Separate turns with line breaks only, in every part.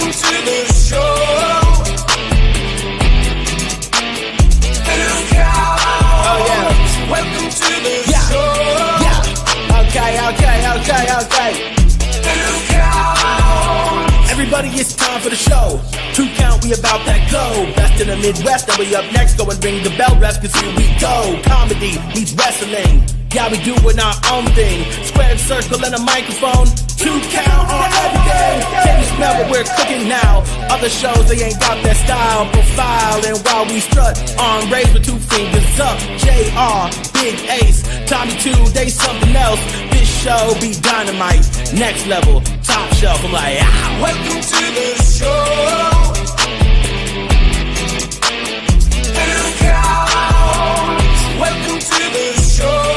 Welcome to the show. Oh yeah. Welcome to the show. Yeah. Okay. Everybody, it's time for the show. 2 count, we about that go. Best in the Midwest, and we up next. Go and ring the bell, rest, cause here we go. Comedy meets wrestling. Yeah, we doing our own thing. Squared circle and a microphone. 2 count on everything. Can you smell what we're cooking now? Other shows, they ain't got that style profile. And while we strut, arm raised with 2 fingers up. JR, Big Ace, Tommy 2, they something else. This show be dynamite. Next level, top shelf. I'm like, ah. Welcome to the show. 2 count. Welcome to the show.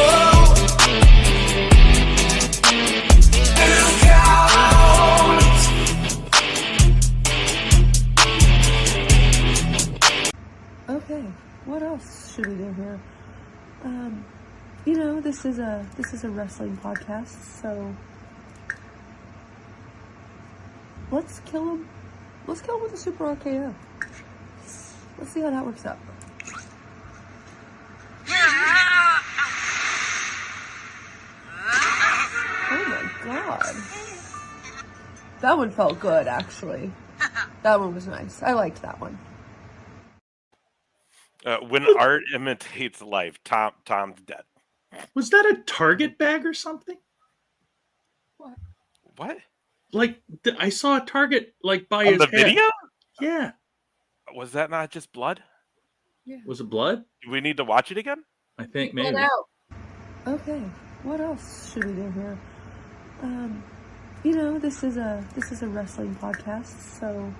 Okay, what else should we do here? This is a wrestling podcast, so let's kill him. Let's kill him with a super RKO. Let's see how that works out. Oh my god. That one felt good, actually. That one was nice. I liked that one.
When art imitates life, Tom's dead.
Was that a Target bag or something?
What?
Like, I saw a Target, like, by
On
his
the
head.
video?
Yeah.
Was that not just blood?
Yeah.
Was it blood?
Do we need to watch it again?
I think maybe.
Okay, what else should we do here? This is a wrestling podcast, so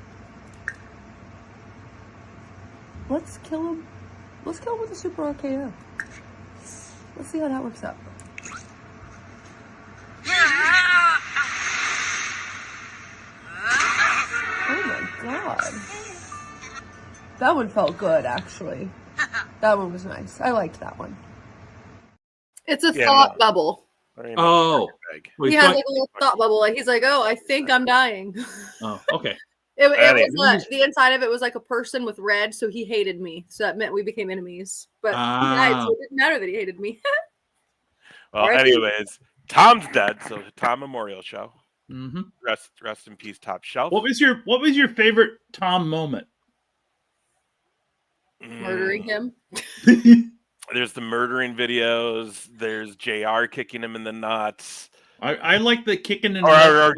let's kill him. Let's kill him with a super RKO. Let's see how that works out. Oh my god. That one felt good, actually. That one was nice. I liked that one.
It's a thought bubble.
Oh.
He has like a little thought bubble. Like he's like, oh, I think I'm dying.
Oh, okay.
It was the inside of it was like a person with red, so he hated me. So that meant we became enemies. But he died, so it didn't matter that he hated me.
Well, anyways, Tom's dead, so Tom Memorial Show.
Mm-hmm.
Rest in peace, Top Shelf.
What was your favorite Tom moment?
Murdering him.
There's the murdering videos. There's JR kicking him in the nuts.
I like the kicking in the
nuts. Or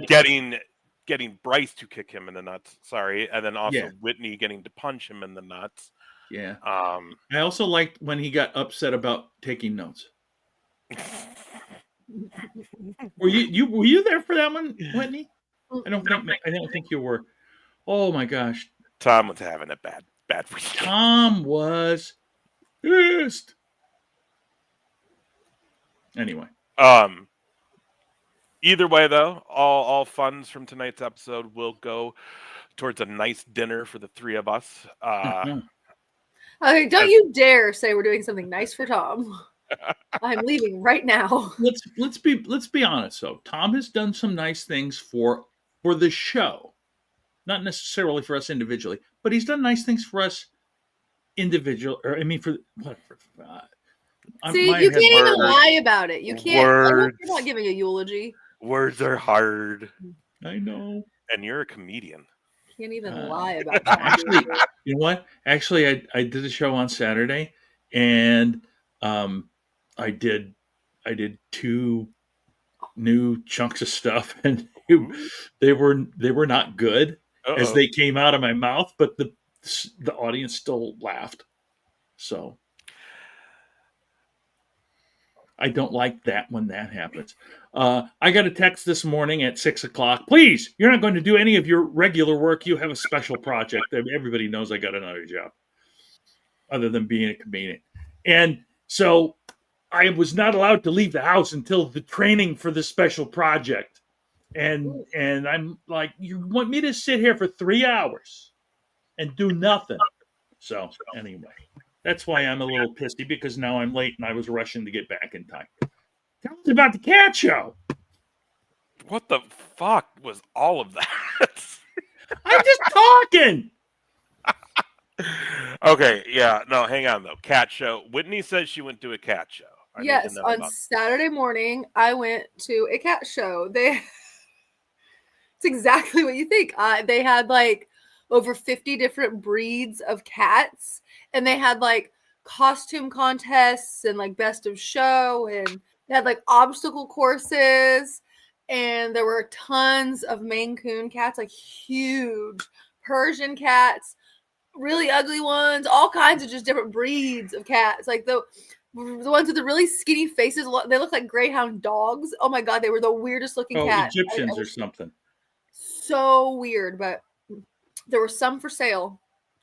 getting Bryce to kick him in the nuts. Sorry. And then also Whitney getting to punch him in the nuts.
Yeah. I also liked when he got upset about taking notes. Were you there for that one, Whitney? I don't think you were. Oh my gosh.
Tom was having a bad week.
Tom was pissed. Anyway.
Either way, though, all funds from tonight's episode will go towards a nice dinner for the 3 of us.
Don't you dare say we're doing something nice for Tom. I'm leaving right now.
Let's be honest though. Tom has done some nice things for the show, not necessarily for us individually, but he's done nice things for us individual. Or I mean, for whatever.
See, you can't even lie about it. You can't. You're not giving a eulogy.
Words are hard.
I know.
And you're a comedian.
You can't even lie about that.
Actually, you know what? Actually, I did a show on Saturday, and I did 2 new chunks of stuff, and they were not good as they came out of my mouth, but the audience still laughed. So I don't like that when that happens. I got a text this morning at 6:00. Please, you're not going to do any of your regular work. You have a special project. Everybody knows I got another job other than being a comedian. And so I was not allowed to leave the house until the training for this special project. And I'm like, you want me to sit here for 3 hours and do nothing? So anyway, that's why I'm a little pissy, because now I'm late and I was rushing to get back in time. Tell us about the cat show.
What the fuck was all of that?
I I'm just talking.
Okay, yeah, no, hang on though. Cat show. Whitney says she went to a cat show. I need to
Yes,
know
on
about
Saturday morning, I went to a cat show. It's exactly what you think. They had like over 50 different breeds of cats, and they had like costume contests and like best of show, and they had like obstacle courses, and there were tons of Maine Coon cats, like huge Persian cats, really ugly ones, all kinds of just different breeds of cats. Like the ones with the really skinny faces, they look like greyhound dogs. Oh my god, they were the weirdest looking cat.
Egyptians or something.
So weird, but there were some for sale.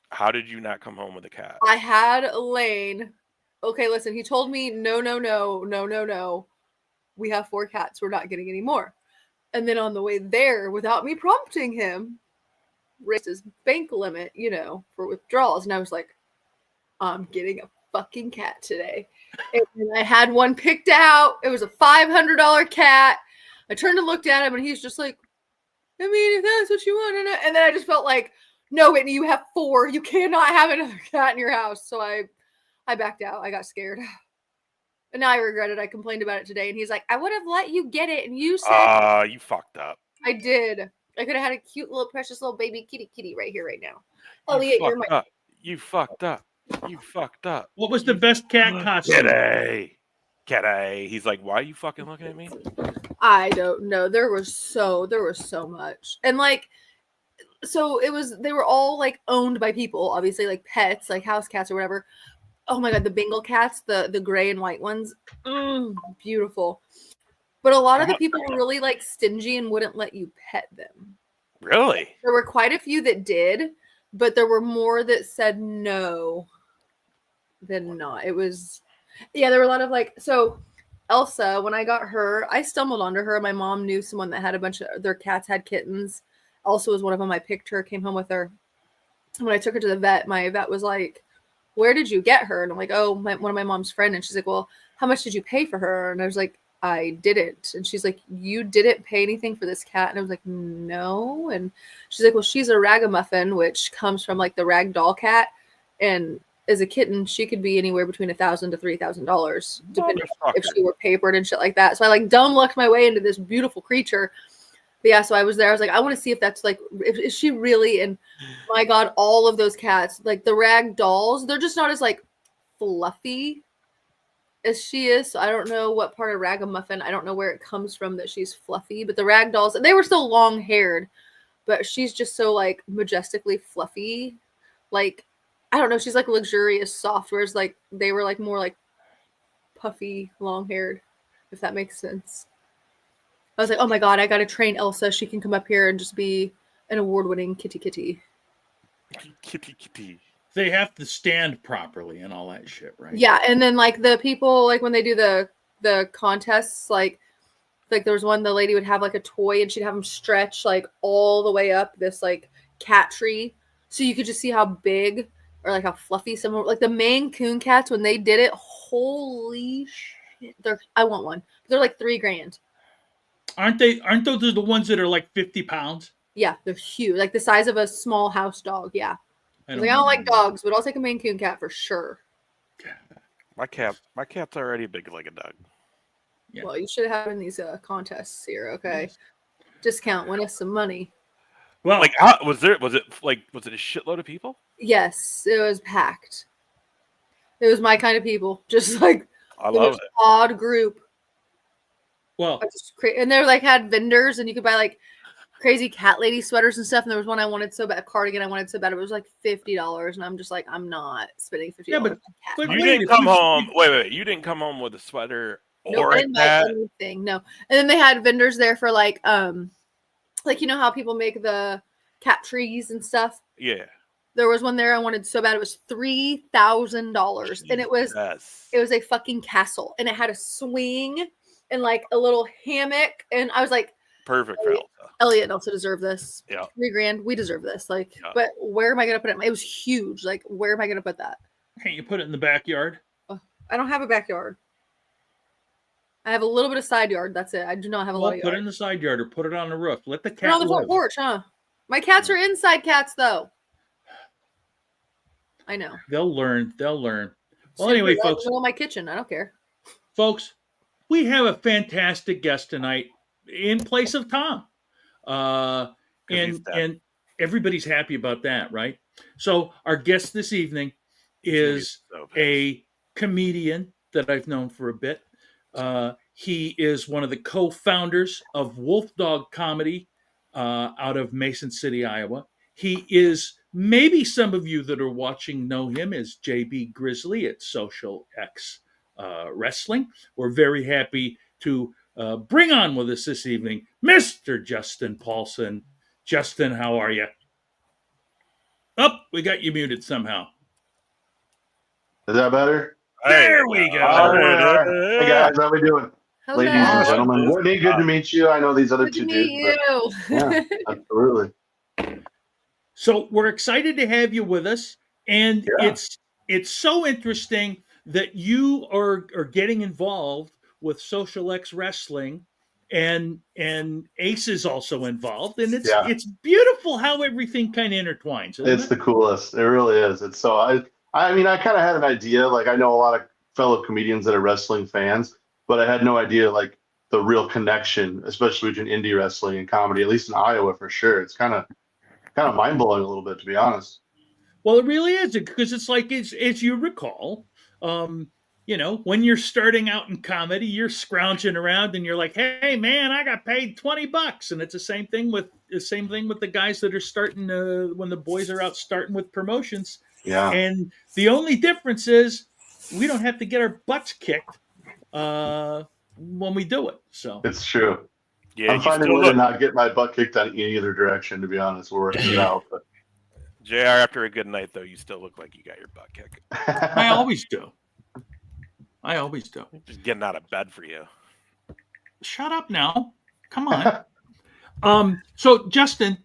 How did you not come home with a cat?
I had Lane. Okay, listen, he told me no. We have 4 cats. We're not getting any more. And then on the way there, without me prompting him, raised his bank limit, for withdrawals. And I was like, I'm getting a fucking cat today. And I had one picked out. It was a $500 cat. I turned and looked at him, and he's just like, I mean, if that's what you want. And then I just felt like, no, Whitney, you have 4. You cannot have another cat in your house. So I backed out. I got scared. And now I regret it. I complained about it today. And he's like, I would have let you get it. And you said.
You fucked up.
I did. I could have had a cute little precious little baby kitty right here, right now.
You fucked up. You fucked up. You fucked up.
What was the best cat costume?
Kitty. He's like, why are you fucking looking at me?
I don't know. There was so much. And like, so they were all like owned by people, obviously, like pets, like house cats or whatever. Oh my god, the Bengal cats, the gray and white ones. Beautiful. But a lot of the people were really like stingy and wouldn't let you pet them.
Really?
There were quite a few that did, but there were more that said no than not. It was, there were a lot of like, so Elsa, when I got her, I stumbled onto her. My mom knew someone that had a bunch of their cats had kittens. Elsa was one of them. I picked her, came home with her. And when I took her to the vet, my vet was like, where did you get her? And I'm like, oh, one of my mom's friend. And she's like, well, how much did you pay for her? And I was like, I didn't. And she's like, you didn't pay anything for this cat? And I was like, no. And she's like, well, she's a ragamuffin, which comes from like the rag doll cat. And as a kitten, she could be anywhere between $1,000 to $3,000, depending if she were papered and shit like that. So I like dumb lucked my way into this beautiful creature. But yeah, so I was there. I was like, I want to see if that's like, is she really? And my God, all of those cats, like the rag dolls, they're just not as like fluffy as she is. So I don't know what part of ragamuffin. I don't know where it comes from that she's fluffy. But the rag dolls, they were still long haired, but she's just so like majestically fluffy. Like, I don't know. She's like luxurious soft, whereas like they were like more like puffy, long haired, if that makes sense. I was like, oh my God, I got to train Elsa. She can come up here and just be an award-winning kitty.
Kitty.
They have to stand properly and all that shit, right?
Yeah, and then like the people, like when they do the contests, like there was one, the lady would have like a toy and she'd have them stretch like all the way up this like cat tree, so you could just see how big or like how fluffy some like the Maine Coon cats when they did it. Holy shit! I want one. They're like $3,000.
Aren't those the ones that are like 50 pounds? Yeah,
they're huge, like the size of a small house dog. Yeah. I don't like dogs, but I'll take a Maine Coon cat for sure.
My cat's already big like a dog.
Yeah. Well, you should have in these contests here, okay? Yes. Discount, win us some money.
Well, like, was it a shitload of people?
Yes, it was packed. It was my kind of people, just like
I love it.
Odd group.
Well,
and they like had vendors, and you could buy like crazy cat lady sweaters and stuff. And there was one I wanted so bad, a cardigan I wanted so bad. It was like $50, and I'm just like, I'm not spending $50.
Yeah, but
you didn't come home. Wait, you didn't come home with a sweater or a cat?
Anything. No. And then they had vendors there for like you know how people make the cat trees and stuff.
Yeah.
There was one there I wanted so bad. It was $3,000, and it was a fucking castle, and it had a swing and like a little hammock, and I was like,
perfect for Elsa.
Elliot and Elsa deserve this.
Yeah.
$3,000. We deserve this. Like, yeah. But where am I going to put it? It was huge. Like, where am I going to put that?
Can't you put it in the backyard?
I don't have a backyard. I have a little bit of side yard. That's it. I do not have a lot of yard.
Put it in the side yard or put it on the roof. Let the cat
put it on the front porch, huh? My cats are inside cats, though. I know.
They'll learn. Well,
Just gonna
anyway,
put it right in
folks.
the middle of my kitchen. I don't care.
Folks, we have a fantastic guest tonight in place of Tom. And everybody's happy about that, right? So our guest this evening is a comedian that I've known for a bit. He is one of the co-founders of WolfDog Comedy out of Mason City, Iowa. He is, maybe some of you that are watching know him as JB Grizzley at Social X Wrestling. We're very happy to bring on with us this evening Mr. Justin Paulsen. Justin, how are you? Oh, we got you muted somehow.
Is that better?
There we go.
All right. Hey guys, how we doing?
Hello.
Ladies and gentlemen. Whitney, good to meet you. I know these other
Good
two
to meet
dudes.
you.
Yeah, absolutely.
So we're excited to have you with us, and it's so interesting that you are getting involved with Social X Wrestling, and Ace is also involved, and it's beautiful how everything kind of intertwines.
It's the coolest. It really is. It's so I mean, I kind of had an idea. Like, I know a lot of fellow comedians that are wrestling fans, but I had no idea like the real connection, especially between indie wrestling and comedy. At least in Iowa, for sure. It's kind of mind blowing a little bit, to be honest.
Well, it really is, because it's like, as you recall, when you're starting out in comedy, you're scrounging around and you're like, hey man, I got paid $20. And it's the same thing with the guys that are starting when the boys are out starting with promotions.
Yeah.
And the only difference is we don't have to get our butts kicked when we do it. So
it's true.
Yeah,
I'm finding a way to not get my butt kicked on either direction, to be honest. We're working it out. But
JR, after a good night, though, you still look like you got your butt kicked.
I always do.
Just getting out of bed for you.
Shut up now. Come on. So Justin,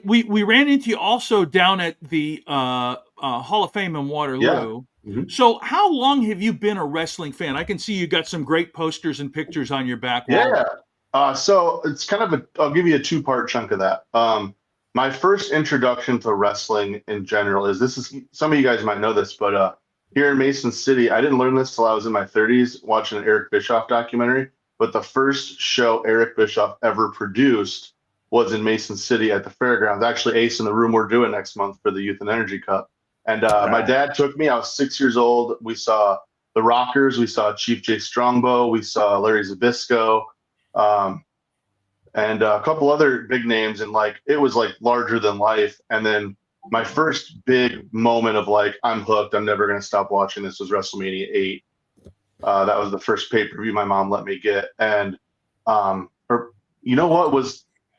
we ran into you also down at the Hall of Fame in Waterloo.
Yeah. Mm-hmm.
So how long have you been a wrestling fan? I can see you got some great posters and pictures on your back wall.
Yeah. So it's kind of I'll give you a 2-part chunk of that. My first introduction to wrestling in general is some of you guys might know this, but here in Mason City, I didn't learn this till I was in my 30s watching an Eric Bischoff documentary. But the first show Eric Bischoff ever produced was in Mason City at the fairgrounds. Actually, Ace in the room we're doing next month for the Youth and Energy Cup. And my dad took me. I was 6 years old. We saw the Rockers. We saw Chief Jay Strongbow. We saw Larry Zbyszko. And a couple other big names, and like it was like larger than life. And then my first big moment of like, I'm hooked, I'm never gonna stop watching this, was WrestleMania 8. That was the first pay-per-view my mom let me get. And you know what,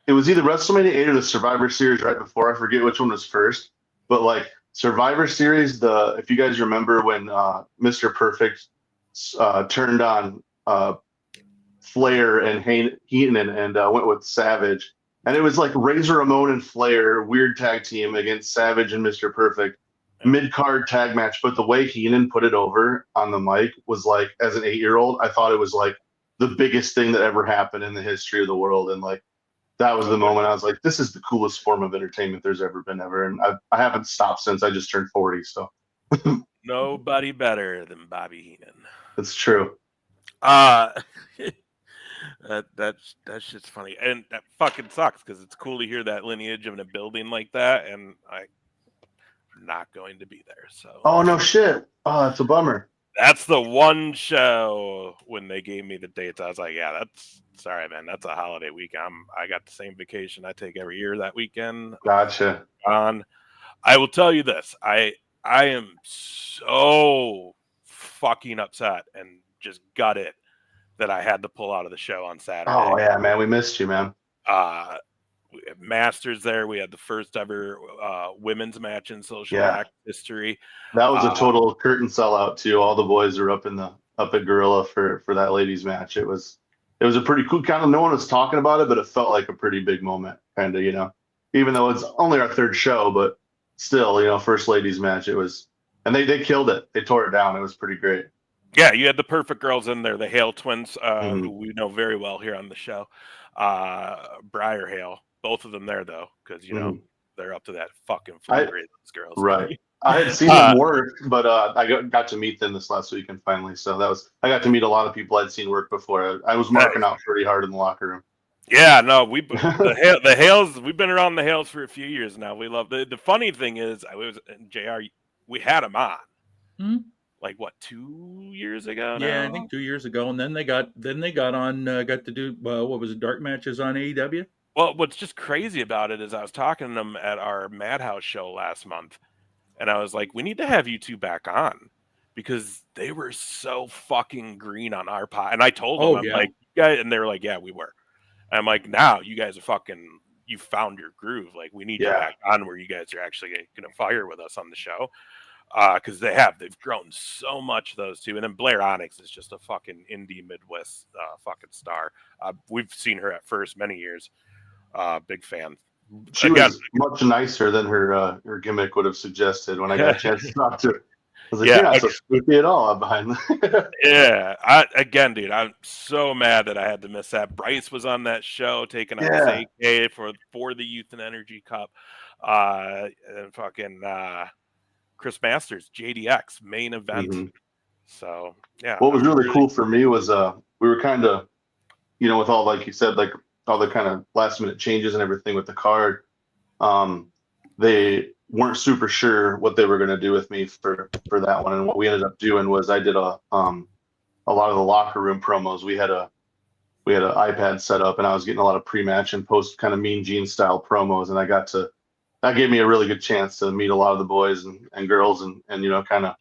it was either WrestleMania 8 or the Survivor Series right before. I forget which one was first, but like Survivor Series, if you guys remember when Mr. Perfect turned on Flair and Heenan and went with Savage, and it was like Razor Ramon and Flair, weird tag team against Savage and Mr. Perfect, mid-card tag match. But the way Heenan put it over on the mic was like, as an 8-year-old, I thought it was like the biggest thing that ever happened in the history of the world. And like, that was the moment I was like, this is the coolest form of entertainment there's ever been ever. And I haven't stopped since. I just turned 40. So
Nobody better than Bobby Heenan.
It's true.
That's just funny, and that fucking sucks because it's cool to hear that lineage in a building like that, and I'm not going to be there. So
oh no shit, oh that's a bummer.
That's the one show when they gave me the dates, I was like, yeah, that's sorry man, that's a holiday week. I got the same vacation I take every year that weekend.
Gotcha.
I will tell you this, I am so fucking upset and just gutted that I had to pull out of the show on Saturday.
Oh yeah, man, we missed you, man.
We had Masters there. We had the first ever women's match in Social Act history.
That was a total curtain sellout too. All the boys are up at Gorilla for that ladies match. It was a pretty cool, kind of, no one was talking about it, but it felt like a pretty big moment, kind of, even though it's only our third show, but still, first ladies match. It was, and they killed it. They tore it down. It was pretty great.
Yeah, you had the perfect girls in there, the Hale twins, who we know very well here on the show, Briar Hale. both of them there though, because you know they're up to that fucking
I-
foolery. Those girls,
Right. I had seen them work, but I got to meet them this last weekend finally. So I got to meet a lot of people I'd seen work before. I was marking out pretty hard in the locker room.
Yeah, no, the Hales. We've been around the Hales for a few years now. We love the funny thing is, I was JR. We had them on, like what 2 years ago?
Yeah,
now?
I think 2 years ago, and then they got on, got to do what was it, dark matches on AEW.
Well, what's just crazy about it is I was talking to them at our Madhouse show last month, and I was like, we need to have you two back on because they were so fucking green on our pot. And I told them, I'm like, you guys, and they were like, yeah, we were. And I'm like, now you guys are you found your groove. Like, we need you back on where you guys are actually going to fire with us on the show. Because they've grown so much, those two. And then Blair Onyx is just a fucking indie Midwest fucking star. We've seen her at first many years. Big fan.
She was much nicer than her gimmick would have suggested when I got a chance to talk to her. I was like, you're not so spooky at all behind that.
Yeah. Again, dude, I'm so mad that I had to miss that. Bryce was on that show taking on AK for the Youth and Energy Cup. And fucking Chris Masters, JDX, main event. So, yeah.
What was really cool for me was we were kind of, with all, like you said, like all the kind of last minute changes and everything with the card. They weren't super sure what they were going to do with me for that one. And what we ended up doing was I did a lot of the locker room promos. We had an iPad set up, and I was getting a lot of pre-match and post kind of Mean Gene style promos. And that gave me a really good chance to meet a lot of the boys and girls and kind of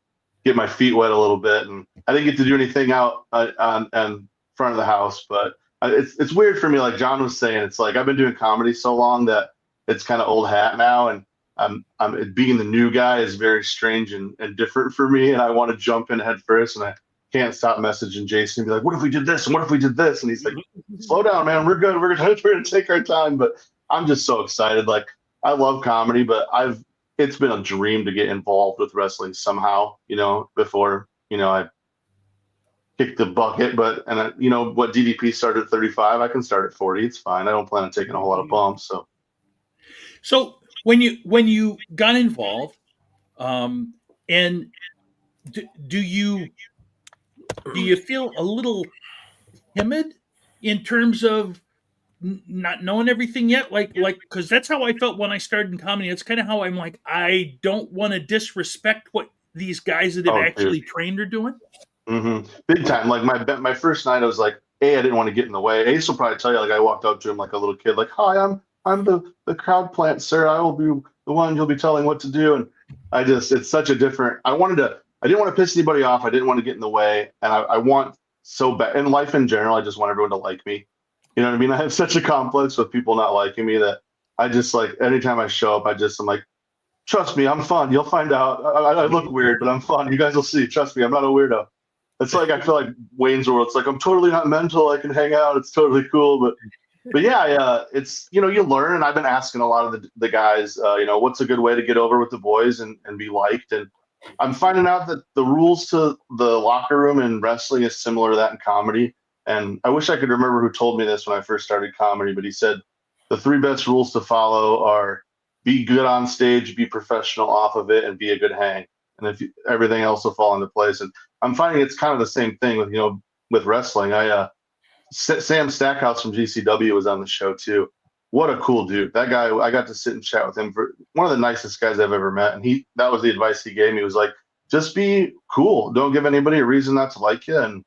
get my feet wet a little bit. And I didn't get to do anything out on front of the house, but it's weird for me. Like John was saying, it's like I've been doing comedy so long that it's kind of old hat now, and I'm being the new guy is very strange and different for me, and I want to jump in head first, and I can't stop messaging Jason and be like, what if we did this and what if we did this? And he's like, slow down, man, we're good, we're gonna take our time. But I'm just so excited. Like, I love comedy, but it's been a dream to get involved with wrestling somehow, before I kick the bucket. But what DDP started at 35, I can start at 40. It's fine. I don't plan on taking a whole lot of bumps.
So when you got involved, and do you feel a little timid in terms of not knowing everything yet? Like, because that's how I felt when I started in comedy. It's kind of how I'm like, I don't want to disrespect what these guys that have actually trained are doing.
Big time. Like my first night, I was like, I didn't want to get in the way. Ace will probably tell you, like, I walked up to him like a little kid, like, hi, I'm the crowd plant, sir. I will be the one you'll be telling what to do. And it's such a different, I didn't want to piss anybody off. I didn't want to get in the way. And I want so bad in life in general. I just want everyone to like me. You know what I mean? I have such a complex with people not liking me that I just, like, anytime I show up, I'm like, trust me, I'm fun. You'll find out. I look weird, but I'm fun. You guys will see. Trust me, I'm not a weirdo. It's like, I feel like Wayne's World. It's like, I'm totally not mental. I can hang out. It's totally cool. But yeah, it's, you learn. And I've been asking a lot of the guys, what's a good way to get over with the boys and be liked. And I'm finding out that the rules to the locker room in wrestling is similar to that in comedy. And I wish I could remember who told me this when I first started comedy, but he said the 3 best rules to follow are be good on stage, be professional off of it, and be a good hang. And everything else will fall into place. And I'm finding it's kind of the same thing with wrestling. Sam Stackhouse from GCW was on the show too. What a cool dude. That guy, I got to sit and chat with him, for one of the nicest guys I've ever met. And that was the advice he gave me, was like, just be cool. Don't give anybody a reason not to like you.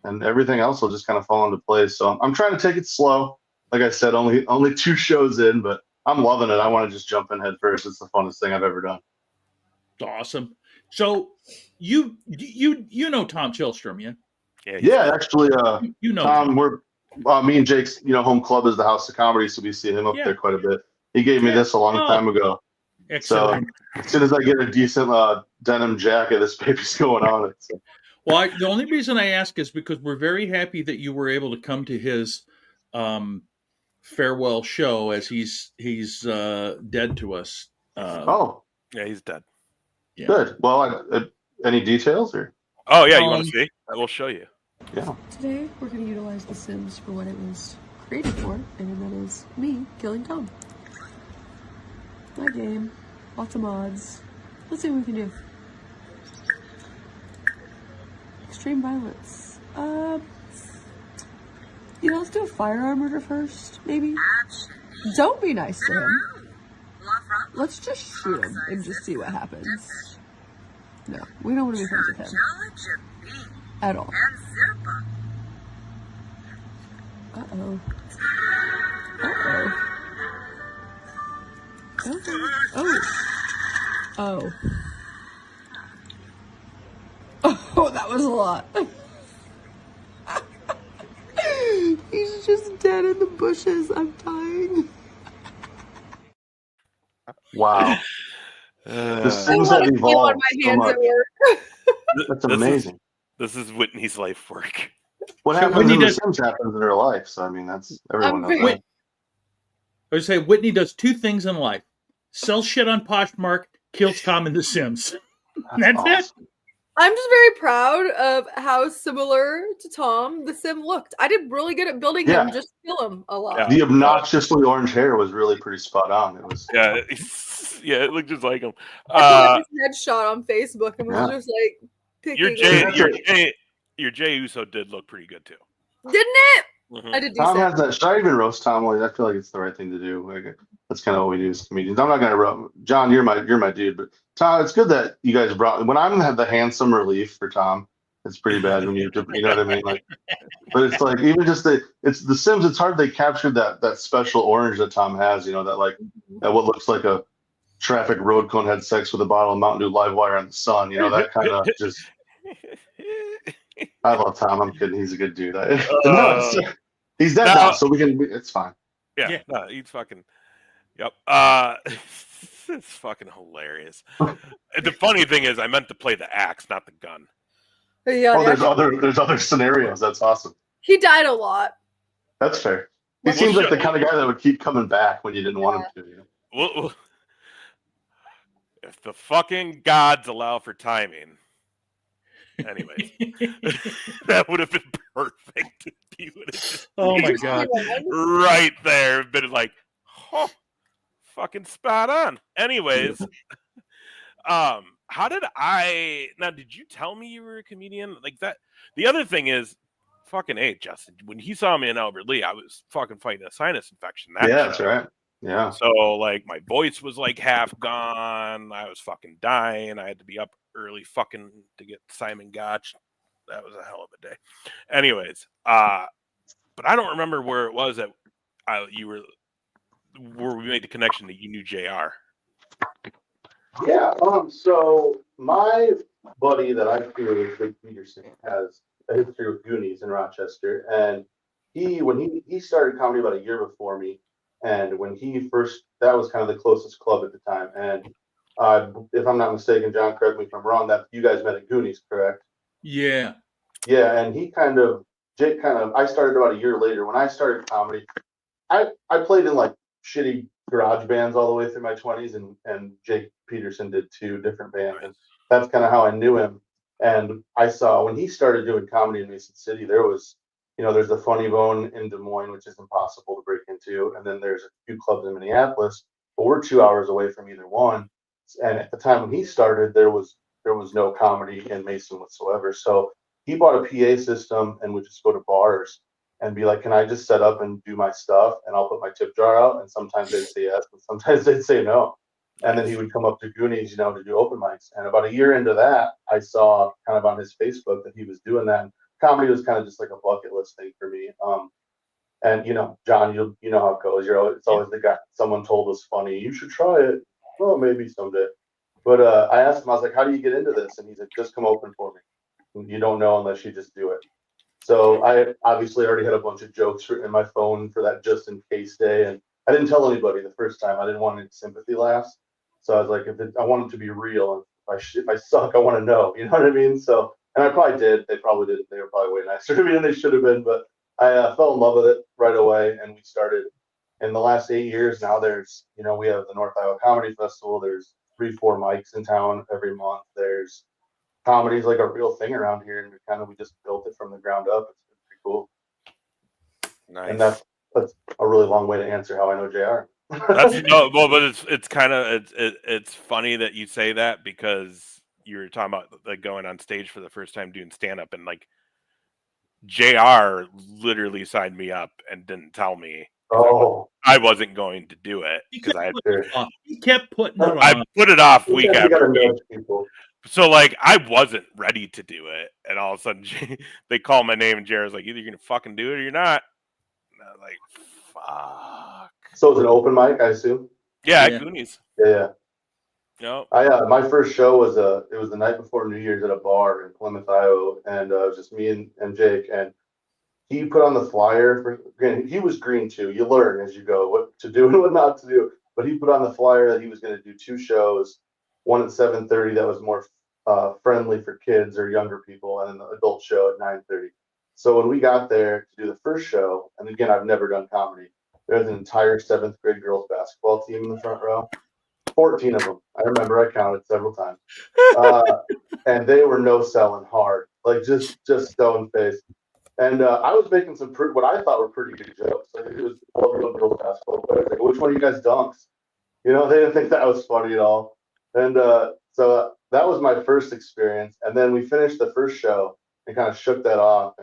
And everything else will just kind of fall into place. So I'm trying to take it slow. Like I said, only 2 shows in, but I'm loving it. I want to just jump in head first. It's the funnest thing I've ever done.
Awesome. So you know Tom Chillstrom, yeah?
Yeah, actually, Tom. We're me and Jake's home club is the House of Comedy, so we see him up there quite a bit. He gave me this a long time ago.
Excellent.
So as soon as I get a decent denim jacket, this baby's going on it. So.
Well, the only reason I ask is because we're very happy that you were able to come to his farewell show, as he's dead to us.
Yeah, he's dead.
Yeah. Good. Well, any details or?
Oh yeah, you want to see? I will show you.
Yeah.
Today we're going to utilize The Sims for what it was created for, and that is me killing Tom. My game. Lots of mods. Let's see what we can do. Extreme violence. Let's do a firearm murder first, maybe. Don't be nice to him. Let's just shoot him and just see what happens. No, we don't want to be friends with him. At all. Uh-oh. Uh-oh. Oh. Oh. Oh, that was a lot. He's just dead in the bushes. I'm dying.
Wow. The Sims
I
have
want to feel on
evolved
my
so
hands
much.
at work.
That's amazing.
This is Whitney's life work.
What
So
happens
Whitney
in The
does-
Sims happens in real life. So I mean, that's everyone knows
very-
that.
I would say Whitney does two things in life: sells shit on Poshmark, kills Tom in The Sims. That's it.
Awesome.
I'm just very proud of how similar to Tom the Sim looked. I did really good at building him,
Yeah.
just kill him a lot.
Yeah.
The obnoxiously orange hair was really pretty spot on. It was.
Yeah, yeah, it looked just like him.
I put his headshot on Facebook and was
Yeah.
just like picking
Your
it.
your Jay Uso did look pretty good too.
Didn't it?
Mhm.
I did do
Tom
so.
has that. Should I even roast Tom? Like, I feel like it's the right thing to do. Like, that's kind of what we do as comedians. I'm not gonna roast John. You're my dude. But Tom, it's good that you guys brought. When I'm the handsome relief for Tom, it's pretty bad when you know what I mean. Like, but it's like even just it's the Sims. It's hard they captured that special orange that Tom has. You know that that what looks like a traffic road cone had sex with a bottle of Mountain Dew Live Wire in the sun. You know that kind of just. I love Tom. I'm kidding. He's a good dude. He's dead now, so we can. It's fine.
Yeah, no, he's fucking. Yep. It's fucking hilarious. The funny thing is, I meant to play the axe, not the gun.
Yeah,
Oh, there's other scenarios. That's awesome.
he died a lot.
That's fair. He
Well,
seems like the kind of guy that would keep coming back when you didn't want him to. You know?
Well, if the fucking gods allow for timing. Anyways, that would have been perfect. He would have just
Oh my god.
right there been like, oh, fucking spot on. Anyways, how did did you tell me you were a comedian like that? The other thing is, fucking A, Justin, when he saw me in Albert Lee, I was fucking fighting a sinus infection.
That's right. Yeah.
So like my voice was like half gone. I was fucking dying. I had to be up early fucking to get Simon Gotch. That was a hell of a day. Anyways, but I don't remember where it was that where we made the connection that you knew JR.
Yeah. So my buddy that I created, Big Peterson, has a history with Goonies in Rochester, and when he started comedy about a year before me, and when that was kind of the closest club at the time, and if I'm not mistaken, John, correct me if I'm wrong, that you guys met at Goonies, correct?
Yeah.
Yeah, and Jake I started about a year later. When I started comedy, I played in like shitty garage bands all the way through my 20s, and Jake Peterson did 2 different bands, and that's kind of how I knew him. And I saw when he started doing comedy in Mason City, there's the Funny Bone in Des Moines, which is impossible to break into, and then there's a few clubs in Minneapolis, but we're 2 hours away from either one. And at the time when he started, there was no comedy in Mason whatsoever. So he bought a PA system and would just go to bars and be like, "Can I just set up and do my stuff? And I'll put my tip jar out." And sometimes they'd say yes, but sometimes they'd say no. And then he would come up to Goonies, to do open mics. And about a year into that, I saw kind of on his Facebook that he was doing that. And comedy was kind of just like a bucket list thing for me. And John, you know how it goes. It's always the guy someone told us funny. You should try it. Well, maybe someday. But I asked him, I was like, "How do you get into this?" And he's like, "Just come open for me. You don't know unless you just do it." So I obviously already had a bunch of jokes written in my phone for that just in case day, and I didn't tell anybody the first time. I didn't want any sympathy laughs. So I was like, I want it to be real. And if I suck, I want to know. You know what I mean? So, and I probably did. They probably did. They were probably way nicer to me than they should have been. But I fell in love with it right away, and we started. In the last 8 years now, there's we have the North Iowa Comedy Festival. There's 3-4 mics in town every month. There's comedy's like a real thing around here, and we just built it from the ground up. It's pretty cool.
Nice.
And that's That's a really long way to answer how I know JR.
That's no, well, but it's kind of it's funny that you say that because you were talking about like going on stage for the first time doing stand up, and like JR literally signed me up and didn't tell me.
Oh,
I wasn't going to do it
He
because
kept
I had
putting it off. He kept putting it
I
off.
put it off week
sometimes you
after
gotta
week.
nudge people.
So like I wasn't ready to do it, and all of a sudden they call my name, and JR's like, "Either you're gonna fucking do it or you're not." And I was like, "Fuck."
So it's an open mic, I assume.
Yeah,
Yeah.
Goonies.
Yeah.
No.
My first show was it was the night before New Year's at a bar in Plymouth, Iowa, and it was just me and Jake, and he put on the flyer for. Again, he was green too. You learn as you go what to do and what not to do. But he put on the flyer that he was going to do 2 shows, one at 7:30 that was more friendly for kids or younger people, and then the adult show at 9:30. So when we got there to do the first show, and again, I've never done comedy. There was an entire 7th grade girls basketball team in the front row. 14 of them. I remember I counted several times. And they were no selling hard, like just stone faced. And I was making some what I thought were pretty good jokes. Like it was 12-year-old girls basketball players. Like, which one of you guys dunks? You know, they didn't think that was funny at all. And so that was my first experience. And then we finished the first show and kind of shook that off.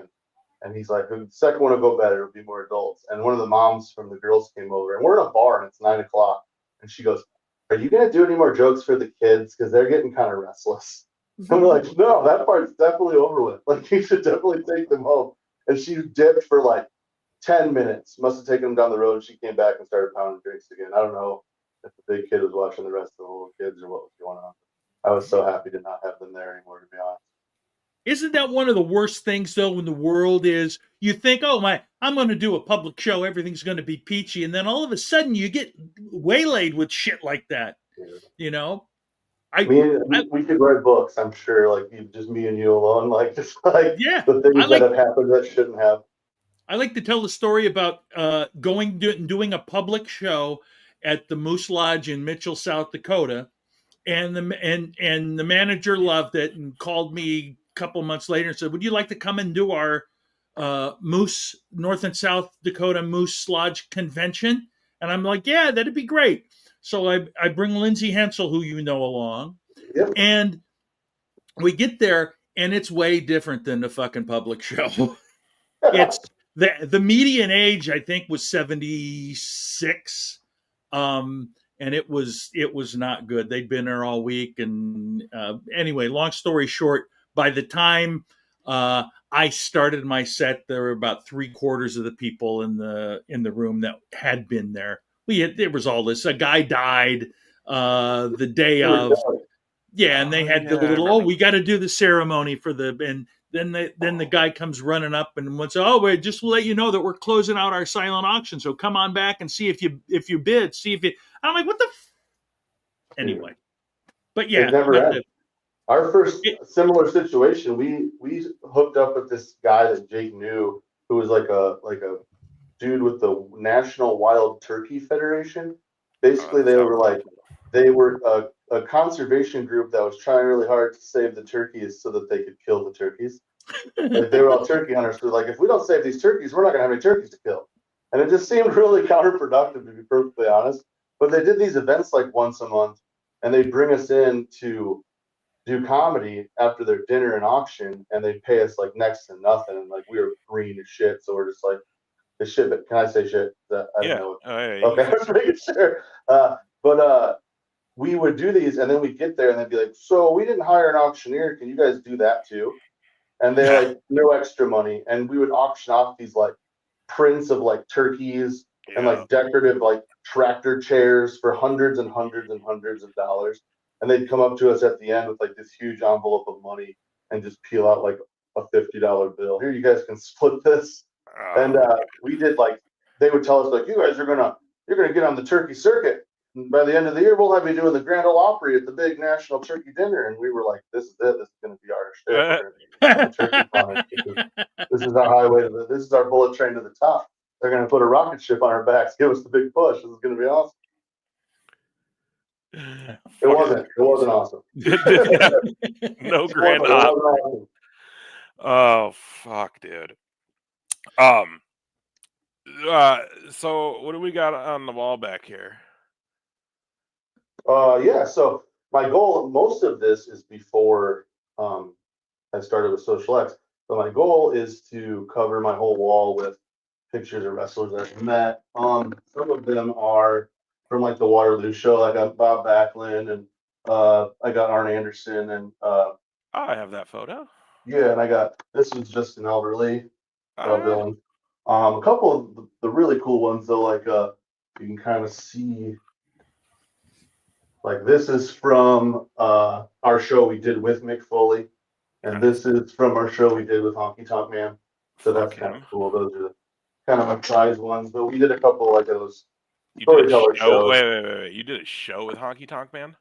And he's like, the second one will go better. It'll be more adults. And one of the moms from the girls came over, and we're in a bar, and it's 9:00. And she goes, "Are you going to do any more jokes for the kids? Because they're getting kind of restless." And we're like, "No, that part's definitely over with. Like, you should definitely take them home." And she dipped for like 10 minutes. Must have taken them down the road. She came back and started pounding drinks again. I don't know if the big kid was watching the rest of the little kids or what was going on. I was so happy to not have them there anymore, to be honest.
Isn't that one of the worst things though in the world is you think, oh I'm going to do a public show, everything's going to be peachy, and then all of a sudden you get waylaid with shit like that.
Yeah.
You know,
we could write books, I'm sure, like just me and you alone, like just like the things that have happened that shouldn't have.
I like to tell the story about doing a public show at the Moose Lodge in Mitchell, South Dakota, and the manager loved it and called me a couple months later and said, "Would you like to come and do our Moose North and South Dakota Moose Lodge convention?" And I'm like, "Yeah, that'd be great." So I bring Lindsay Hensel, who you know, along,
yep.
And we get there, and it's way different than the fucking public show. It's the median age, I think, was 76. And it was not good. They'd been there all week, and anyway, long story short, by the time I started my set, there were about 3/4 of the people in the room that had been there. There was all this. A guy died the day of. Yeah, and they had the little. We got to do the ceremony for the and. Then the guy comes running up and wants, wait, just to let you know that we're closing out our silent auction. So come on back and see if you bid. See if you. I'm like, what the. Anyway, but yeah,
our first similar situation, we hooked up with this guy that Jake knew, who was like a dude with the National Wild Turkey Federation. Basically, they were a conservation group that was trying really hard to save the turkeys so that they could kill the turkeys. Like, they were all turkey hunters. So like, if we don't save these turkeys, we're not going to have any turkeys to kill. And it just seemed really counterproductive, to be perfectly honest. But they did these events like once a month, and they bring us in to do comedy after their dinner and auction, and they pay us like next to nothing. And like, we were green as shit, so we're just like, this shit. But can I say shit? I don't know. Okay, just making sure. But we would do these, and then we'd get there, and they'd be like, "So we didn't hire an auctioneer. Can you guys do that too?" And they're like, "No extra money." And we would auction off these like prints of like turkeys and like decorative like tractor chairs for hundreds and hundreds and hundreds of dollars. And they'd come up to us at the end with like this huge envelope of money and just peel out like a $50 bill. Here, you guys can split this. And we did like, they would tell us like, "You guys you're gonna get on the turkey circuit. And by the end of the year, we'll have you doing the Grand Ole Opry at the big national turkey dinner." And we were like, "This is it. This is going to be our shit. Turkey planet. This is our highway. This is our bullet train to the top. They're going to put a rocket ship on our backs, give us the big push. This is going to be awesome." It wasn't awesome.
No Grand Op. Awesome. Oh fuck, dude. So what do we got on the wall back here?
Yeah. So my goal, most of this is before I started with Social X. So my goal is to cover my whole wall with pictures of wrestlers that I've met. Some of them are from like the Waterloo show. I got Bob Backlund and I got Arn Anderson and
Oh, I have that photo.
yeah, and I got this was Justin Elberly,
Ah,
villain. A couple of the really cool ones though, like you can kind of see like this is from our show we did with Mick Foley, and
nice.
this is from our show we did with Honky Tonk Man. So
Fuck
that's kind
him.
of cool. Those are the kind of my prize ones, but we did a couple like those
You did a
storyteller
show.
shows.
Wait. You did a show with Honky Tonk Man?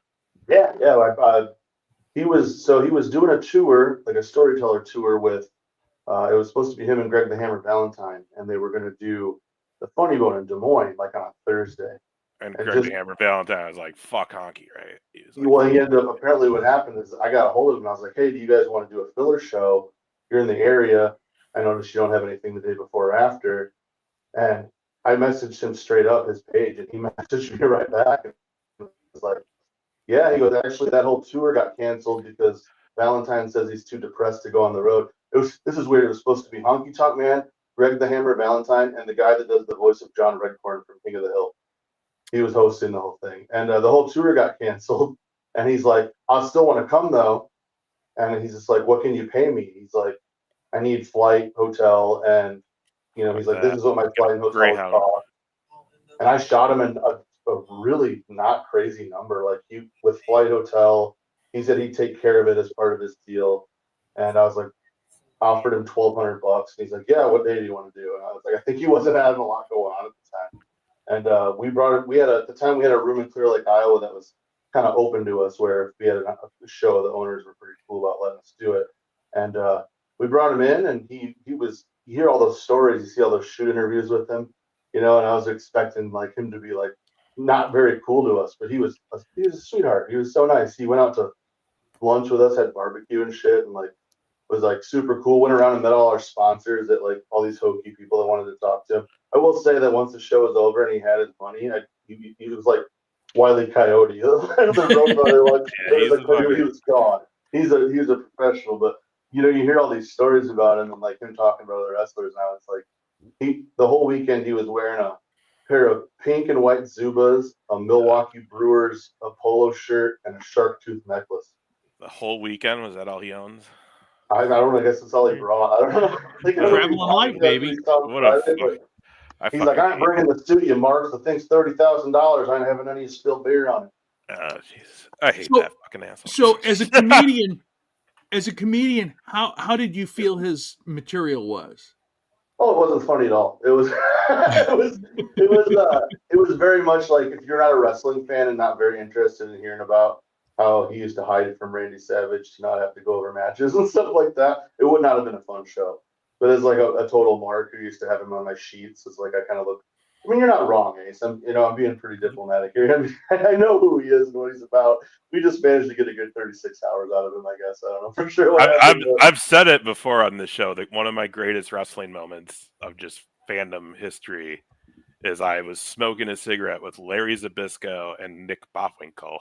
Yeah, yeah. He was doing a tour, like a storyteller tour with. It was supposed to be him and Greg the Hammer Valentine, and they were going to do the Funny Bone in Des Moines, like on a Thursday.
And
And
Greg
just
the Hammer Valentine was like, "Fuck Honky," right? He was like,
well, he ended up apparently what happened is I got a hold of him. And I was like, "Hey, do you guys want to do a filler show? You're in the area. I noticed you don't have anything the day before or after." And I messaged him straight up his page, and he messaged me right back. And was like, "Yeah," he goes, "Actually, that whole tour got canceled because Valentine says he's too depressed to go on the road." This is weird. It was supposed to be Honky Tonk Man, Greg the Hammer Valentine, and the guy that does the voice of John Redcorn from King of the Hill. He was hosting the whole thing, and the whole tour got canceled. And he's like, "I still want to come though." And he's just like, "What can you pay me?" He's like, "I need flight, hotel, and he's like, this is what my flight and hotel would
Greyhound.
cost." And I shot him in a really not crazy number. Like he with flight, hotel, he said he'd take care of it as part of his deal. And I was like, offered him $1,200. And he's like, "Yeah, what day do you want to do?" And I was like, I think he wasn't having a lot going on at the time. And at the time we had a room in Clear Lake, Iowa that was kind of open to us, where if we had a show, the owners were pretty cool about letting us do it. And we brought him in, and you hear all those stories, you see all those shoot interviews with him, and I was expecting like him to be like not very cool to us, but he was a sweetheart. He was so nice. He went out to lunch with us, had barbecue and shit, and like was like super cool. Went around and met all our sponsors, at like all these hokey people that wanted to talk to him. I will say that once the show was over and he had his money, he was like Wile E. Coyote. The road brother, like, he was gone. He's a professional, but you hear all these stories about him and like him talking about other wrestlers. Now it's like the whole weekend he was wearing a pair of pink and white Zubas, a Milwaukee Brewers a polo shirt, and a shark tooth necklace.
The whole weekend, was that all he owns?
I don't know. I guess that's all he brought. I don't know.
Traveling light, baby.
What a fuck.
He's like, "I'm bringing this to you, Mark. The thing's $30,000. I ain't having any spilled beer on it."
Oh, Jesus. I hate that fucking asshole.
So, as a comedian, how did you feel his material was?
Oh, it wasn't funny at all. It was, it was very much like if you're not a wrestling fan and not very interested in hearing about how he used to hide it from Randy Savage to not have to go over matches and stuff like that, it would not have been a fun show. But as like a total Mark who used to have him on my sheets, it's like I kind of look. I mean, you're not wrong, Ace. I'm being pretty diplomatic here. I mean, I know who he is and what he's about. We just managed to get a good 36 hours out of him, I guess. I don't know for sure.
I've said it before on the show that one of my greatest wrestling moments of just fandom history is I was smoking a cigarette with Larry Zbyszko and Nick Bockwinkel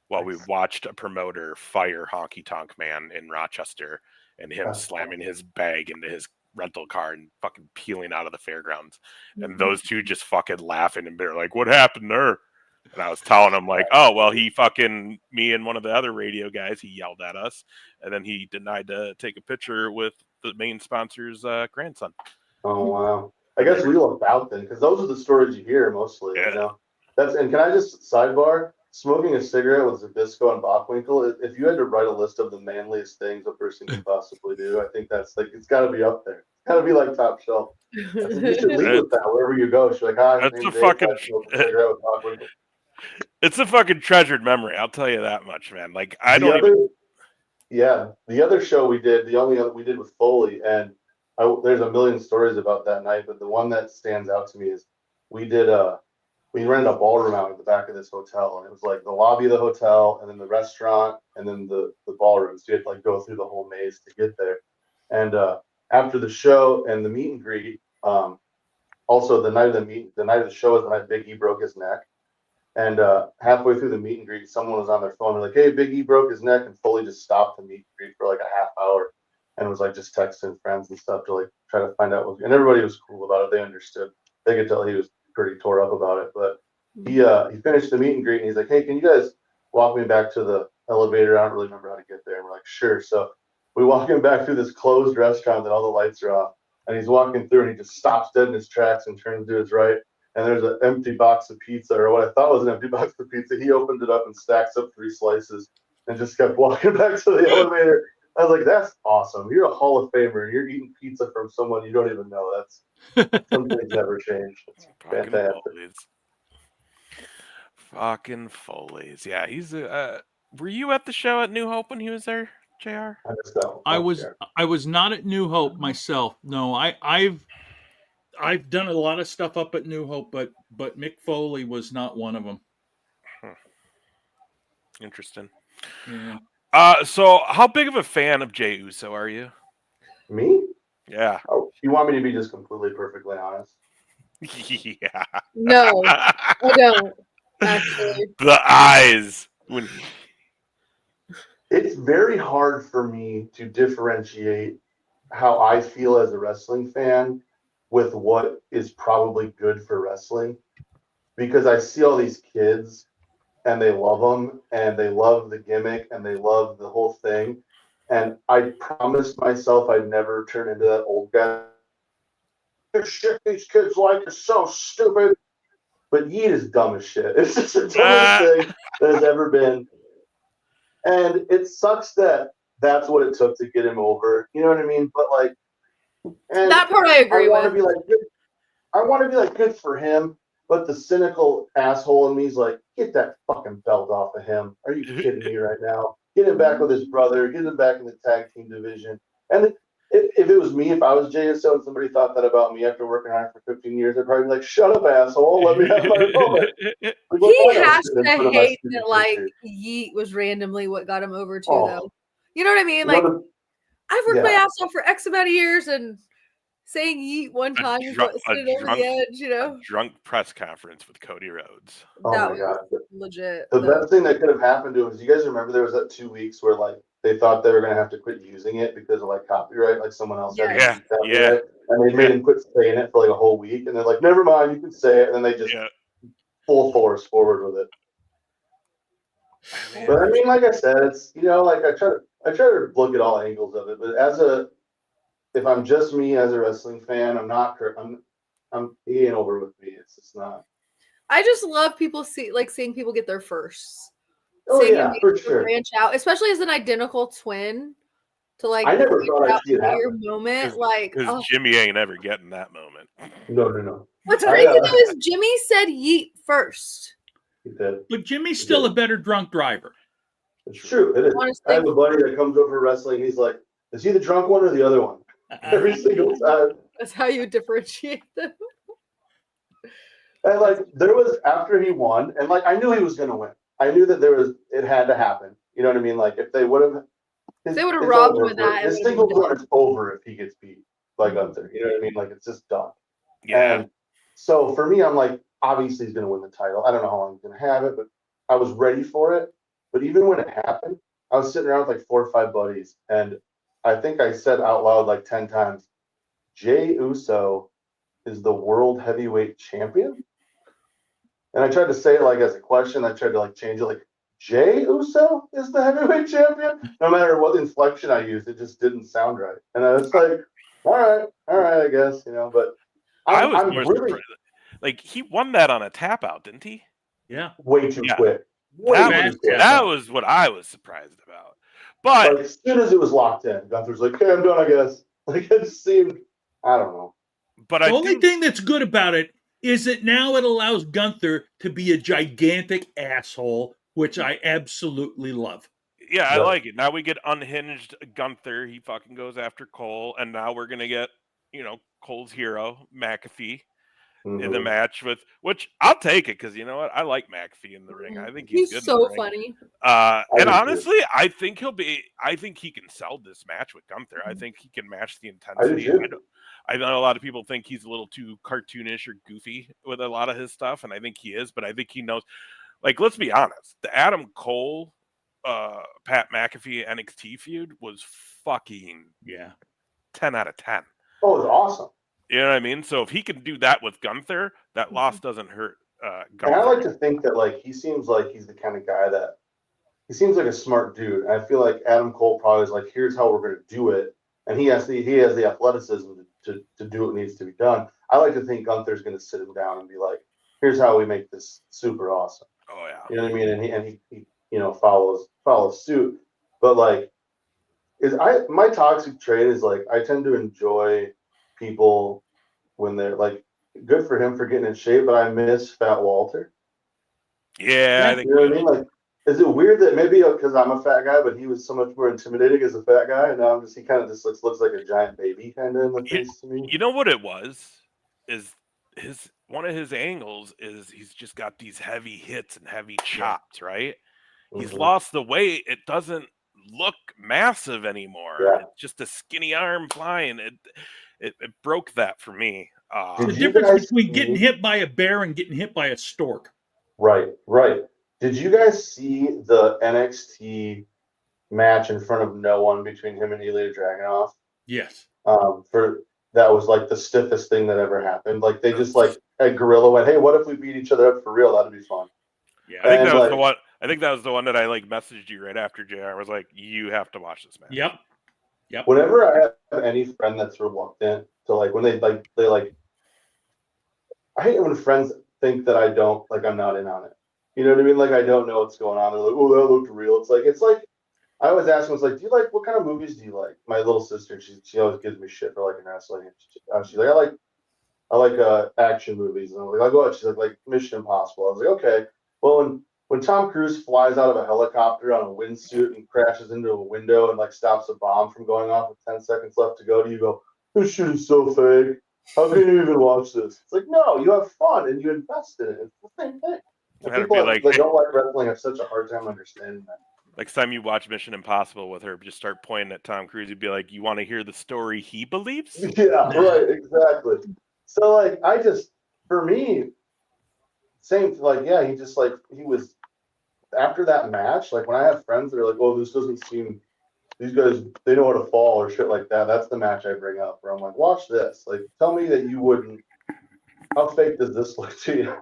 while we watched a promoter fire Honky Tonk Man in Rochester and him slamming his bag into his rental car and fucking peeling out of the fairgrounds. And those two just fucking laughing and they're like, "What happened there?" And I was telling him like, "Oh, well, me and one of the other radio guys, he yelled at us and then he denied to take a picture with the main sponsor's grandson."
Oh, wow. I guess we looked out then, because those are the stories you hear mostly.
Yeah.
And can I just sidebar? Smoking a cigarette with Zbyszko and Bockwinkel, if you had to write a list of the manliest things a person could possibly do, I think that's like, it's got to be up there. It's got to be like top shelf. I think you should lead with that wherever you go. She's like, "Hi,
That's a it's a fucking treasured memory. I'll tell you that much, man. Like
the other show we did, the only other we did with Foley, and there's a million stories about that night, but the one that stands out to me is we rented a ballroom out at the back of this hotel, and it was like the lobby of the hotel, and then the restaurant, and then the ballroom. So you had to like go through the whole maze to get there. And after the show and the meet and greet, also the night of the show is the night Big E broke his neck. And halfway through the meet and greet, someone was on their phone. They're like, "Hey, Big E broke his neck," and Foley just stopped the meet and greet for like a half hour, and was like just texting friends and stuff to like try to find out. And everybody was cool about it. They understood. They could tell he was pretty tore up about it. But he finished the meet and greet, and he's like, "Hey, can you guys walk me back to the elevator? I don't really remember how to get there." And we're like, "Sure." So we walk him back through this closed restaurant that all the lights are off, and he's walking through, and he just stops dead in his tracks and turns to his right. And there's an empty box of pizza, or what I thought was an empty box of pizza. He opened it up and stacks up 3 slices and just kept walking back to the elevator. I was like, that's awesome. You're a Hall of Famer, and you're eating pizza from someone you don't even know. That's some things never change. It's fantastic.
Fucking Foley's. Yeah, he's were you at the show at New Hope when he was there, JR?
I was not at New Hope myself. No, I've done a lot of stuff up at New Hope, but Mick Foley was not one of them.
Interesting.
Yeah.
So how big of a fan of Jey Uso are you?
Me?
Yeah.
Oh, you want me to be just completely perfectly honest?
Yeah.
No, I don't. Actually,
The eyes.
It's very hard for me to differentiate how I feel as a wrestling fan with what is probably good for wrestling, because I see all these kids and they love them and they love the gimmick and they love the whole thing. And I promised myself I'd never turn into that old guy. This shit these kids like is so stupid. But Yeet is dumb as shit. It's just the dumbest thing that has ever been. And it sucks that that's what it took to get him over. You know what I mean? But like, and
that part I agree with.
I want to be like, good for him. But the cynical asshole in me is like, get that fucking belt off of him. Are you kidding me right now? Get him back with his brother. Get him back in the tag team division. And if it was me, if I was JSO and somebody thought that about me after working hard for 15 years, I'd probably be like, shut up, asshole. Let me have my moment. Like,
he has to hate that, like, Yeet was randomly what got him over, too, though. You know what I mean? Like, I've worked my ass off for X amount of years, and saying Yeet one time is what set it over the edge, you know?
A drunk press conference with Cody Rhodes.
That was
legit.
The best thing that could have happened to him is, you guys remember there was that 2 weeks where, like, they thought they were going to have to quit using it because of, like, copyright, like someone else had copyright, and they made him quit saying it for, like, a whole week, and they're like, never mind, you can say it, and then they just full force forward with it. But I mean, like I said, it's, you know, like, I try to look at all angles of it, but if I'm just me as a wrestling fan, he ain't over with me. It's just not.
I just love seeing people get their firsts.
Oh yeah, for sure.
Branch out, especially as an identical twin. To like,
I never thought I'd see it happen.
Your moment, like,
because Jimmy ain't ever getting that moment.
No.
What's crazy though is Jimmy said Yeet first.
He did.
But Jimmy's still a better drunk driver.
It's true. It is. Honestly, I have a buddy that comes over wrestling. He's like, is he the drunk one or the other one? Every single time.
That's how you differentiate them.
And like, there was, after he won, and like, I knew he was going to win. I knew that it had to happen. You know what I mean? Like, if they would have,
robbed him of that.
His single run is over if he gets beat by Gunther. You know what I mean? Like, it's just done.
Yeah.
And so for me, I'm like, obviously he's going to win the title. I don't know how long he's going to have it, but I was ready for it. But even when it happened, I was sitting around with like 4 or 5 buddies, and I think I said out loud like 10 times, Jey Uso is the world heavyweight champion. And I tried to say it like as a question. I tried to like change it, like, Jey Uso is the heavyweight champion. No matter what inflection I used, it just didn't sound right. And I was like, all right, I guess, you know. But
I was more surprised. Like, he won that on a tap out, didn't he?
Yeah.
Way too quick.
That was what I was surprised about. But
as soon as it was locked in, Gunther's like, okay, I'm done, I guess. Like, it seemed, I don't know.
But the only thing that's good about it is that now it allows Gunther to be a gigantic asshole, which I absolutely love.
Yeah, I like it. Now we get unhinged Gunther. He fucking goes after Cole, and now we're gonna get, you know, Cole's hero, McAfee, in the match which I'll take it, because you know what? I like McAfee in the ring. I think he's good
so
in the ring.
funny.
And honestly, I think he can sell this match with Gunther. I think he can match the intensity. I know a lot of people think he's a little too cartoonish or goofy with a lot of his stuff, and I think he is, but I think he knows. Like, let's be honest, the Adam Cole, Pat McAfee NXT feud was fucking 10 out of 10.
Oh, it was awesome.
You know what I mean? So if he can do that with Gunther, that loss doesn't hurt Gunther.
And I like to think that like he seems like he's the kind of guy that he seems like a smart dude. And I feel like Adam Cole probably is like, here's how we're going to do it, and he has the athleticism to do what needs to be done. I like to think Gunther's going to sit him down and be like, here's how we make this super awesome.
Oh yeah,
you know what I mean? And he follows suit. But like, my toxic trait is like I tend to enjoy people when they're like, good for him for getting in shape, but I miss Fat Walter.
Yeah, I think
you know what I mean. Like, is it weird that maybe because I'm a fat guy, but he was so much more intimidating as a fat guy, and now he kind of just looks like a giant baby kind of in the face to me.
You know what it was? Is one of his angles is he's just got these heavy hits and heavy chops, right? Mm-hmm. He's lost the weight. It doesn't look massive anymore.
Yeah.
It's just a skinny arm flying. It broke that for me.
The difference between getting hit by a bear and getting hit by a stork.
Right. Did you guys see the NXT match in front of no one between him and Ilya Dragunov?
Yes.
That was like the stiffest thing that ever happened. Like they just like at Gorilla went, hey, what if we beat each other up for real? That'd be fun.
Yeah, I think that was the one. I think that was the one that I like messaged you right after JR. I was like, you have to watch this match.
Yep.
Whenever I have any friend that's reluctant to like when they I hate when friends think that I'm not in on it. You know what I mean? Like I don't know what's going on. They're like, oh, that looked real. It's like I always ask them, it's like, do you like, what kind of movies do you like? My little sister, she always gives me shit for liking wrestling. She's like, I like action movies. And I'm like, what? She's like Mission Impossible. I was like, okay. Well, when Tom Cruise flies out of a helicopter on a windsuit and crashes into a window and like stops a bomb from going off with 10 seconds left to go, do you go, this shit is so fake? How can you even watch this? It's like, no, you have fun and you invest in it. It's the same thing. People that don't like wrestling have such a hard time understanding that.
Next time you watch Mission Impossible with her, just start pointing at Tom Cruise. You'd be like, you want to hear the story he believes?
Yeah, right, exactly. So, like, for me, same, like, yeah, he was, after that match, like, when I have friends that are like, oh, this doesn't seem, these guys, they know how to fall or shit like that, that's the match I bring up, where I'm like, watch this. Like, tell me that you wouldn't, how fake does this look to you?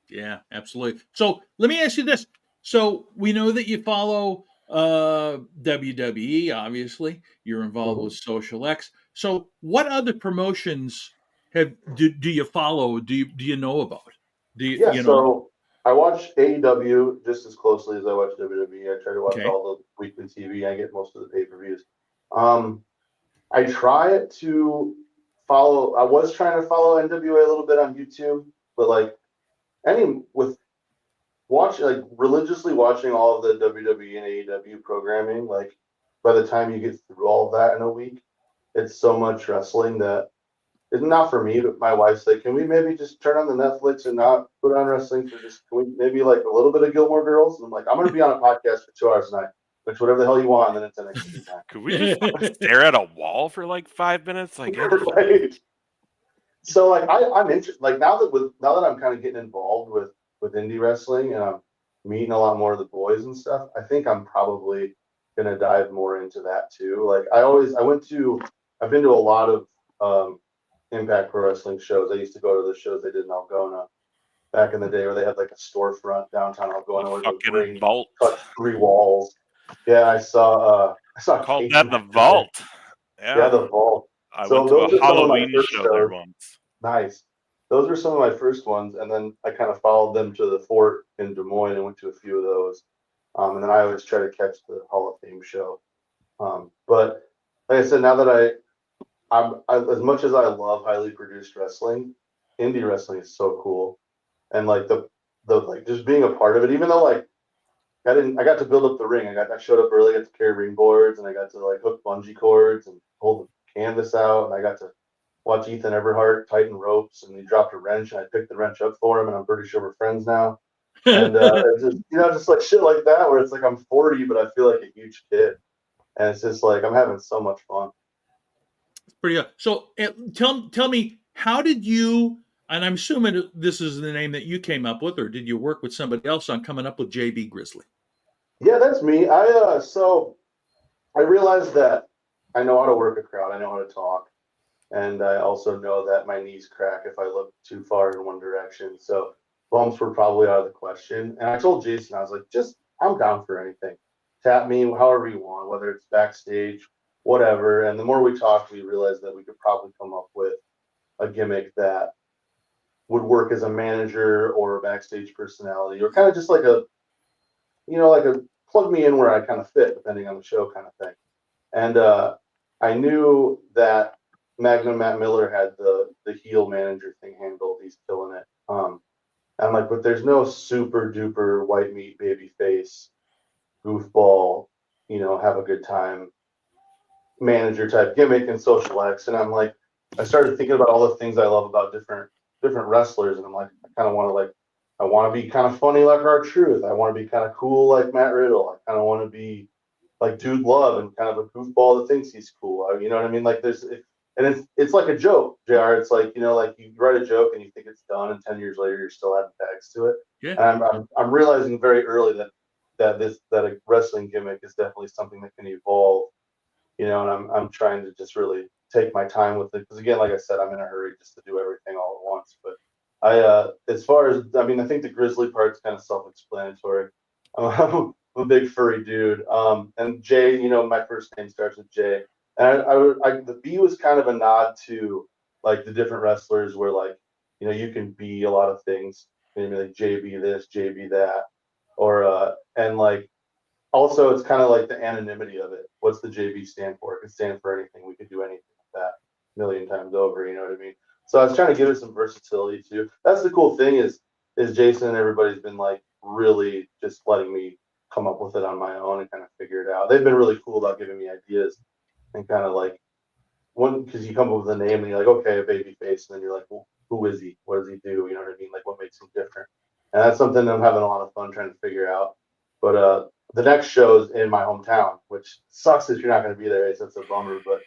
Yeah, absolutely. So, let me ask you this. So we know that you follow WWE, obviously. You're involved with Social X. So what other promotions do you follow? Do you know about?
So I watch AEW just as closely as I watch WWE. I try to watch all the weekly TV. I get most of the pay-per-views. I try to follow. I was trying to follow NWA a little bit on YouTube, but like religiously watching all of the WWE and AEW programming, like by the time you get through all of that in a week, it's so much wrestling that it's not for me, but my wife's like, can we maybe just turn on the Netflix and not put on wrestling for can we maybe like a little bit of Gilmore Girls? And I'm like, I'm going to be on a podcast for 2 hours tonight, which whatever the hell you want, and then it's NXT time.
Could we just stare at a wall for like 5 minutes? Like,
right. So like I'm interested, like now that I'm kind of getting involved with indie wrestling and I'm meeting a lot more of the boys and stuff, I think I'm probably gonna dive more into that too. Like I've been to a lot of Impact Pro Wrestling shows. I used to go to the shows they did in Algona back in the day where they had like a storefront downtown Algona where the ring
vault
cut 3 walls. Yeah, I saw
called that the vault.
Yeah, the vault.
I went to a Halloween show there once.
Nice. Those were some of my first ones, and then I kind of followed them to the Fort in Des Moines and went to a few of those. And then I always try to catch the Hall of Fame show. But like I said, now that I as much as I love highly produced wrestling, indie wrestling is so cool, and like the like just being a part of it. Even though like I got to build up the ring. I showed up early, got to carry ring boards, and I got to like hook bungee cords and hold the canvas out, and I got to watch Ethan Everhart tighten ropes, and he dropped a wrench, and I picked the wrench up for him, and I'm pretty sure we're friends now. And just like shit like that, where it's like I'm 40, but I feel like a huge kid, and it's just like I'm having so much fun.
Pretty good. So tell me, how did you? And I'm assuming this is the name that you came up with, or did you work with somebody else on coming up with JB Grizzley?
Yeah, that's me. So I realized that I know how to work a crowd. I know how to talk, and I also know that my knees crack if I look too far in one direction. So bumps were probably out of the question. And I told Jason, I was like, just I'm down for anything. Tap me however you want, whether it's backstage, whatever. And the more we talked, we realized that we could probably come up with a gimmick that would work as a manager or a backstage personality, or kind of just like a, like a plug me in where I kind of fit, depending on the show kind of thing. And I knew that Magnum Matt Miller had the heel manager thing handled. He's killing it. I'm like, but there's no super duper white meat baby face goofball, have a good time manager type gimmick and Social X. And I'm like, I started thinking about all the things I love about different wrestlers, and I'm like, I kind of want to I want to be kind of funny like R-Truth. I want to be kind of cool like Matt Riddle. I kind of want to be like Dude Love and kind of a goofball that thinks he's cool. You know what I mean? Like and it's like a joke, JR. It's like, like you write a joke and you think it's done, and 10 years later you're still adding tags to it.
Yeah.
And I'm realizing very early that a wrestling gimmick is definitely something that can evolve. And I'm trying to just really take my time with it, because again, like I said, I'm in a hurry just to do everything all at once. But as far as, I think the Grizzly part's kind of self-explanatory. I'm a big furry dude. And Jay, my first name starts with J. And the B was kind of a nod to like the different wrestlers where like, you can be a lot of things. Maybe like JB this, JB that, or and like also it's kind of like the anonymity of it. What's the JB stand for? It could stand for anything. We could do anything with that a million times over. You know what I mean? So I was trying to give it some versatility too. That's the cool thing is Jason and everybody's been like really just letting me come up with it on my own and kind of figure it out. They've been really cool about giving me ideas and kind of like because you come up with a name and you're like, okay, a baby face, and then you're like, well, who is he? What does he do? You know what I mean? Like what makes him different? And that's something I'm having a lot of fun trying to figure out. But the next show's in my hometown, which sucks that you're not going to be there. So it's a bummer, but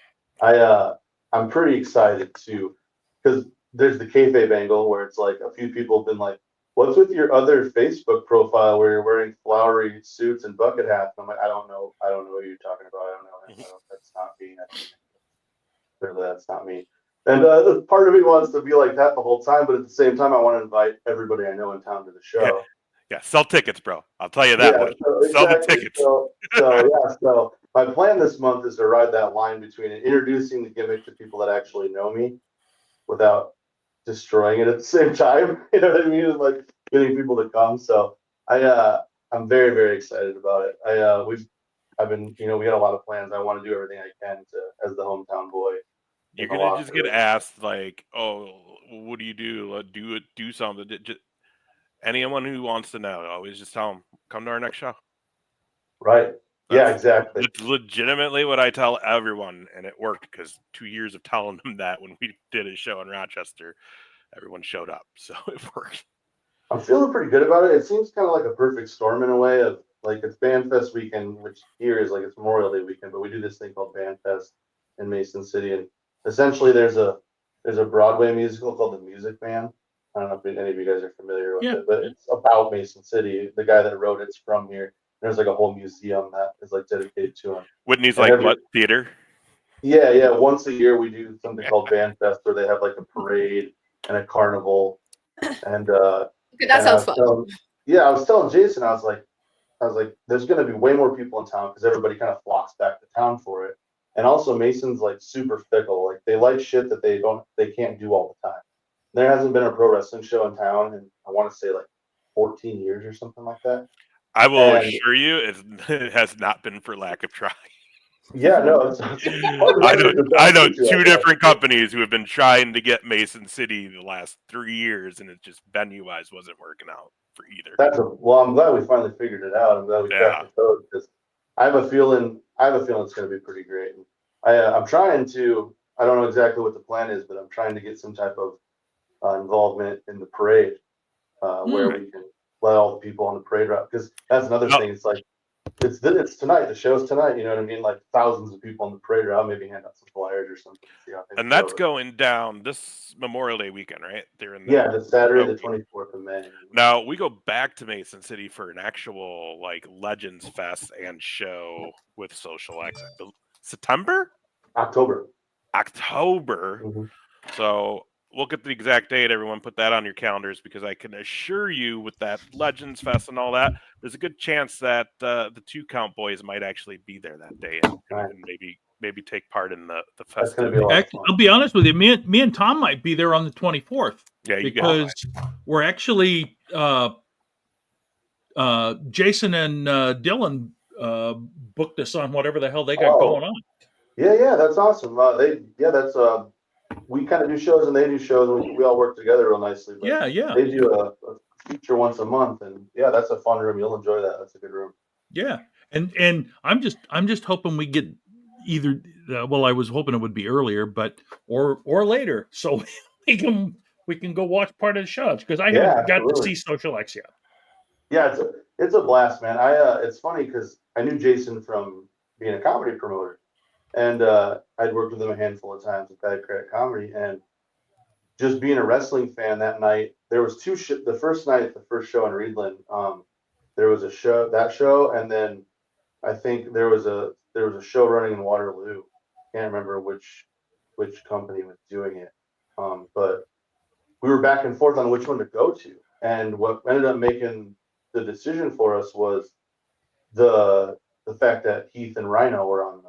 I'm pretty excited too, because there's the kayfabe angle where it's like a few people have been like, what's with your other Facebook profile where you're wearing flowery suits and bucket hats? And I'm like, I don't know what you're talking about. I don't know him. That's not me. Clearly, that's not me. And part of me wants to be like that the whole time, but at the same time, I want to invite everybody I know in town to the show.
Yeah, sell tickets, bro. I'll tell you that much.
So
sell the tickets.
So my plan this month is to ride that line between introducing the gimmick to people that actually know me without destroying it at the same time. You know what I mean? Like getting people to come. So I'm very, very excited about it. I've been, we got a lot of plans. I want to do everything I can as the hometown boy.
You're gonna just get asked like, oh, what do you do? Do something. Just, anyone who wants to know, always just tell them, come to our next show.
Right. Yeah, exactly.
It's legitimately what I tell everyone, and it worked because 2 years of telling them that when we did a show in Rochester, everyone showed up, so it worked.
I'm feeling pretty good about it. It seems kind of like a perfect storm in a way of like it's BandFest weekend, which here is like it's Memorial Day weekend, but we do this thing called BandFest in Mason City, and essentially there's a Broadway musical called The Music Man. I don't know if any of you guys are familiar with it, but it's about Mason City. The guy that wrote it's from here. There's like a whole museum that is like dedicated to him.
Whitney's and like what theater?
Yeah. Once a year we do something called BandFest where they have like a parade and a carnival. And
that sounds fun.
I was telling Jason, I was like, there's gonna be way more people in town because everybody kind of flocks back to town for it. And also Mason's like super fickle. Like they like shit that they can't do all the time. There hasn't been a pro wrestling show in town in I want to say like 14 years or something like that.
I will assure you, it has not been for lack of trying.
Yeah, no.
I know two different companies who have been trying to get Mason City the last 3 years, and it just venue-wise wasn't working out for either.
I'm glad we finally figured it out. I'm glad we cracked the code because I have a feeling it's going to be pretty great. I'm trying to. I don't know exactly what the plan is, but I'm trying to get some type of involvement in the parade where we can let all the people on the parade route, because that's another thing. It's like It's tonight. The show's tonight. You know what I mean? Like thousands of people on the parade route. Maybe hand out some flyers or something. See how things
And that's
go.
going down this Memorial Day weekend, right? They're in
Yeah, the Saturday, the
Okay.
24th of May.
Now we go back to Mason City for an actual like Legends Fest and show with Social X. September?
October.
October. So we'll get the exact date. Everyone put that on your calendars, because I can assure you with that Legends Fest and all that, there's a good chance that the 2 Count boys might actually be there that day and maybe take part in the
That's going
festival.
to be a lot of
Actually,
fun.
I'll be honest with you. Me and Tom might be there on the 24th.
Yeah, you
because we're actually Jason and Dylan booked us on whatever the hell they got going on.
Yeah, that's awesome. We kind of do shows and they do shows, and we all work together real nicely. But
Yeah.
They do a feature once a month, and yeah, that's a fun room. You'll enjoy that. That's a good room.
Yeah, and I'm just hoping we get either. I was hoping it would be earlier, but or later, so we can go watch part of the shows, because I haven't got to see Social X yet.
Yeah, it's a blast, man. It's funny because I knew Jason from being a comedy promoter, and I'd worked with him a handful of times at Bad Credit Comedy, and just being a wrestling fan that night, there was the first night, the first show in Reedland, there was a show, and then I think there was a show running in Waterloo. Can't remember which company was doing it, but we were back and forth on which one to go to, and what ended up making the decision for us was the fact that Heath and Rhino were on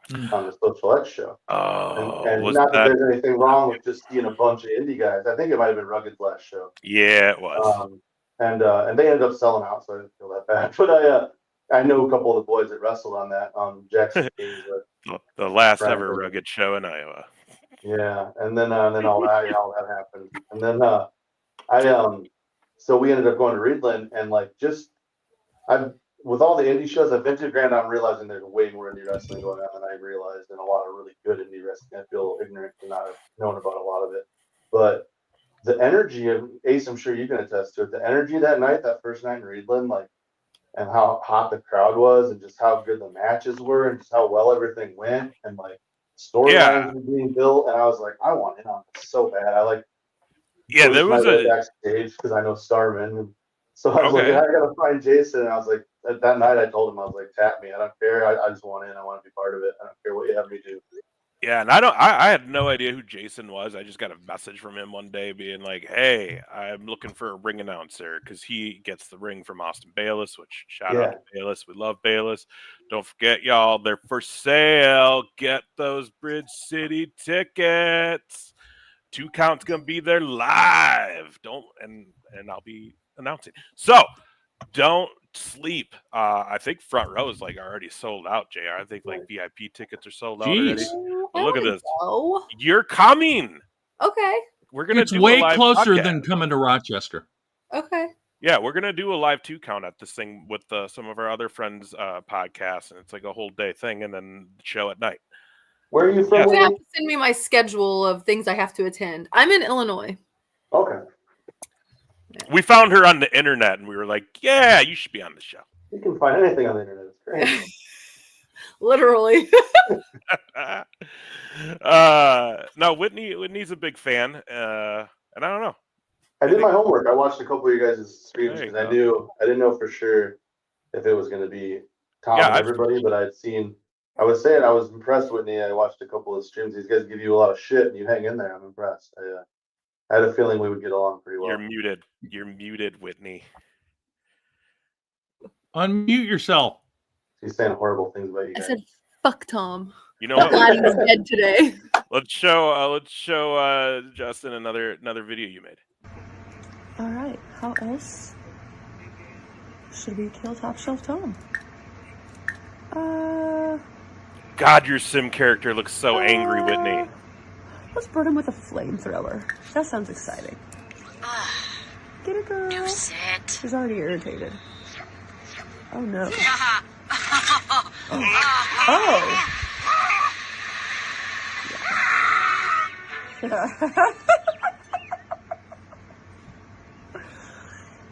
the Social X show. And not that there's anything wrong with just seeing a bunch of indie guys. I think it might have been Rugged's last show.
Yeah, it was.
And they ended up selling out, so I didn't feel that bad. But I know a couple of the boys that wrestled on that. Jackson Kings,
the last ever Rugged show in Iowa.
Yeah, and then all that happened, and then so we ended up going to Reedland, and with all the indie shows I've been to, granted, I'm realizing there's way more indie wrestling going on than I realized, and a lot of really good indie wrestling. I feel ignorant to not have known about a lot of it. But the energy of Ace, I'm sure you can attest to it, the energy that night, that first night in Reedland, and how hot the crowd was, and just how good the matches were, and just how well everything went, and storylines were being built, and I was like, I want in on this so bad. There was a backstage because I know Starman, and so I was like, I gotta find Jason, and I was like, that night I told him, I was like, tap me, I don't care, I just want in, I want to be part of it, I don't care what you have me do.
Yeah, and I had no idea who Jason was. I just got a message from him one day being like, hey, I'm looking for a ring announcer, because he gets the ring from Austin Bayless, which shout out to Bayless. We love Bayless. Don't forget, y'all, they're for sale. Get those Bridge City tickets. 2 Count's gonna be there live. And I'll be announcing. So don't sleep. I think front row is already sold out, JR. I think VIP tickets are sold out already. But look at this. You're coming.
Okay.
We're gonna do
way
a live
closer
podcast.
than coming to Rochester.
Okay.
Yeah, we're gonna do a live 2 Count at this thing with some of our other friends' podcasts, and it's a whole day thing, and then the show at night.
Where are you from?
You're gonna have to send me my schedule of things I have to attend. I'm in Illinois.
Okay.
We found her on the internet, and we were like, "Yeah, you should be on the show."
You can find anything on the internet. It's great.
Literally.
No, Whitney's a big fan, and I don't know.
I did my homework. I watched a couple of you guys' streams because I didn't know for sure if it was going to be Tom and everybody, but I was impressed, Whitney. I watched a couple of streams. These guys give you a lot of shit, and you hang in there. I'm impressed. I had a feeling we would get along pretty well.
You're muted, Whitney.
Unmute yourself.
She's saying horrible things about you guys.
I said, fuck Tom.
You know what?
Glad he's dead today.
Let's show Justin another video you made.
All right. How else should we kill Top Shelf Tom?
God, your sim character looks so angry, Whitney.
Let's burn him with a flamethrower. That sounds exciting. Get it, girl.
Do sit.
She's already irritated. Oh no. Oh.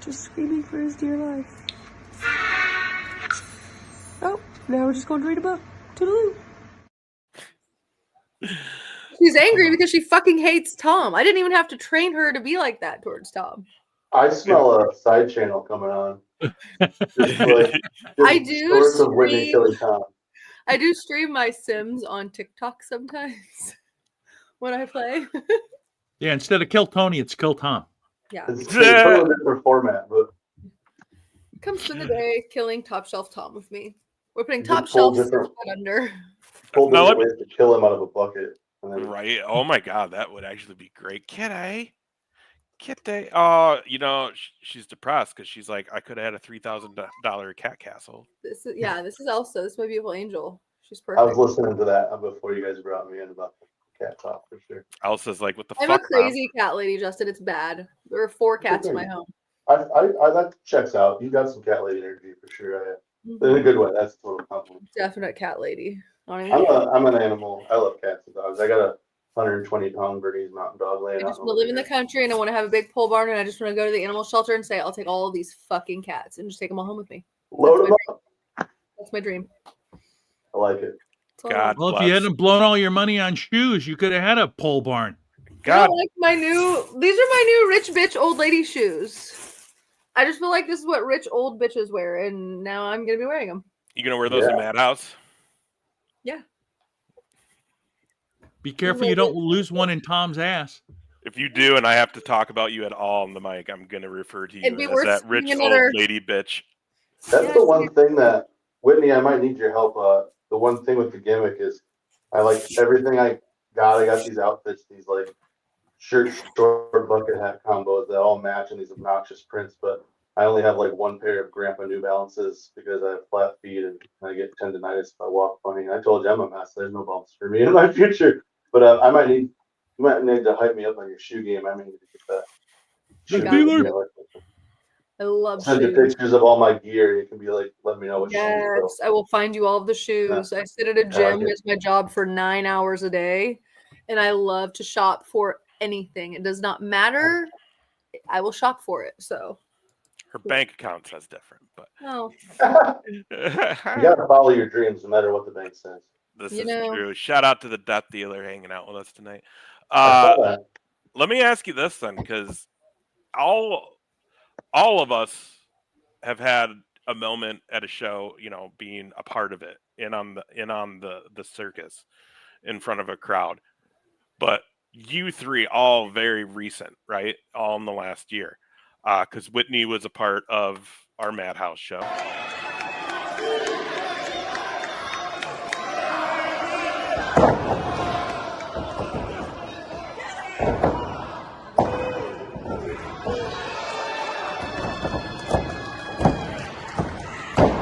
Just screaming for his dear life. Now we're just going to read a book. Toodaloo.
She's angry because she fucking hates Tom. I didn't even have to train her to be like that towards Tom.
I smell a side channel coming on.
I do
stories of Whitney
stream-
killing Tom.
I do stream my Sims on TikTok sometimes when I play.
Yeah, instead of Kill Tony, it's Kill Tom.
Yeah.
It's a totally different format, but
Come spend the day killing Top Shelf Tom with me. We're putting
Good
Top
full
Shelf
different-
under.
pull
Now
different
let
ways to kill him out of a bucket. And then
Right. Oh my God, that would actually be great. Kitty. Oh, you know, she's depressed because she's like, I could have had a $3,000 cat castle.
This is Elsa. This is my beautiful angel. She's
I
perfect.
was listening to that before you guys brought me in about the cat talk for sure.
Elsa's like, what the
I'm
fuck?
a crazy cat lady, Justin. It's bad. There are 4 cats in my home.
I that checks out. You got some cat lady energy for sure. In a good way. That's a total compliment.
Definite cat lady. I don't even
I'm an animal. I love cats and dogs. I got a 120-pound Bernese mountain dog laying
I
out.
just want to live in the country and I want to have a big pole barn and I just want to go to the animal shelter and say, I'll take all of these fucking cats and just take them all home with me.
Load them up.
That's my dream.
I like it.
That's all I want.
God
Well, if
bless.
you hadn't blown all your money on shoes, you could have had a pole barn.
God,
No, like these are my new rich bitch old lady shoes. I just feel like this is what rich old bitches wear and now I'm going to be wearing them.
you gonna wear those in Madhouse?
Yeah.
Be careful you don't lose one in Tom's ass.
If you do, and I have to talk about you at all on the mic, I'm gonna refer to
It'd be
you as
worth
that rich
seeing
old
another-
lady bitch.
That's
Yeah,
the one thing that Whitney, I might need your help. The one thing with the gimmick is I like everything I got these outfits, these like shirt, short, bucket hat combos that all match in these obnoxious prints, but I only have like one pair of Grandpa New Balances because I have flat feet and I get tendonitis if I walk funny. I told you I'm a mess. There's no bumps for me in my future. But you might need to hype me up on your shoe game. I may need to get that.
The
shoe
dealer.
game.
I love
Send you
shoes.
pictures of all my gear. You can be like, let me know what shoes.
Yes, I will find you all of the shoes. I sit at a gym. It's my job for 9 hours a day, and I love to shop for anything. It does not matter. I will shop for it. So,
Her bank account says different, but
oh,
You gotta follow your dreams no matter what the bank says.
this
You
is
know.
true. Shout out to the death dealer hanging out with us tonight.
I saw that.
Let me ask you this then, because all of us have had a moment at a show, you know, being a part of it, in on the circus, in front of a crowd. But you three, all very recent, right? All in the last year, because Whitney was a part of our Madhouse show.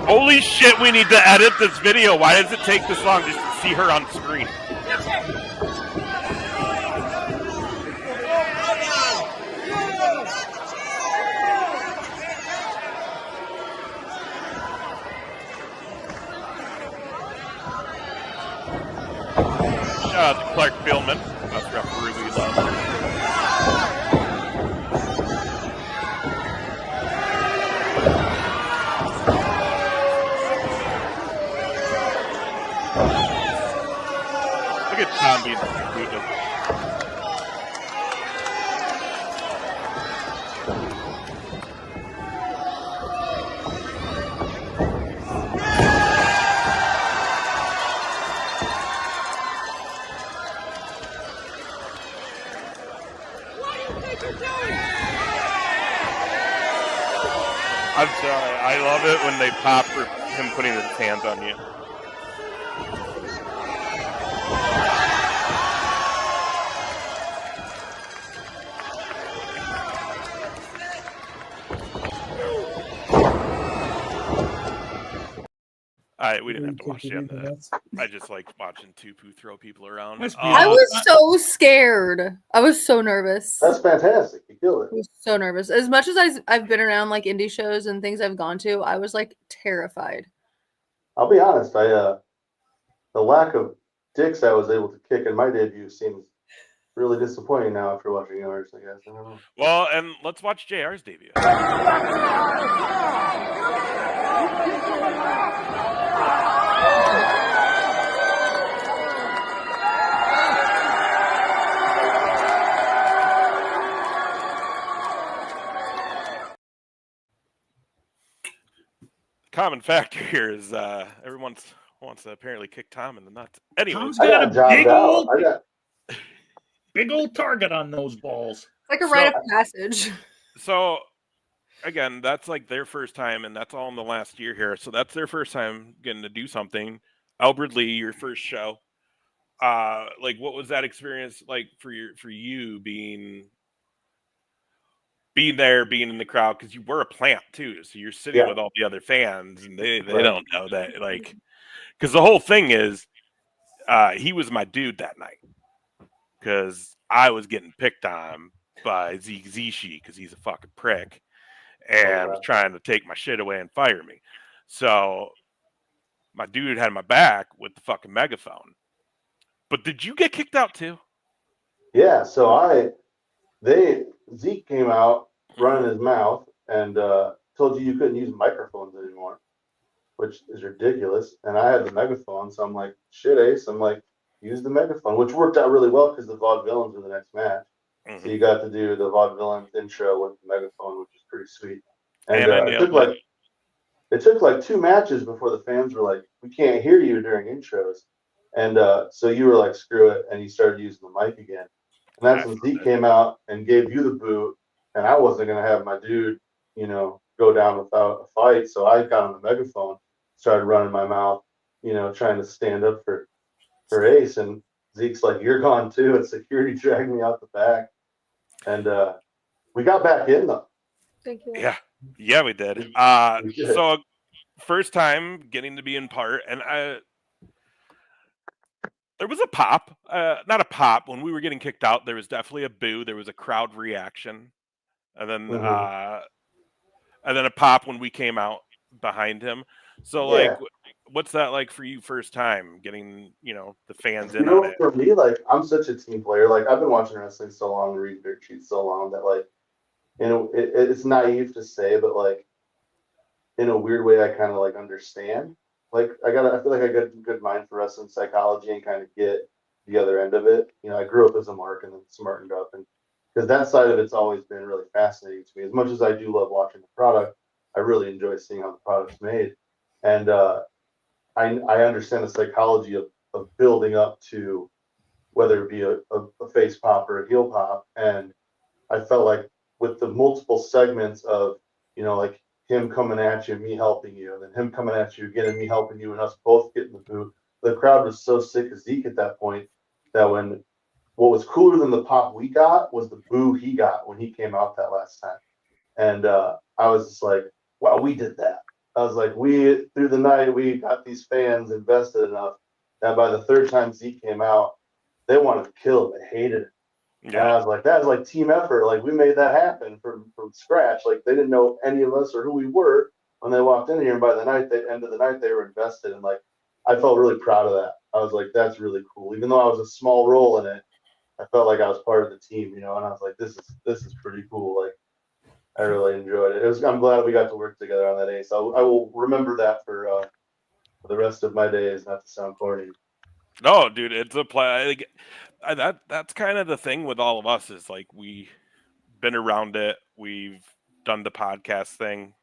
Holy shit, we need to edit this video. Why does it take this long just to see her on screen? Shout out to Clark Billman. That's referee we love. Look at Tom being stupid. I'm sorry. I love it when they pop for him putting his hands on you. We didn't have to watch the end of that. I just like watching Tupu throw people around.
That's
I was so scared. I was so nervous.
That's fantastic. You killed it.
I was so nervous. As much as I've been around like indie shows and things I've gone to, I was like terrified.
I'll be honest. The lack of dicks I was able to kick in my debut seems really disappointing now after watching yours. I guess I don't know.
Well, and let's watch JR's debut. common factor here is everyone wants to apparently kick Tom in the nuts. Anyway,
Tom's
I
got
got
a
jobbed
big
out.
old, big old target on those balls.
It's like a
So-
rite of passage.
so again, that's like their first time, and that's all in the last year here. So that's their first time getting to do something. Albert Lee, your first show. Like, what was that experience like for you being there, being in the crowd? Because you were a plant too, so you're sitting with all the other fans, and they
Right.
don't know that, like, because the whole thing is, he was my dude that night because I was getting picked on by Zeke Zishi because he's a fucking prick and was trying to take my shit away and fire me. So my dude had my back with the fucking megaphone. But did you get kicked out too?
Yeah, so Zeke came out running his mouth and told you couldn't use microphones anymore, which is ridiculous. And I had the megaphone, so I'm like, shit, Ace. I'm like, use the megaphone, which worked out really well because the Vaudevillains were the next match.
Mm-hmm.
So you got to do the Vaudevillains intro with the megaphone, which is pretty sweet. And
I nailed it.
It took like 2 matches before the fans were like, we can't hear you during intros. And so you were like, screw it. And you started using the mic again. And that's when Zeke came out and gave you the boot. And I wasn't going to have my dude, go down without a fight. So I got on the megaphone, started running my mouth, trying to stand up for Ace. And Zeke's like, you're gone too. And security dragged me out the back. And we got back in though.
Thank you.
Yeah, we did.
We did.
So first time getting to be in part, and there was a pop, not a pop. When we were getting kicked out, there was definitely a boo. There was a crowd reaction, and then a pop when we came out behind him. So like, what's that like for you? First time getting, the fans in on it.
For me, like, I'm such a team player. Like, I've been watching wrestling so long, reading dirt sheets so long that, like, it's naive to say, but like, in a weird way, I kind of like understand. Like, I feel like I got a good mind for wrestling psychology and kind of get the other end of it. I grew up as a mark and then smartened up, and because that side of it's always been really fascinating to me. As much as I do love watching the product, I really enjoy seeing how the product's made, and I understand the psychology of building up to whether it be a face pop or a heel pop, and I felt like with the multiple segments of like him coming at you, me helping you, and then him coming at you again and me helping you, and us both getting the boot. The crowd was so sick of Zeke at that point that what was cooler than the pop we got was the boo he got when he came out that last time. And I was just like, wow, we did that. I was like, through the night, we got these fans invested enough that by the third time Zeke came out, they wanted to kill him. They hated it. Yeah. And I was like, that was like team effort. Like, we made that happen from scratch. Like, they didn't know any of us or who we were when they walked in here. And by the end of the night, they were invested. And like, I felt really proud of that. I was like, that's really cool. Even though I was a small role in it, I felt like I was part of the team, and I was like, this is pretty cool. Like, I really enjoyed it. I'm glad we got to work together on that Ace. I will remember that for the rest of my days, not to sound corny.
No, dude, it's a play. That's kind of the thing with all of us is like we've been around it. We've done the podcast thing.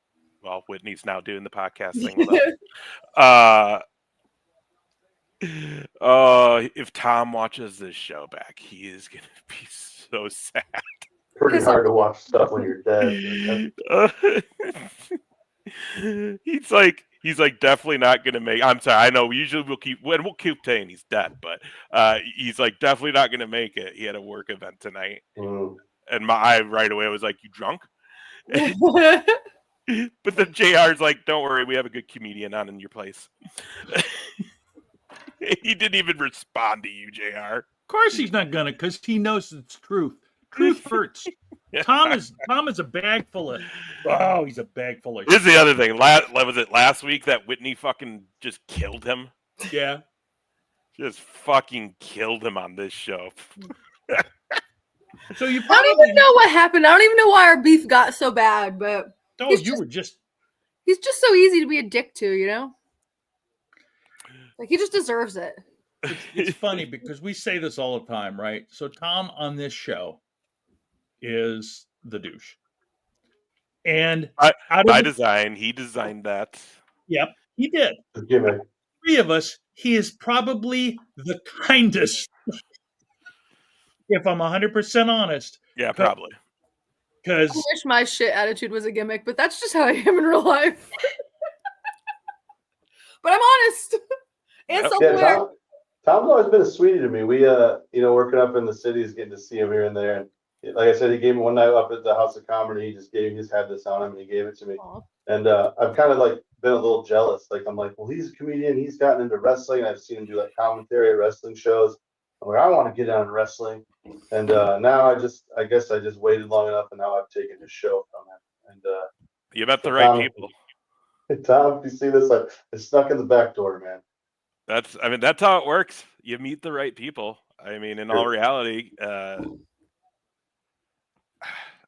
Well, Whitney's now doing the podcast thing with us. If Tom watches this show back, he is gonna be so sad.
Pretty hard to watch stuff when you're dead. He's like definitely not gonna make. I'm sorry. I know we'll keep saying he's dead, but he's like definitely not gonna make it. He had a work event tonight, and I right away was like, "You drunk?" But then JR's like, "Don't worry, we have a good comedian on in your place." He didn't even respond to you, JR.
Of course he's not gonna, because he knows it's truth. Truth hurts. Tom is a bag full of. Oh, he's a bag full of.
Here's the other thing. Was it last week that Whitney fucking just killed him?
Yeah,
just fucking killed him on this show.
So you
I don't even know what happened. I don't even know why our beef got so bad, but
he's
just so easy to be a dick to, Like, he just deserves it.
It's funny because we say this all the time, right? So Tom on this show is the douche. And
by design, he designed that.
Yep, he did.
Gimmick.
3 of us, he is probably the kindest. If I'm 100% honest,
Yeah, probably.
I
because
wish my shit attitude was a gimmick, but that's just how I am in real life. But I'm honest and
Yep.
self-aware.
Yeah, Tom's always been a sweetie to me. We, working up in the cities, getting to see him here and there. And like I said, he gave me one night up at the House of Comedy. He just had this on him and he gave it to me.
Aw.
And I've kind of like been a little jealous. Like, I'm like, well, he's a comedian. He's gotten into wrestling. I've seen him do like commentary at wrestling shows. I'm like, I want to get on wrestling. And now I guess I just waited long enough and now I've taken his show from him. And
You met the right people.
Tom, if you see this, I snuck in the back door, man.
That's how it works. You meet the right people. I mean, in all reality, I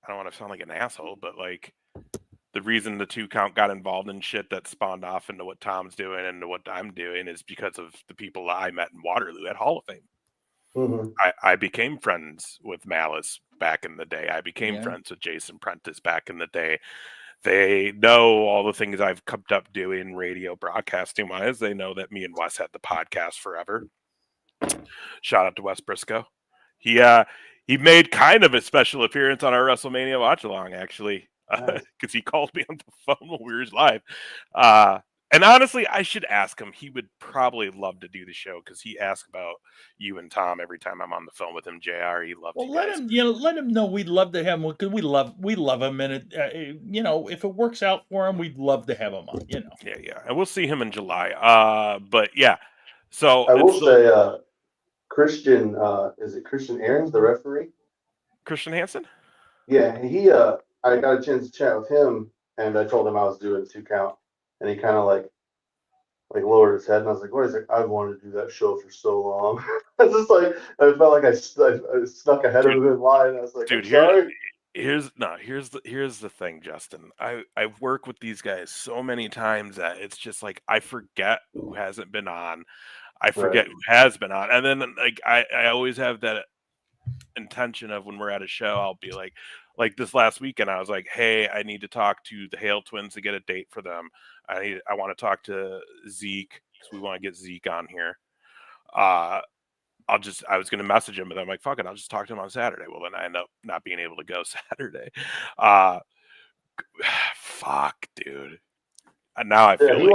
don't want to sound like an asshole, but like the reason the 2 Count got involved in shit that spawned off into what Tom's doing and what I'm doing is because of the people I met in Waterloo at Hall of Fame.
Mm-hmm.
I became friends with Malice back in the day. I became friends with Jason Prentice back in the day. They know all the things I've kept up doing radio broadcasting wise. They know that me and Wes had the podcast forever. Shout out to Wes Briscoe. He made kind of a special appearance on our WrestleMania watch along, actually, because he called me on the phone when we were live. And honestly, I should ask him. He would probably love to do the show because he asks about you and Tom every time I'm on the phone with him. JR, he loves you guys.
let him know we'd love to have him because we love him, and if it works out for him, we'd love to have him on.
Yeah, and we'll see him in July. But yeah, so
I will say, Christian, is it Christian Ahrens, the referee?
Christian Hansen?
Yeah, I got a chance to chat with him, and I told him I was doing 2 Count, and he kind of like lowered his head, and I was like, "What is it? I've wanted to do that show for so long." I was just like, I felt like I snuck ahead of him in line. I was like,
dude,
sorry.
Here's the thing, Justin. I've worked with these guys so many times that it's just like I forget who hasn't been on. I forget who has been on. And then like I always have that intention of when we're at a show, I'll be like this last weekend, I was like, hey, I need to talk to the Hale twins to get a date for them. I want to talk to Zeke because we want to get Zeke on here. I was going to message him, but I'm like, fuck it, I'll just talk to him on Saturday. Well, then I end up not being able to go Saturday. Fuck, dude. And now I feel
he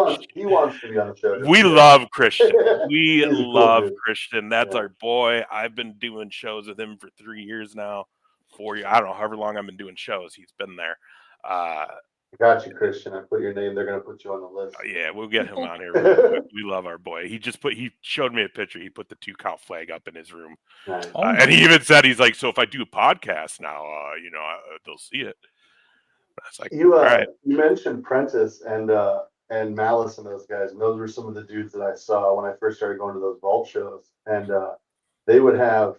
wants to be on the show.
We love Christian. We love
cool
Christian. That's our boy. I've been doing shows with him for 3 years now. 4 years. I don't know, however long I've been doing shows. He's been there.
I got you, Christian. I put your name. They're going to put you on the list.
Yeah, we'll get him on here real quick. We love our boy. He showed me a picture. He put the 2 Count flag up in his room.
Nice.
And he even said, he's like, so if I do a podcast now, they'll see it. That's like,
you
all right.
You mentioned Prentice and Malice and those guys, and those were some of the dudes that I saw when I first started going to those vault shows. And they would have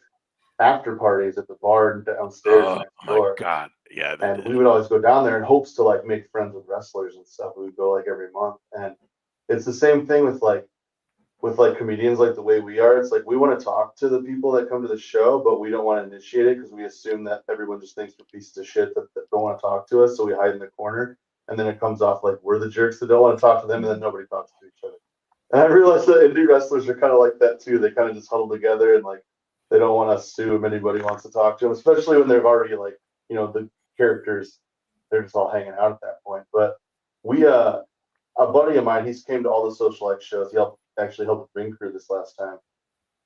after parties at the bar downstairs next door.
My God. Yeah.
And we would always go down there in hopes to like make friends with wrestlers and stuff. We would go like every month. And it's the same thing with comedians, like the way we are. It's like we want to talk to the people that come to the show, but we don't want to initiate it because we assume that everyone just thinks we're pieces of shit that don't want to talk to us. So we hide in the corner. And then it comes off like we're the jerks that don't want to talk to them, and then nobody talks to each other. And I realized that indie wrestlers are kind of like that too. They kind of just huddle together and like they don't want to assume anybody wants to talk to them, especially when they've already like, the characters, they're just all hanging out at that point. But we, a buddy of mine, he's came to all the Socialite shows. He actually helped the ring crew this last time.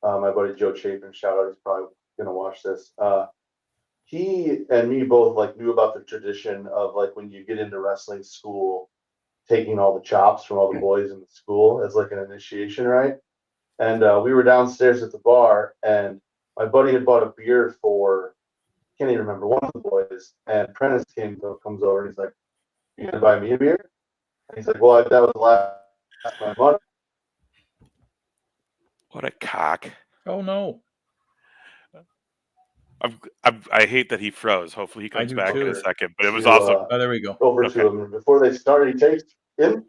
My buddy Joe Chapin, shout out, he's probably gonna watch this. He and me both like knew about the tradition of like when you get into wrestling school, taking all the chops from all the boys in the school as like an initiation, right? And we were downstairs at the bar, and my buddy had bought a beer for, can't even remember, one of the boys, and Prentice comes over and he's like, "You gonna buy me a beer?" And he's like, "Well, that was the last my money."
What a cock.
Oh no.
I hate that he froze. Hopefully he comes back in a second. But it was
there we go.
Over to him. And before they start, he takes in.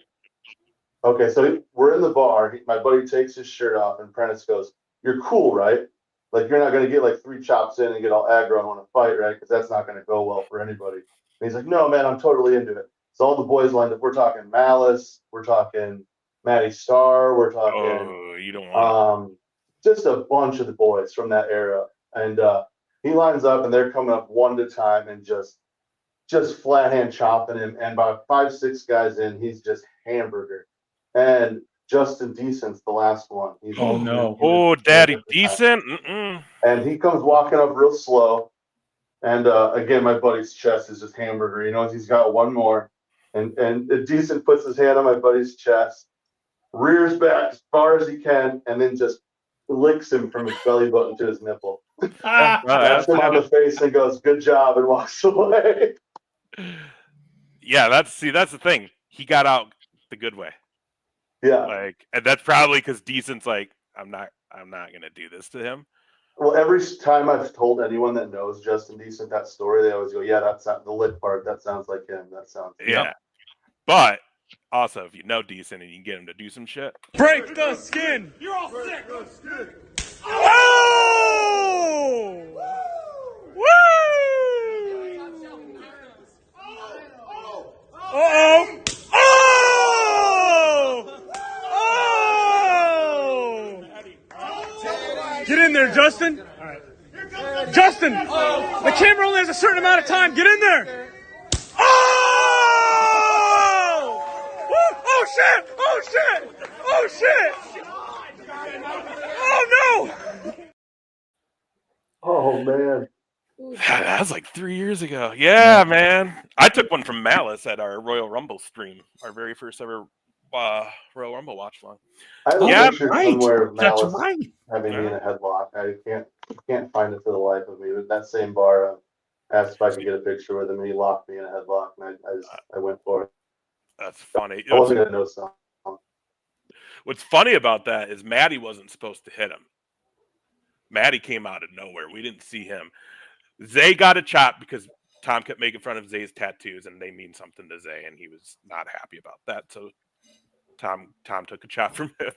Okay, so we're in the bar. My buddy takes his shirt off, and Prentice goes, "You're cool, right? Like you're not gonna get like 3 chops in and get all aggro and want to fight, right? Because that's not gonna go well for anybody." And he's like, "No, man, I'm totally into it." So all the boys lined up. We're talking Malice. We're talking Matty Starr. We're talking
Oh, you don't want
just a bunch of the boys from that era. And he lines up, and they're coming up one at a time and just flat hand chopping him. And by 5-6 guys in, he's just hamburger. And Justin Decent's the last one.
Oh, no.
Oh, Daddy Decent.
And he comes walking up real slow. And again, my buddy's chest is just hamburger. He knows he's got one more. And Decent puts his hand on my buddy's chest, rears back as far as he can, and then just licks him from his belly button to his nipple. Slaps him on the face and goes, "Good job," and walks away.
Yeah, that's the thing. He got out the good way.
Yeah.
Like, and that's probably because Decent's like, I'm not gonna do this to him.
Well, every time I've told anyone that knows Justin Decent that story, they always go, "Yeah, that's not the lick part. That sounds like him. That sounds."
Yeah.
Yep.
But also, if you know Decent and you can get him to do some shit,
Break the skin. You're all sick. Oh! Woo! Uh-oh! Oh! Oh! Get in there, Justin. Justin, the camera only has a certain amount of time. Get in there. Oh! Woo! Oh shit! Oh shit! Oh shit! Oh no!
Oh man.
that was like 3 years ago. Yeah, man. I took one from Malice at our Royal Rumble stream, our very first ever Royal Rumble watch along.
I have a
Yeah,
picture
right.
somewhere of
That's
Malice
right.
having me in a headlock. I can't find it for the life of me. But that same bar, I asked if I could get a picture with him, and he locked me in a headlock, and I went for it.
That's funny.
I wasn't gonna know something.
What's funny about that is Maddie wasn't supposed to hit him. Maddie came out of nowhere. We didn't see him. Zay got a chop because Tom kept making fun of Zay's tattoos, and they mean something to Zay, and he was not happy about that. So Tom took a chop from him.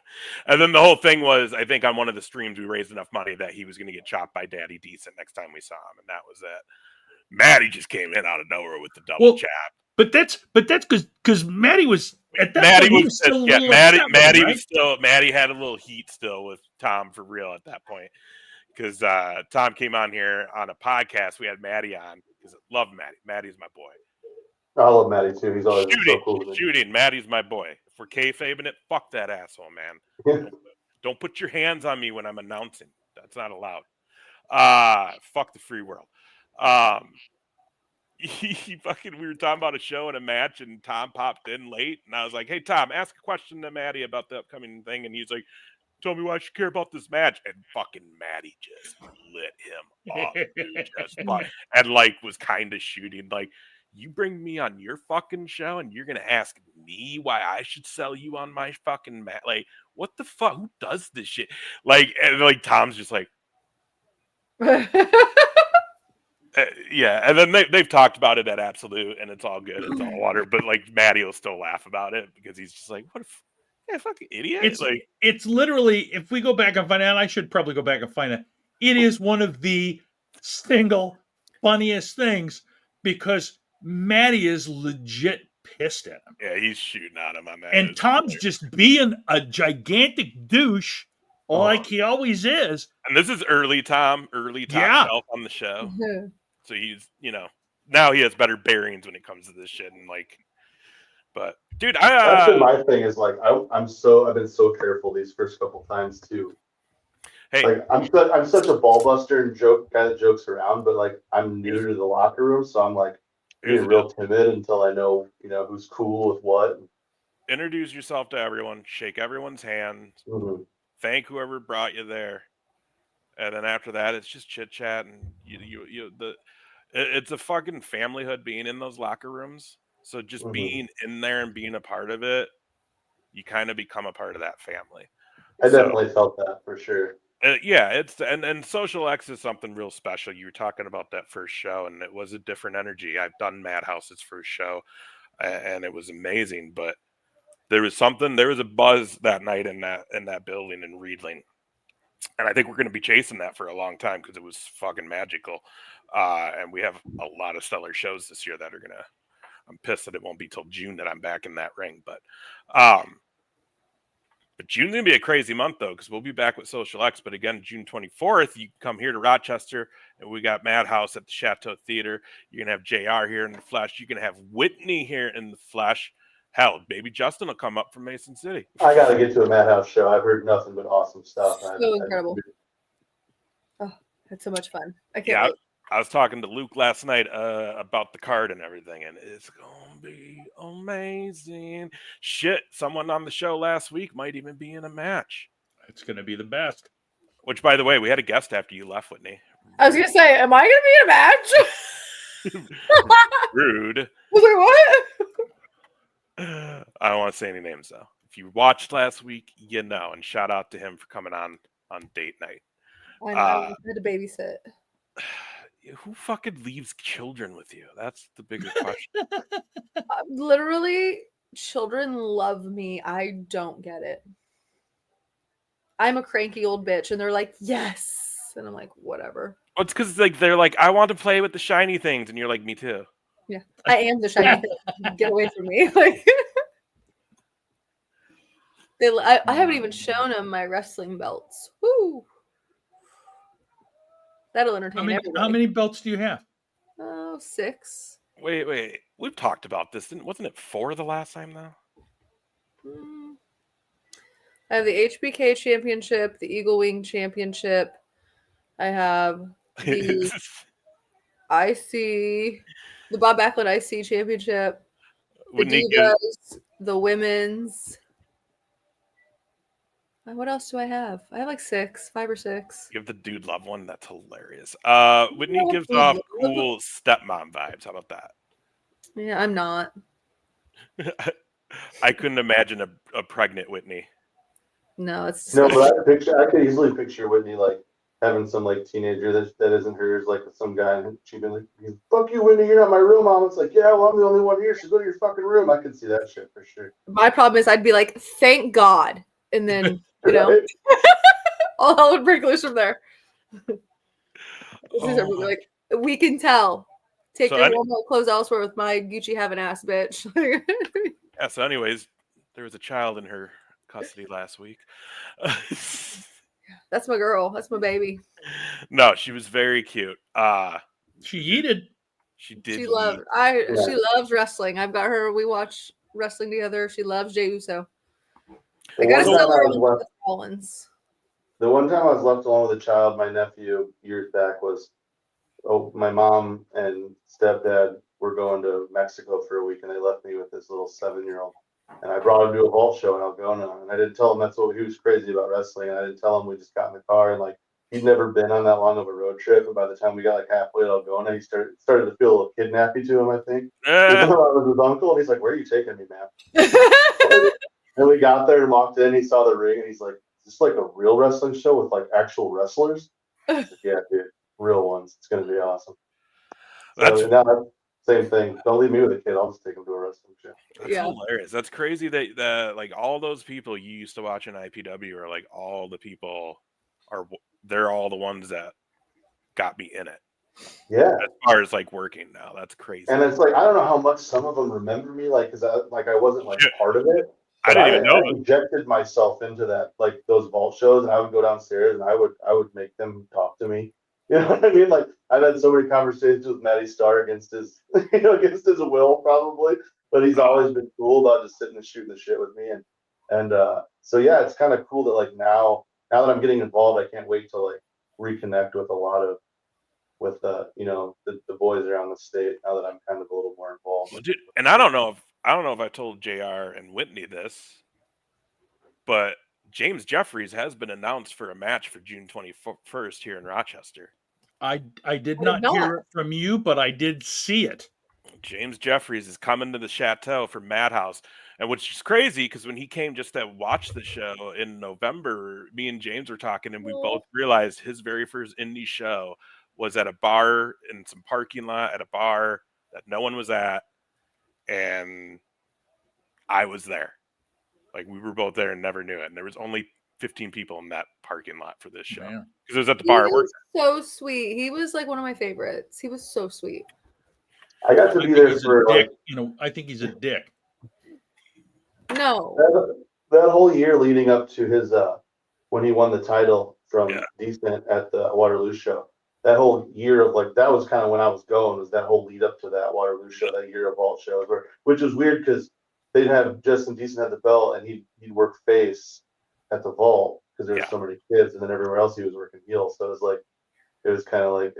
And then the whole thing was, I think on one of the streams, we raised enough money that he was going to get chopped by Daddy Decent next time we saw him, and that was it. Maddie just came in out of nowhere with the double chop.
But that's because Maddie was at that
Maddie
point. He
was
still a
yeah.
little upset with him,
Maddie
right?
was still. Maddie had a little heat still with Tom for real at that point because Tom came on here on a podcast. We had Maddie on because I love Maddie. Maddie's my boy.
I love Matty too. He's always been so cool with me.
Shooting. Maddie's my boy. If we're kayfabing it, fuck that asshole, man. Don't put your hands on me when I'm announcing. That's not allowed. Fuck the free world. We were talking about a show and a match, and Tom popped in late, and I was like, "Hey, Tom, ask a question to Maddie about the upcoming thing," and he's like, "Tell me why I should care about this match," and fucking Maddie just lit him up, dude, and like was kind of shooting like, "You bring me on your fucking show, and you're gonna ask me why I should sell you on my fucking match? Like, what the fuck? Who does this shit?" Like, and like Tom's just like. Yeah, and then they've talked about it at Absolute, and it's all good. It's all water. But like Maddie will still laugh about it because he's just like, "What a fucking idiot!"
It's literally, if we go back and find out, I should probably go back and find it. It is one of the single funniest things because Maddie is legit pissed at him.
Yeah, he's shooting at him on that.
And Tom's just being a gigantic douche like he always is.
And this is early top shelf on the show.
Mm-hmm.
So he's, now he has better bearings when it comes to this shit. And like, but dude,
that's been my thing is like, I've been so careful these first couple times too.
Hey,
like I'm such a ball buster and guy that jokes around, but like I'm new to the locker room, so I'm like being real timid until I know, who's cool with what.
Introduce yourself to everyone, shake everyone's hand, thank whoever brought you there. And then after that, it's just chit chat, and it's a fucking familyhood being in those locker rooms. So just being in there and being a part of it, you kind of become a part of that family.
I definitely felt that for sure.
Yeah, it's and Social X is something real special. You were talking about that first show, and it was a different energy. I've done Madhouse's first show, and it was amazing. But there was a buzz that night in that building in Reedling. And I think we're going to be chasing that for a long time because it was fucking magical. And we have a lot of stellar shows this year that are going to I'm pissed that it won't be till June that I'm back in that ring. But June's going to be a crazy month, though, because we'll be back with Social X. But again, June 24th, you come here to Rochester, and we got Madhouse at the Chateau Theater. You're going to have JR here in the flesh. You're going to have Whitney here in the flesh. Hell, baby Justin will come up from Mason City.
I got to get to a Madhouse show. I've heard nothing but awesome stuff.
So incredible. Oh, that's so much fun. I can't wait.
I was talking to Luke last night about the card and everything, and it's going to be amazing. Shit, someone on the show last week might even be in a match.
It's going to be the best.
Which, by the way, we had a guest after you left, Whitney.
I was going to say, am I going to be in a match?
Rude.
I was like, what?
I don't want to say any names, though. If you watched last week, you know, and shout out to him for coming on date night.
I know, I had to babysit.
Who fucking leaves children with you? That's the bigger question.
Literally, children love me. I don't get it. I'm a cranky old bitch, and they're like, yes. And I'm like, whatever.
Well, it's because they're like, I want to play with the shiny things. And you're like, me too.
Yeah, I am the shiny thing. Get away from me. Like, I haven't even shown them my wrestling belts. Woo. That'll entertain everybody.
How many belts do you have?
Oh, 6.
Wait. We've talked about this. Wasn't it 4 the last time, though?
I have the HBK Championship, the Eagle Wing Championship. I have the IC, the Bob Backlund IC Championship, the Divas, the Women's. What else do I have? I have like 5 or 6.
You have the Dude Love one. That's hilarious. Whitney gives off cool stepmom vibes. How about that?
Yeah, I'm not.
I couldn't imagine a pregnant Whitney.
No, it's
no, but I could easily picture Whitney like having some like teenager that isn't hers, like with some guy, and she'd be like, "Fuck you, Whitney, you're not my real mom." It's like, yeah, well, I'm the only one here, so go to your fucking room. I could see that shit for sure.
My problem is I'd be like, thank God, and then all hell would break loose from there. Like, we can tell. Take your Walmart clothes elsewhere with my Gucci having ass bitch.
Yeah. So, anyways, there was a child in her custody last week.
That's my girl. That's my baby.
No, she was very cute.
She yeeted.
She did.
She loves wrestling. I've got her. We watch wrestling together. She loves Jey Uso. I gotta sell her on the Collins.
The one time I was left alone with a child, my nephew years back was, my mom and stepdad were going to Mexico for a week, and they left me with this little 7-year-old. And I brought him to a vault show in Algona, and I didn't tell him that's what he was crazy about wrestling. And I didn't tell him we just got in the car, and like he'd never been on that long of a road trip. And by the time we got like halfway to Algona, he started to feel a little kidnappy to him, I think. I was his uncle, and he's like, "Where are you taking me, man?" And we got there and walked in. He saw the ring, and he's like, "Is this like a real wrestling show with like actual wrestlers?" I was like, "Yeah, dude, real ones. It's gonna be awesome." So now, same thing. Don't leave me with a kid. I'll just take him to a wrestling show.
That's hilarious. That's crazy that like all those people you used to watch in IPW are like all the people they're all the ones that got me in it.
Yeah.
As far as like working now, that's crazy.
And it's like I don't know how much some of them remember me, like because I wasn't like part of it.
I didn't even know.
I injected myself into that, like those vault shows, and I would go downstairs and I would make them talk to me. You know what I mean? Like I've had so many conversations with Matty Starr against his will, probably, but he's always been cool about just sitting and shooting the shit with me, and so yeah, it's kind of cool that like now that I'm getting involved, I can't wait to like reconnect with a lot of the boys around the state now that I'm kind of a little more involved.
Well, dude, and I don't know if I told JR and Whitney this, but James Jeffries has been announced for a match for June 21st here in Rochester.
I did not hear it from you, but I did see it.
James Jeffries is coming to the Chateau for Madhouse, and which is crazy because when he came just to watch the show in November, me and James were talking, and we both realized his very first indie show was at a bar in some parking lot at a bar that no one was at, and I was there. Like we were both there and never knew it. And there was only 15 people in that parking lot for this show because it was at the bar.
He was so sweet. He was like one of my favorites. He was so sweet.
I got to
I
be
think
there
he's a
for
dick.
like
I think he's a dick.
No.
that whole year leading up to his when he won the title from
Yeah.
Decent at the Waterloo show. That whole year of like that was kind of when I was going, was that whole lead up to that Waterloo show, that year of vault shows, which was weird because they'd have Justin Decent at the belt and he'd work face at the vault because there were
Yeah.
so many kids, and then everywhere else he was working heel. So it was like it was kind of like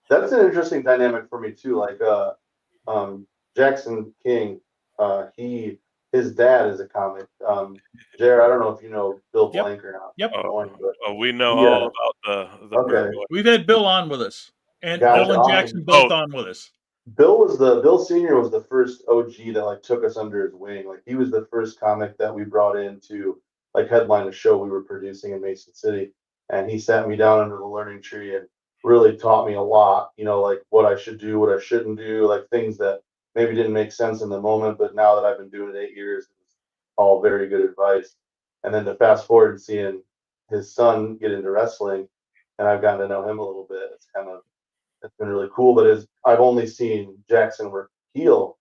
that's an interesting dynamic for me too. Like Jackson King, his dad is a comic. Jared, I don't know if you know Bill
Yep.
Blank or not.
Yep.
We know
Yeah.
all about the
Okay.
bird boy.
We've had Bill on with us, and
Gotcha.
Bill and Jackson both
Oh.
on with us.
Bill Senior was the first OG that like took us under his wing. Like he was the first comic that we brought in to like headline a show we were producing in Mason City, and he sat me down under the learning tree and really taught me a lot. You know, like what I should do, what I shouldn't do, like things that maybe didn't make sense in the moment, but now that I've been doing it 8 years, it's all very good advice. And then to fast forward and seeing his son get into wrestling, and I've gotten to know him a little bit. It's been really cool. But I've only seen Jackson work heel,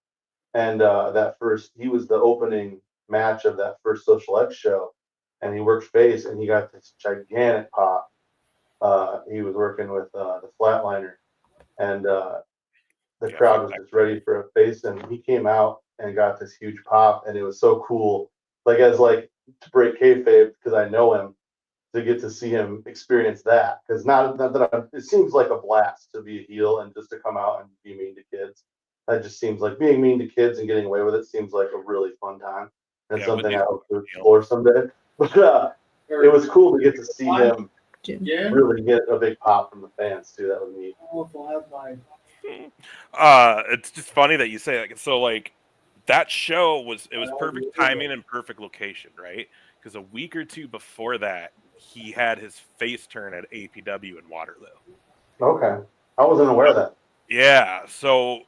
and he was the opening match of that first Social X show, and he worked face, and he got this gigantic pop. He was working with the Flatliner, and the crowd was just ready for a face, and he came out and got this huge pop, and it was so cool. Like as like to break kayfabe because I know him, to get to see him experience that, because not that it seems like a blast to be a heel and just to come out and be mean to kids. That just seems like being mean to kids and getting away with it seems like a really fun time and
Yeah,
something
Whitney's
I hope to explore someday. But it was cool to get to see him really get a big pop from the fans too. That was neat.
It's just funny that you say that. So like that show was perfect timing and perfect location, right? Because a week or two before that, he had his face turn at APW in Waterloo.
Okay, I wasn't aware of that.
Yeah, so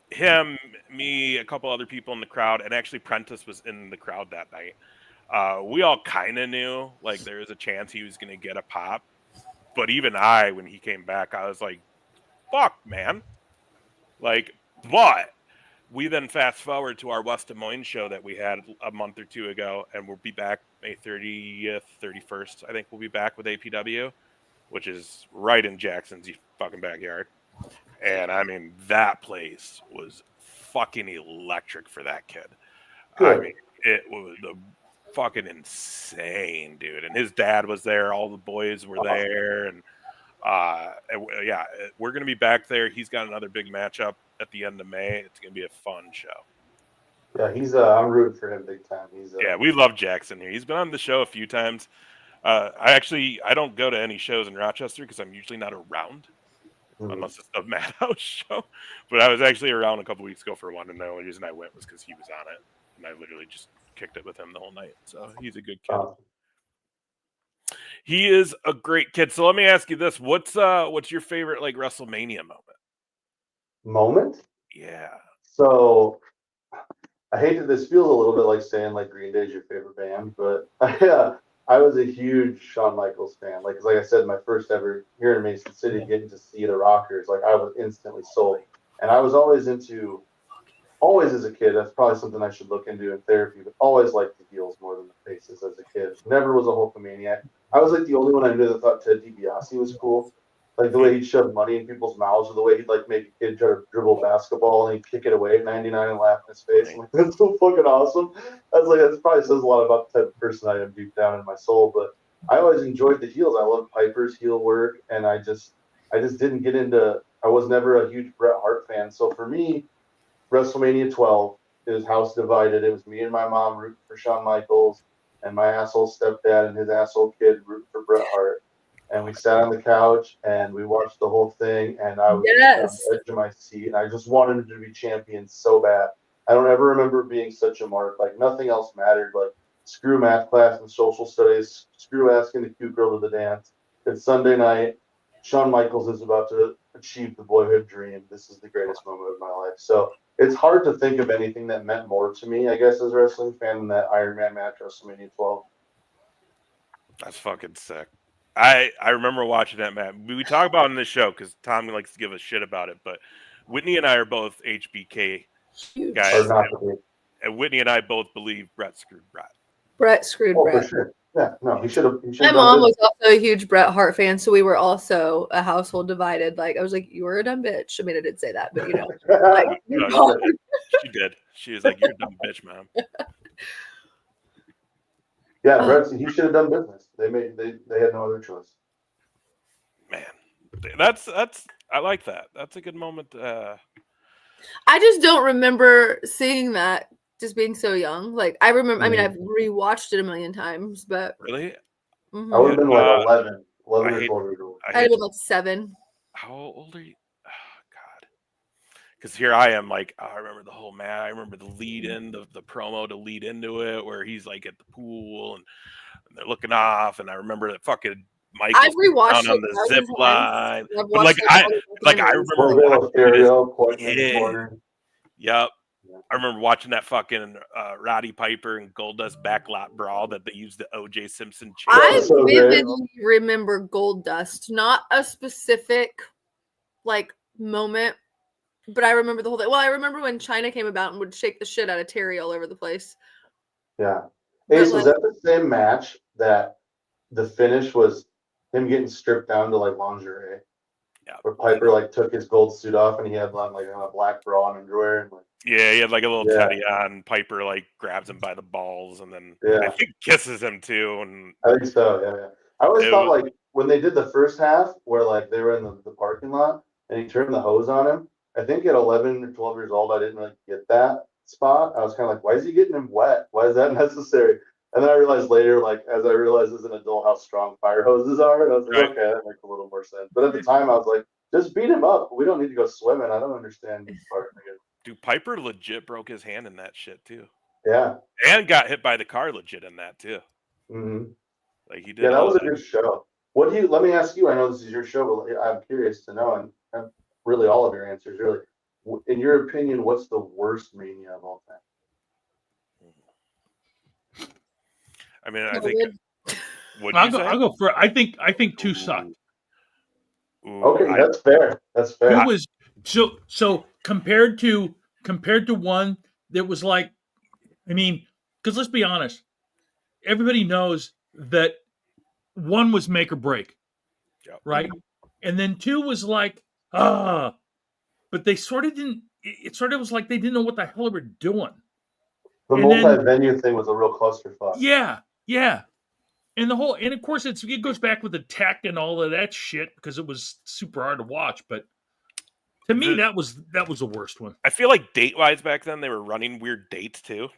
him, me, a couple other people in the crowd, and actually Prentice was in the crowd that night. We all kind of knew like there was a chance he was going to get a pop, but even when he came back, I was like, "Fuck, man!" Like, but we then fast forward to our West Des Moines show that we had a month or two ago, and we'll be back May 30th, 31st. I think we'll be back with APW, which is right in Jackson's fucking backyard. And I mean, that place was fucking electric for that kid.
Good.
I mean, it was fucking insane, dude. And his dad was there. All the boys were there. And we're going to be back there. He's got another big matchup at the end of May. It's going to be a fun show.
Yeah, I'm rooting for him big time.
Yeah, we love Jackson here. He's been on the show a few times. I don't go to any shows in Rochester because I'm usually not around. Unless it's a Madhouse show. But I was actually around a couple weeks ago for one, and the only reason I went was because he was on it. And I literally just kicked it with him the whole night. So he's a good kid. He is a great kid. So let me ask you this. What's your favorite like WrestleMania
moment?
Yeah.
So I hate that this feels a little bit like saying like Green Day is your favorite band, but I was a huge Shawn Michaels fan. Like I said, my first ever here in Mason City, getting to see the Rockers, like I was instantly sold. And I was always as a kid, that's probably something I should look into in therapy, but always liked the heels more than the faces as a kid. Never was a Hulkamaniac. I was like the only one I knew that thought Ted DiBiase was cool. Like the way he'd shove money in people's mouths, or the way he'd like make a kid try to dribble basketball and he'd kick it away at 99 and laugh in his face. I'm like, that's so fucking awesome. I was like, that probably says a lot about the type of person I am deep down in my soul. But I always enjoyed the heels. I loved Piper's heel work, and I just didn't get into. I was never a huge Bret Hart fan. So for me, WrestleMania 12 is house divided. It was me and my mom rooting for Shawn Michaels, and my asshole stepdad and his asshole kid rooting for Bret Hart. And we sat on the couch and we watched the whole thing, and I was on the edge of my seat, and I just wanted him to be champion so bad. I don't ever remember being such a mark. Like nothing else mattered. Like screw math class and social studies. Screw asking the cute girl to the dance. It's Sunday night. Shawn Michaels is about to achieve the boyhood dream. This is the greatest moment of my life. So it's hard to think of anything that meant more to me, I guess, as a wrestling fan than that Iron Man match WrestleMania 12.
That's fucking sick. I remember watching that match. We talk about it in this show because Tom likes to give a shit about it, but Whitney and I are both HBK
Huge.
guys,
Or not to be.
and Whitney and I both believe Brett screwed Brett.
Brett screwed
Oh,
Brett.
for sure. Yeah, no, he should have.
My mom was also a huge Bret Hart fan, so we were also a household divided. Like I was like, "You were a dumb bitch." I mean, I did say that, but you know, like,
No, she did. She was like, "You're a dumb bitch, mom."
Yeah, Brett, he should have done business. They had no other choice.
Man, that's I like that. That's a good moment.
I just don't remember seeing that. Just being so young, like I remember. I mean, I've rewatched it a million times, but
Really,
I would have been like 11 or 12 years old.
I'd have been like 7.
How old are you? Oh, God. Because here I am, like, I remember the whole man. I remember the lead in, the promo to lead into it, where he's like at the pool and they're looking off, and I remember that fucking Mike
I've rewatched
down on
it
the zip line.
I've
But like I remember watching it. Yep. I remember watching that fucking Roddy Piper and Goldust backlot brawl that they used the O.J. Simpson chant.
I vividly remember Goldust, not a specific like moment, but I remember the whole thing. Well, I remember when China came about and would shake the shit out of Terry all over the place.
Yeah. Ace, was that the same match that the finish was him getting stripped down to like lingerie?
Yeah.
Where Piper like took his gold suit off and he had on like a black bra and underwear and like.
Yeah, he had like a little teddy on. Piper like grabs him by the balls and then I think kisses him too. And
I think so. Yeah. I always thought like when they did the first half where like they were in the parking lot and he turned the hose on him. I think at 11 or 12 years old, I didn't really get that spot. I was kind of like, why is he getting him wet? Why is that necessary? And then I realized later, like as I realized as an adult how strong fire hoses are, and I was like, okay, that makes a little more sense. But at the time, I was like, just beat him up. We don't need to go swimming. I don't understand this part.
Dude, Piper legit broke his hand in that shit too.
Yeah.
And got hit by the car legit in that too.
Mm-hmm.
Like he did.
Yeah, that was a good show. What do you? Let me ask you. I know this is your show, but I'm curious to know, and really all of your answers. Really, in your opinion, what's the worst Mania of all time?
I mean, I think.
I'll go for. I think 2 sucked.
Okay, that's fair. That's fair.
2 was so compared to 1 that was like, I mean, because let's be honest, everybody knows that 1 was make or break, right? And then 2 was like, but they sort of didn't. It sort of was like they didn't know what the hell they were doing.
The multi-venue thing was a real clusterfuck.
Yeah. And the whole, and of course it goes back with the tech and all of that shit because it was super hard to watch. But to me, that was the worst one.
I feel like date-wise back then they were running weird dates too.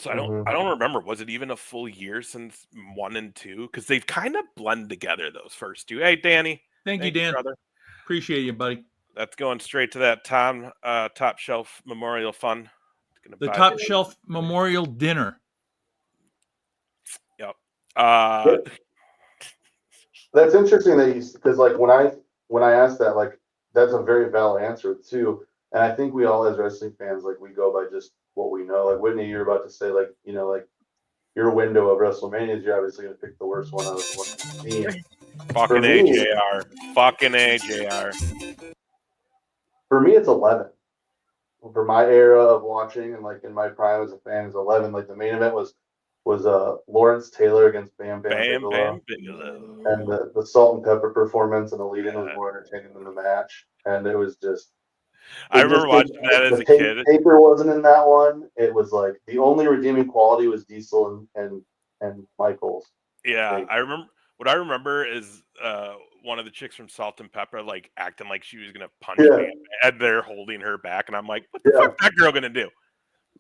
So I don't remember. Was it even a full year since 1 and 2? Because they've kind of blend together those first 2. Hey, Danny.
Thank you, Dan.
Brother.
Appreciate you, buddy.
That's going straight to that Top Shelf Memorial Fund.
The Top Shelf Memorial Dinner.
Yep.
That's interesting that because like when I asked that, like that's a very valid answer too. And I think we all as wrestling fans, like we go by just what we know. Like Whitney, you're about to say like, you know, like your window of WrestleMania is you're obviously gonna pick the worst one out of what you've seen.
Fucking AJR. Fucking AJR.
For me, it's 11. For my era of watching and like in my prime as a fan is 11. Like the main event was Lawrence Taylor against Bam Bigelow. And the salt and pepper performance and the lead-in was more entertaining than the match. And it was just.
I remember watching that as a kid.
Paper wasn't in that one. It was like the only redeeming quality was Diesel and Michaels.
Yeah, I remember. What I remember is one of the chicks from Salt and Pepper like acting like she was gonna punch me, and they're holding her back, and I'm like, what the fuck is that girl gonna do?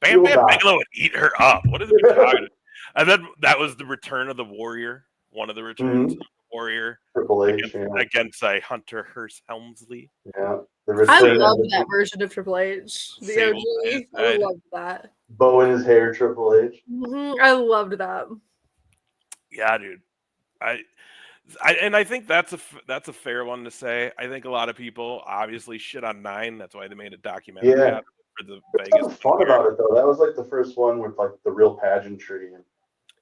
Bam Bigelow would eat her up. What is it talking? And then that was the return of the Warrior. One of the returns of the Warrior.
Triple H
against a Hunter Hearst Helmsley.
Yeah.
I love that version of Triple H. The OG. I loved that.
Bow in his hair, Triple H.
I loved that.
Yeah, dude. I think that's a fair one to say. I think a lot of people obviously shit on 9. That's why they made a documentary out of it for the Vegas.
Fun about it though. That was like the first one with like the real pageantry.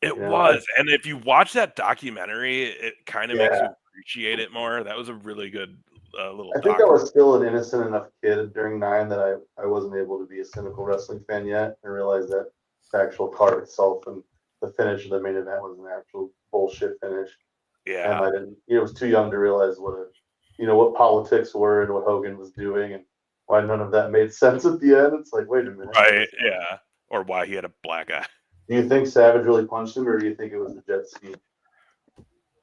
It was, and if you watch that documentary, it kind of makes you appreciate it more. That was a really good little
I think I
doctor.
was still an innocent enough kid during 9 that I wasn't able to be a cynical wrestling fan yet and realize that the actual card itself and the finish of the main event was an actual bullshit finish. And
Yeah,
I didn't, I was too young to realize what politics were and what Hogan was doing and why none of that made sense at the end. It's like, wait a minute.
right. Yeah, or why he had a black eye.
Do you think Savage really punched him, or do you think it was the jet ski?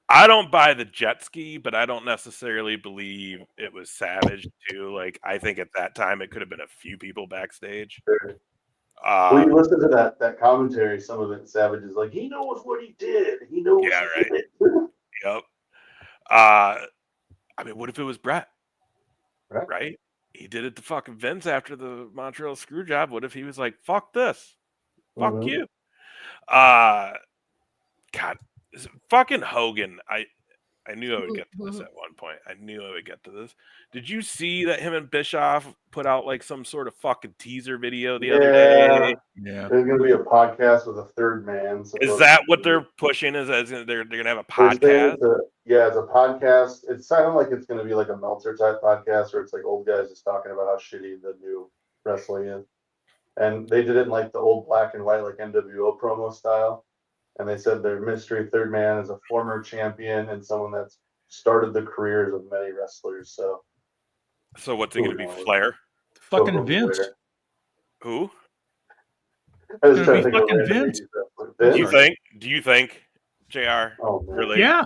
I don't buy the jet ski, but I don't necessarily believe it was Savage too. Like, I think at that time it could have been a few people backstage.
Well, you listen to that commentary. Some of it, Savage is like, he knows what he did. He knows.
Yeah,
he
right.
did it.
Yep. I mean, what if it was Brett? Right? He did it to fucking Vince after the Montreal screw job. What if he was like, fuck this? Fuck you. God, fucking Hogan. I knew I would get to this at one point. I knew I would get to this. Did you see that him and Bischoff put out like some sort of fucking teaser video the other day?
Yeah.
There's going to be a podcast with a third man.
Is that what they're pushing? Is they're going to have a podcast?
It's a podcast. It sounded like it's going to be like a Meltzer type podcast where it's like old guys just talking about how shitty the new wrestling is. And they did it in like the old black and white, like NWO promo style. And they said their mystery third man is a former champion and someone that's started the careers of many wrestlers. So
what's it going to be? Flair?
Fucking Vince.
Flair.
Who?
I was
It's
trying
gonna
to
be
think of
fucking
a random
Vince.
Vince?
Do you think, JR?
Oh, man.
Really?
Yeah.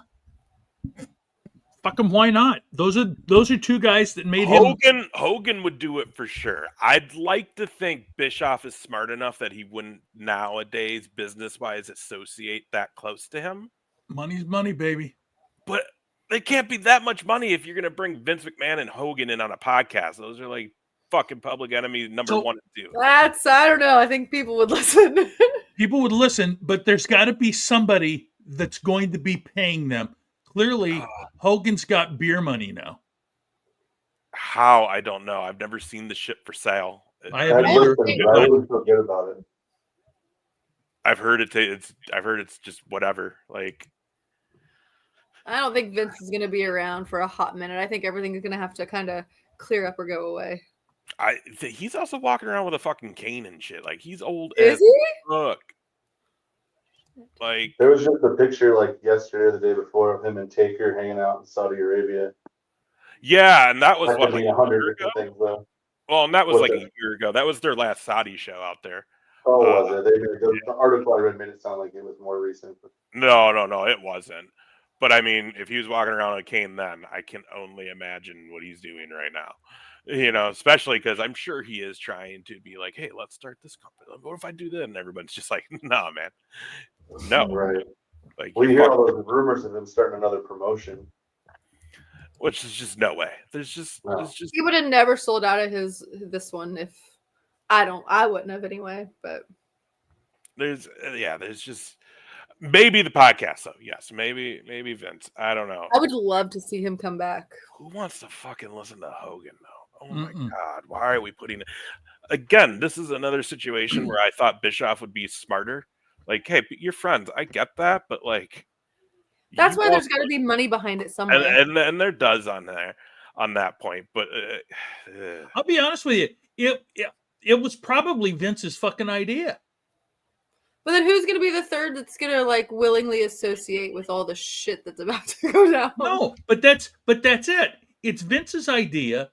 Fucking why not? Those are two guys that made him.
Hogan would do it for sure. I'd like to think Bischoff is smart enough that he wouldn't nowadays, business-wise, associate that close to him.
Money's money, baby.
But they can't be that much money if you're going to bring Vince McMahon and Hogan in on a podcast. Those are like fucking public enemy number 1 and 2.
I don't know. I think people would listen.
People would listen, but there's got to be somebody that's going to be paying them. Clearly, Hogan's got beer money now.
How? I don't know. I've never seen the shit for sale.
I haven't either.
I wouldn't feel good about it.
I've heard it's just whatever. Like,
I don't think Vince is going to be around for a hot minute. I think everything is going to have to kind of clear up or go away.
He's also walking around with a fucking cane and shit. Like, he's old
Is
as
he?
fuck. Like,
there was just a picture like yesterday or the day before of him and Taker hanging out in Saudi Arabia.
Yeah, and that was
That
what,
could be
like
100 different things, though.
Well, and that was
Was
like
it?
a year ago. That was their last Saudi show out there.
Oh, was it? The article I read made it sound like it was more recent. But
No, it wasn't. But I mean, if he was walking around with a cane then, I can only imagine what he's doing right now. You know, especially because I'm sure he is trying to be like, hey, let's start this company. What if I do that? And everyone's just like, nah, man. No.
right.
Like,
Well, you hear all those rumors of him starting another promotion.
which is just no way. There's just
He would have never sold out of this one if I wouldn't have anyway. But
there's just maybe the podcast though. Yes, maybe Vince. I don't know.
I would love to see him come back.
Who wants to fucking listen to Hogan though? Oh my God, why are we putting it? Again, this is another situation where I thought Bischoff would be smarter. Like, hey, you're friends. I get that, but like,
that's why there's got to be money behind it somewhere.
And there does on that point. But
I'll be honest with you, it was probably Vince's fucking idea.
But then who's going to be the third that's going to like willingly associate with all the shit that's about to go down?
No, but that's it. It's Vince's idea.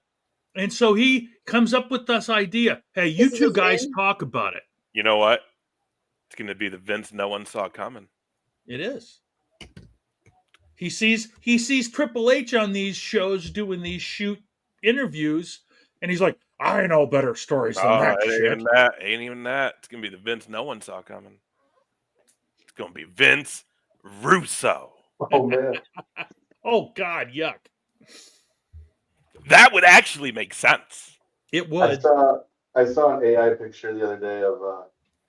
And so he comes up with this idea. Hey, you two guys talk about it.
You know what? It's going to be the Vince no one saw coming.
It is. He sees Triple H on these shows doing these shoot interviews, and he's like, I know better stories than that shit.
Ain't even that. It's going to be the Vince no one saw coming. It's going to be Vince Russo.
Oh, man.
Oh, God, yuck.
That would actually make sense.
It would.
I saw an AI picture the other day of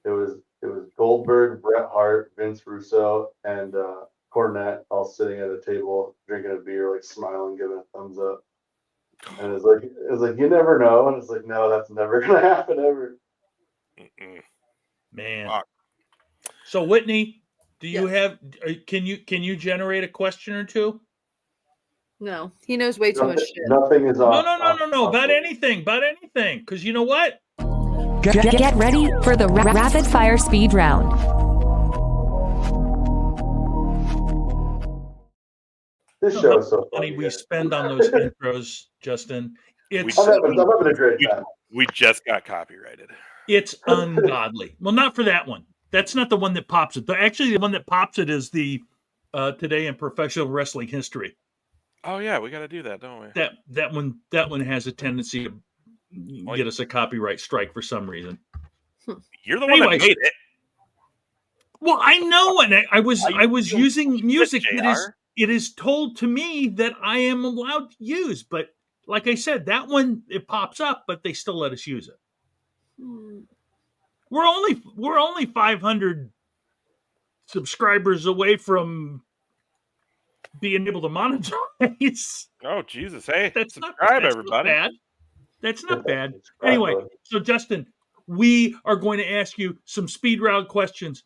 it was Goldberg, Bret Hart, Vince Russo, and Cornette all sitting at a table drinking a beer, like smiling, giving a thumbs up. And it's like you never know, and it's like, no, that's never gonna happen ever.
Man.
Fuck.
So Whitney, do you have? Can you generate a question or two?
No, he knows way too much shit.
Nothing is off.
No. About anything. Because you know what?
Get ready for the rapid fire speed round.
This show is so
Money
funny.
we spend on those intros, Justin.
I'm having a great time.
We just got copyrighted.
It's ungodly. Well, not for that one. That's not the one that pops it. Actually, the one that pops it is the Today in Professional Wrestling History.
Oh yeah, we got to do that, don't we?
That one has a tendency to get us a copyright strike for some reason.
You're the one that made it.
Well, I know, and I was using music
JR?
it is told to me that I am allowed to use, but like I said, that one it pops up, but they still let us use it. We're only 500 subscribers away from being able to monetize.
Oh Jesus! Hey,
That's
subscribe,
not
everybody.
bad. That's not bad. Anyway, so Justin, we are going to ask you some speed round questions.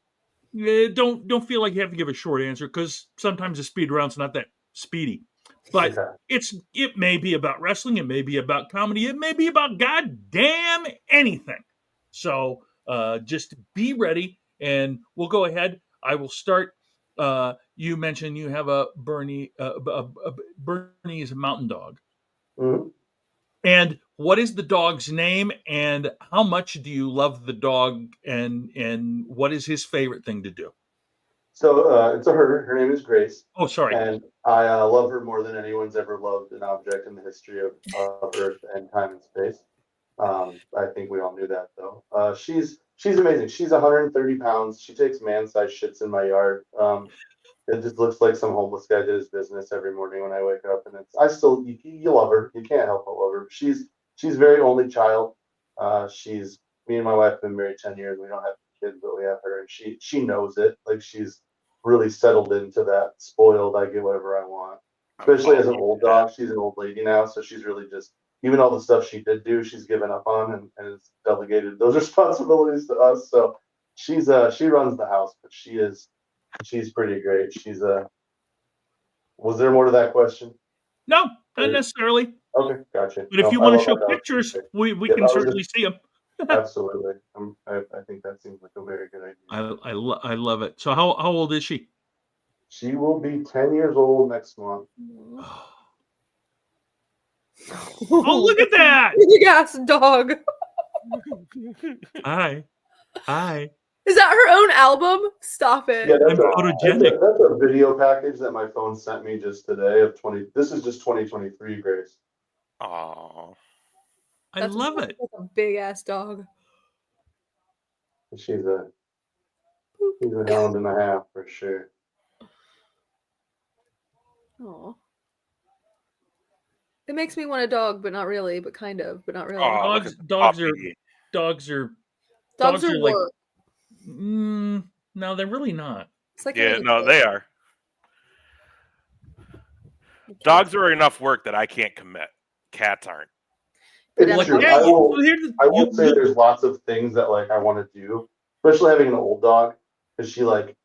Don't feel like you have to give a short answer because sometimes the speed round's not that speedy. But it may be about wrestling, it may be about comedy, it may be about goddamn anything. So just be ready, and we'll go ahead. I will start. You mentioned you have a Bernie. Bernie is a mountain dog.
Mm-hmm.
And what is the dog's name, and how much do you love the dog, and what is his favorite thing to do?
So it's a her. Her name is Grace.
Oh, sorry.
And I love her more than anyone's ever loved an object in the history of Earth and time and space. I think we all knew that, though. She's amazing. She's 130 pounds. She takes man-sized shits in my yard. It just looks like some homeless guy did his business every morning when I wake up, and you love her. You can't help but love her. She's very only child. Me and my wife have been married 10 years. We don't have kids, but we have her, and she knows it. Like, she's really settled into that spoiled, I get whatever I want. Especially as an old dog. She's an old lady now, so she's really just, even all the stuff she did do, she's given up on and has delegated those responsibilities to us. So she runs the house, but she's pretty great. Was there more to that question?
No, not necessarily.
Okay, gotcha.
But if you want to show pictures, we can certainly see them.
Absolutely. I think that seems like a very good idea.
I love it. So how old is she?
She will be 10 years old next month.
Oh, look at that!
Big ass dog.
Hi.
Is that her own album? Stop it.
Yeah,
I'm photogenic.
That's a video package that my phone sent me just today of 20. This is just 2023, Grace.
Oh,
I love it.
That's a big ass dog.
She's a hound and a half for sure.
Oh. It makes me want a dog, but not really, but kind of, but not really.
Oh,
Dogs are like,
work.
no, they're really not.
It's like
yeah, no, they are. Dogs are enough work that I can't commit. Cats aren't.
It's
Like,
true.
yeah,
I will say there's lots of things that like I want to do, especially having an old dog, because she does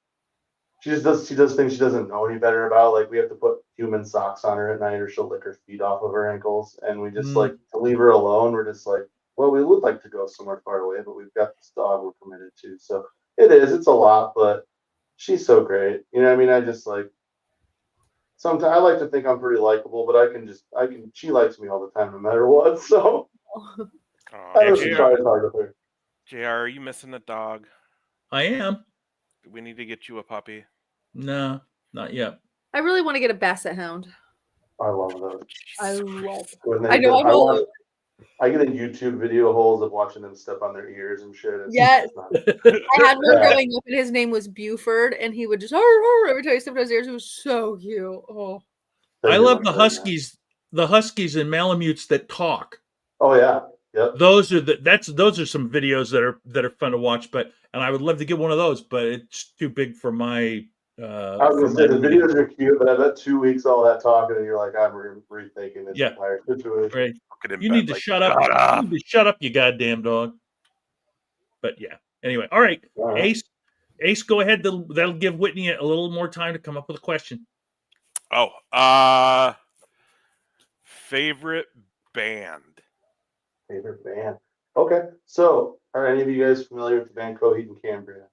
things she doesn't know any better about. Like, we have to put human socks on her at night, or she'll lick her feet off of her ankles, and we just like to leave her alone. We're just like, well, we would like to go somewhere far away, but we've got this dog we're committed to. So it's a lot, but she's so great. You know what I mean? I just like, sometimes I like to think I'm pretty likable, but she likes me all the time no matter what. So I just try hard with her.
JR, are you missing a dog?
I am.
Do we need to get you a puppy?
No, not yet.
I really want to get a basset hound.
I love those.
I know.
I get in YouTube video holes of watching them step on their ears and shit.
Yes. I had one growing up, and his name was Buford, and he would just every time he stepped on his ears. It was so cute. Oh,
I love the Huskies and Malamutes that talk.
Oh yeah, yep.
Those are some videos that are fun to watch. And I would love to get one of those, but it's too big for my.
I was gonna say the videos are cute, but I bet 2 weeks all that talking, and you're like, I'm rethinking this entire situation.
Right. You need to shut up. You need to shut up, you goddamn dog. But yeah. Anyway, all right. Ace, go ahead. That'll give Whitney a little more time to come up with a question.
Oh, favorite band.
Favorite band. Okay, so are any of you guys familiar with the band Coheed and Cambria?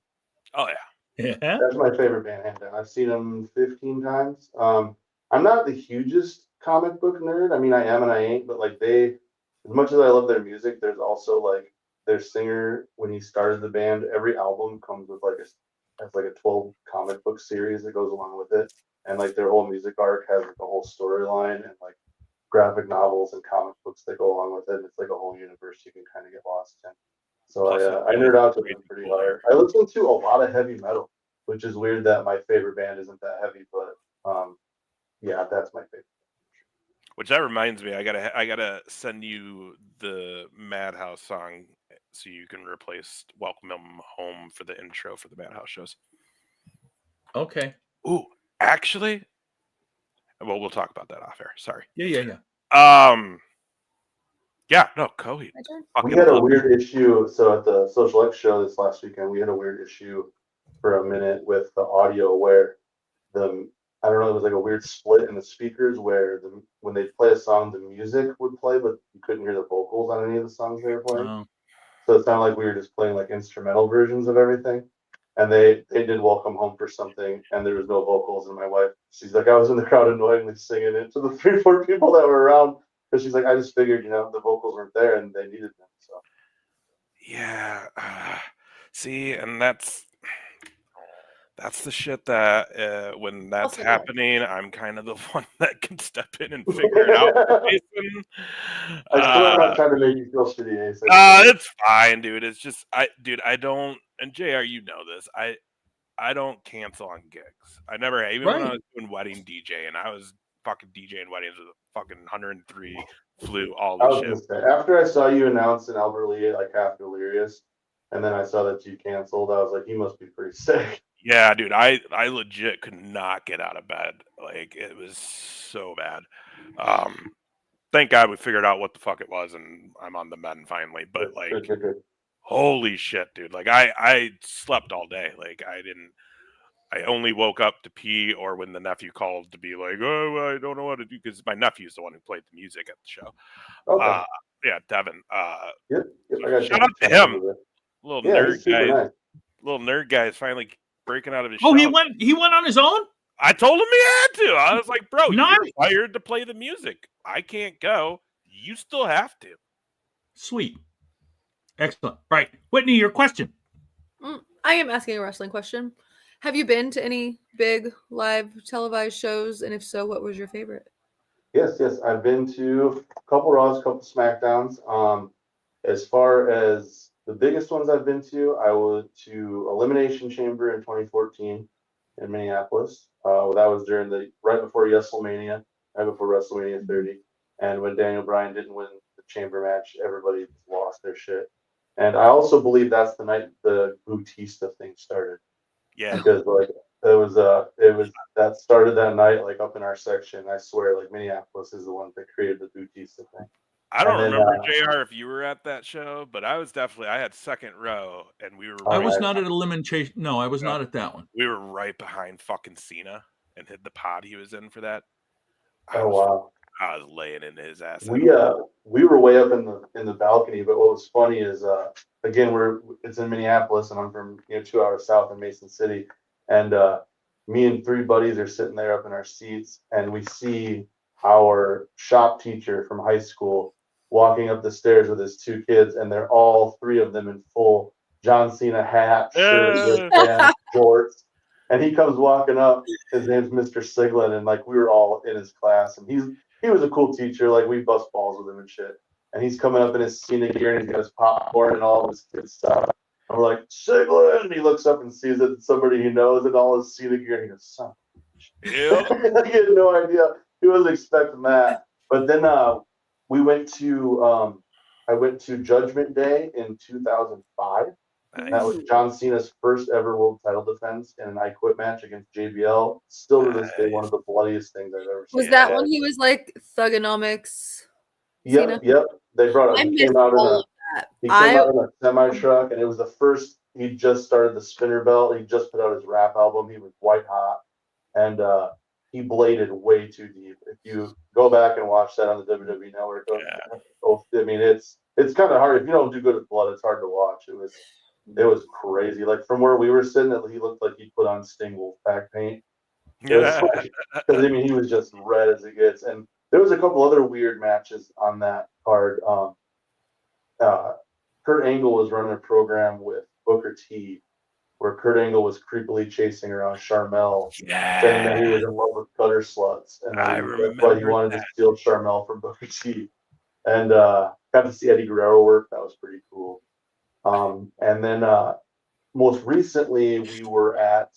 Oh yeah.
Yeah.
That's my favorite band, hands down. I've seen them 15 times. I'm not the hugest comic book nerd. I mean, I am and I ain't, but like as much as I love their music, there's also like their singer when he started the band. Every album comes with has like a 12 comic book series that goes along with it, and like their whole music arc has like a whole storyline and like graphic novels and comic books that go along with it. It's like a whole universe you can kind of get lost in. So
Plus,
I nerd out to
crazy
them pretty
cool
hard.
lyrics.
I listen to a lot of heavy metal, which is weird that my favorite band isn't that heavy, but yeah, that's my favorite.
Which that reminds me, I gotta send you the Madhouse song so you can replace "Welcome Home" for the intro for the Madhouse shows.
Okay.
Ooh, actually, well, we'll talk about that off air. Sorry.
Yeah.
Yeah, no, Coheed.
My turn.
We had a weird issue. So at the Social X show this last weekend, we had a weird issue for a minute with the audio where I don't know, it was like a weird split in the speakers where when they play a song, the music would play, but you couldn't hear the vocals on any of the songs they were playing.
Oh.
So it sounded like we were just playing like instrumental versions of everything. And they did Welcome Home for something, and there was no vocals. And my wife, she's like, I was in the crowd annoyingly singing it to the 3-4 people that were around, because she's like, I just figured, the vocals weren't there and they needed them. So
Yeah. See, and that's the shit that when that's
Also,
happening, I'm kind of the one that can step in and figure it out. Jason.
I swear I'm not trying to make you feel shitty, Ace.
It's fine, dude. It's just I don't, and JR, you know this. I don't cancel on gigs. I never, even when I was doing wedding DJ, and I was fucking DJing weddings with a fucking 103 flu, all
I
this
was
shit.
gonna say, after I saw you announce in Alberta like half delirious, and then I saw that you canceled, I was like, you must be pretty sick.
Yeah, dude, I legit could not get out of bed. Like, it was so bad. Thank God we figured out what the fuck it was, and I'm on the mend finally. But like,
Good.
holy shit, dude! Like, I slept all day. Like, I only woke up to pee, or when the nephew called to be like, oh, I don't know what to do, because my nephew's the one who played the music at the show.
Okay.
Yeah, Devin.
Yep.
So shout out to him. Little
Yeah,
nerd
he's super
guy.
nice.
Little nerd guy is finally breaking out of his
Oh,
shell.
he went on his own?
I told him he had to. I was like, bro,
Nice.
you're hired to play the music. I can't go. You still have to.
Sweet. Excellent. Right. Whitney, your question.
I am asking a wrestling question. Have you been to any big live televised shows? And if so, what was your favorite?
Yes. I've been to a couple Raws, a couple SmackDowns. As far as the biggest ones I've been to, I went to Elimination Chamber in 2014 in Minneapolis. That was right before WrestleMania, right before WrestleMania 30. And when Daniel Bryan didn't win the chamber match, everybody lost their shit. And I also believe that's the night the Bautista thing started.
Yeah.
Because like it was that started that night, like up in our section. I swear, like Minneapolis is the one that created the Bautista thing.
I don't remember, JR, if you were at that show, but I had second row, and we were
I was not at Elimination. No, I was not at that one.
We were right behind fucking Cena and hit the pod he was in for that.
Wow.
I was laying into his ass.
We were way up in the balcony, but what was funny is again it's in Minneapolis and I'm from 2 hours south in Mason City, and me and 3 buddies are sitting there up in our seats, and we see our shop teacher from high school walking up the stairs with his 2 kids, and they're all 3 of them in full John Cena hat, shirt, wristband, shorts. And he comes walking up. His name's Mr. Siglin, and like we were all in his class, and he was a cool teacher. Like we bust balls with him and shit. And he's coming up in his Cena gear, and he's got his popcorn and all this good stuff. And we're like, Siglin! And he looks up and sees it, somebody he knows in all his Cena gear, and he goes, son.
Yeah.
I had no idea. He wasn't expecting that. But then we went to I went to Judgment Day in 2005.
Nice.
That was John Cena's first ever world title defense in an I Quit match against JBL. Still to this day, one of the bloodiest things I've ever seen.
Was that when he was like Thugonomics?
Yep. They brought him. He came out in a semi truck, and it was the first. He just started the spinner belt. He just put out his rap album. He was white hot, and he bladed way too deep. If you go back and watch that on the WWE Network, I mean, it's kind of hard if you don't do good with blood. It's hard to watch. It was crazy. Like from where we were sitting, he looked like he put on Sting Wolfpack paint. It was like, because I mean, he was just red as it gets. And there was a couple other weird matches on that card. Kurt Angle was running a program with Booker T, where Kurt Angle was creepily chasing around Charmel, saying that he was in love with gutter sluts, and that's why he wanted to steal Charmel from Booker T. And got to see Eddie Guerrero work. That was pretty cool. And then most recently, we were at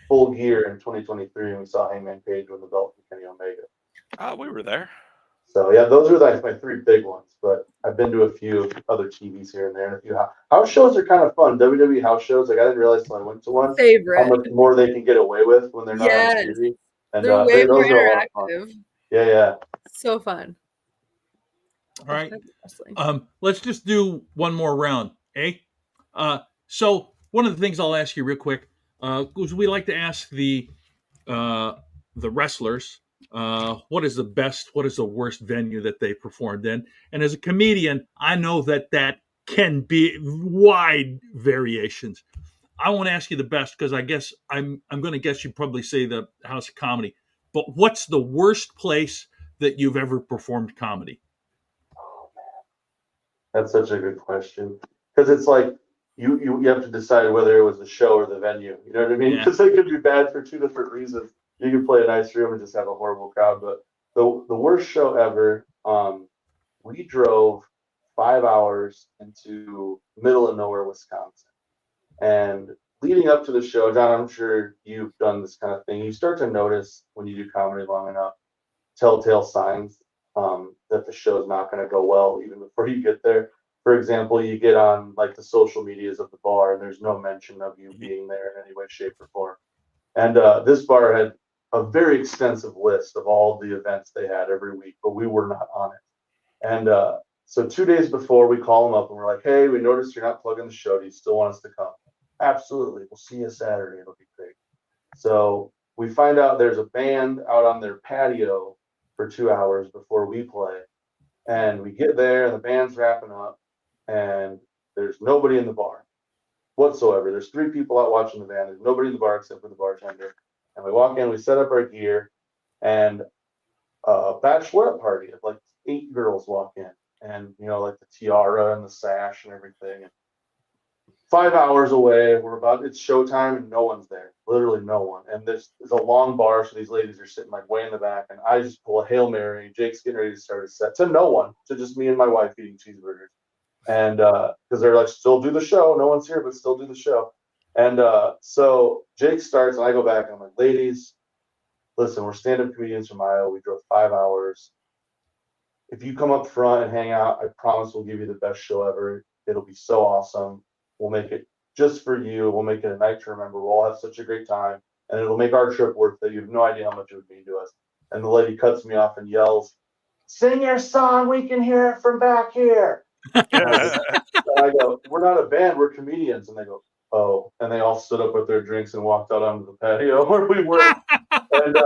Full Gear in 2023, and we saw Hangman Page win the belt from Kenny Omega.
We were there.
So yeah, those are like my three big ones. But I've been to a few other TVs here and there, and a few house shows are kind of fun. WWE house shows, like I didn't realize until I went to one
Favorite.
how much more they can get away with when they're not on TV. And
they're way more
those are a lot of
interactive.
fun. Yeah.
So fun.
All right. Let's just do one more round, eh? So one of the things I'll ask you real quick, is we like to ask the wrestlers, what is the best, what is the worst venue that they performed in? And as a comedian, I know that can be wide variations. I won't ask you the best because I guess I'm going to guess you probably say the House of Comedy. But what's the worst place that you've ever performed comedy?
That's such a good question, because it's like you have to decide whether it was the show or the venue. You know what I mean? Because they could be bad for two different reasons. You could play a nice room and just have a horrible crowd. But the worst show ever, we drove 5 hours into middle of nowhere, Wisconsin. And leading up to the show, John, I'm sure you've done this kind of thing. You start to notice when you do comedy long enough, telltale signs that the show's not going to go well even before you get there. For example, you get on like the social medias of the bar and there's no mention of you being there in any way, shape, or form. And this bar had a very extensive list of all the events they had every week, but we were not on it. And so 2 days before, we call them up and we're like, hey, we noticed you're not plugging the show. Do you still want us to come? Absolutely. We'll see you Saturday. It'll be great. So we find out there's a band out on their patio for 2 hours before we play. And we get there and the band's wrapping up and there's nobody in the bar whatsoever. There's 3 people out watching the band. There's nobody in the bar except for the bartender. And we walk in, we set up our gear, and a bachelorette party of like 8 girls walk in, and like the tiara and the sash and everything. And 5 hours away, it's showtime and no one's there, literally no one. And this is a long bar, so these ladies are sitting like way in the back, and I just pull a Hail Mary. Jake's getting ready to start a set to no one, to just me and my wife eating cheeseburgers. And because they're like, still do the show, no one's here, but still do the show. And so Jake starts, and I go back, and I'm like, ladies, listen, we're stand-up comedians from Iowa. We drove 5 hours. If you come up front and hang out, I promise we'll give you the best show ever. It'll be so awesome. We'll make it just for you. We'll make it a night to remember. We'll all have such a great time, and it'll make our trip worth it. You have no idea how much it would mean to us. And the lady cuts me off and yells, sing your song. We can hear it from back here. And I go, we're not a band. We're comedians. And they go, oh. And they all stood up with their drinks and walked out onto the patio where we were. And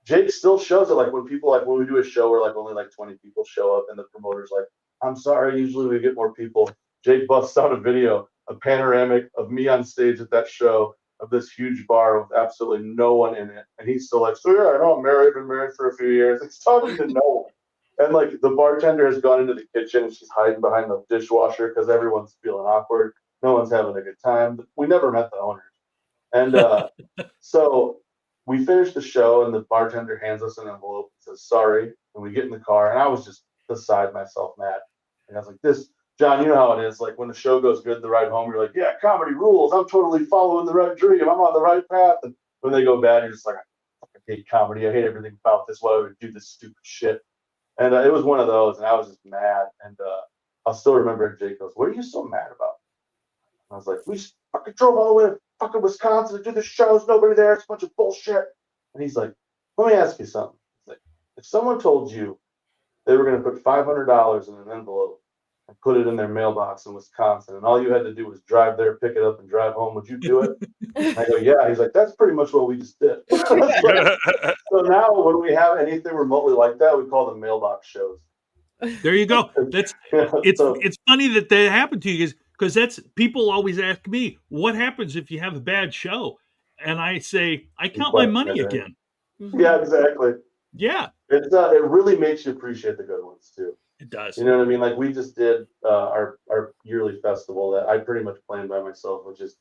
Jake still shows it. Like when we do a show where like only like 20 people show up and the promoter's like, I'm sorry, usually we get more people. Jake busts out a video, a panoramic of me on stage at that show of this huge bar with absolutely no one in it. And he's still like, so yeah, I know I'm married, been married for a few years. He's talking to no one. And like the bartender has gone into the kitchen and she's hiding behind the dishwasher because everyone's feeling awkward. No one's having a good time. We never met the owners. And so we finished the show and the bartender hands us an envelope and says, sorry. And we get in the car and I was just beside myself mad. And I was like, John, you know how it is. Like when the show goes good, the ride home, you're like, yeah, comedy rules. I'm totally following the right dream. I'm on the right path. And when they go bad, you're just like, I hate comedy. I hate everything about this. Why would I do this stupid shit? And it was one of those, and I was just mad. And I'll still remember Jake goes, what are you so mad about? And I was like, we fucking drove all the way to fucking Wisconsin to do the shows. Nobody there. It's a bunch of bullshit. And he's like, let me ask you something. He's like, if someone told you they were going to put $500 in an envelope and put it in their mailbox in Wisconsin, and all you had to do was drive there, pick it up, and drive home. Would you do it? I go, yeah. He's like, that's pretty much what we just did. So now when we have anything remotely like that, we call them mailbox shows.
There you go. That's it's
So-
it's funny that happened to you because that's people always ask me what happens if you have a bad show, and I say I count my money again.
Yeah, exactly.
Yeah,
It really makes you appreciate the good ones too.
it does.
You know what I mean? Like we just did our yearly festival that I pretty much planned by myself, which is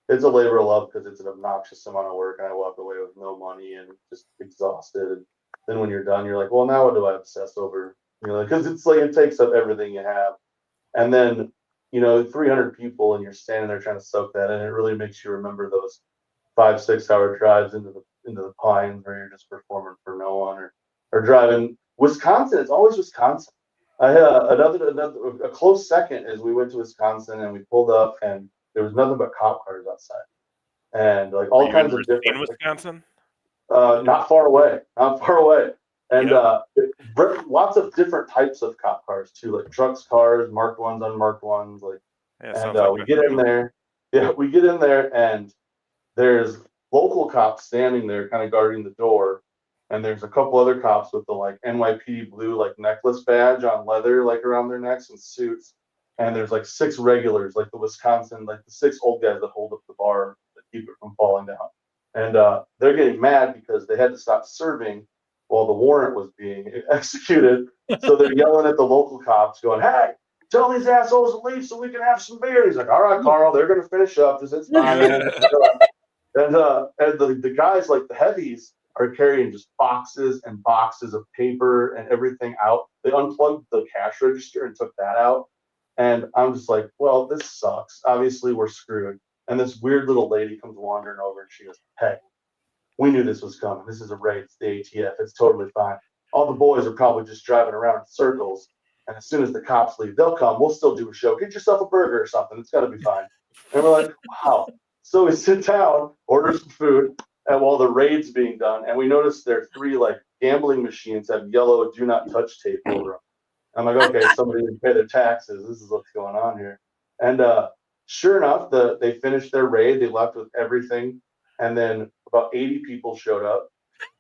it's a labor of love because it's an obnoxious amount of work, and I walk away with no money and just exhausted. And then when you're done, you're like, well, now what do I obsess over? You know, because it's like it takes up everything you have, and then 300 people, and you're standing there trying to soak that in. It really makes you remember those 5-6 hour drives into the pines where you're just performing for no one, or driving. Wisconsin, it's always Wisconsin. I a close second is we went to Wisconsin and we pulled up and there was nothing but cop cars outside, and like all kinds of different.
In Wisconsin?
Not far away, and lots of different types of cop cars too, like trucks, cars, marked ones, unmarked ones, like.
Yeah,
And we get in there. Yeah, we get in there and there's local cops standing there, kind of guarding the door. And there's a couple other cops with the like NYPD blue like necklace badge on leather, like around their necks and suits. And there's like 6 regulars, like the Wisconsin, like the 6 old guys that hold up the bar that keep it from falling down. And they're getting mad because they had to stop serving while the warrant was being executed. So they're yelling at the local cops, going, "Hey, tell these assholes to leave so we can have some beer." He's like, "All right, Carl, they're gonna finish up. It's fine." And the guys, like the heavies, are carrying just boxes and boxes of paper and everything out. They unplugged the cash register and took that out. And I'm just like, well, this sucks. Obviously, we're screwed. And this weird little lady comes wandering over and she goes, "Hey, we knew this was coming. This is a raid. It's the ATF. It's totally fine. All the boys are probably just driving around in circles. And as soon as the cops leave, they'll come. We'll still do a show. Get yourself a burger or something. It's got to be fine." And we're like, wow. So we sit down, order some food, and while the raid's being done, and we notice there are 3 like gambling machines have yellow "do not touch" tape over them. I'm like, okay, somebody didn't pay their taxes. This is what's going on here. And sure enough, they finished their raid. They left with everything, and then about 80 people showed up.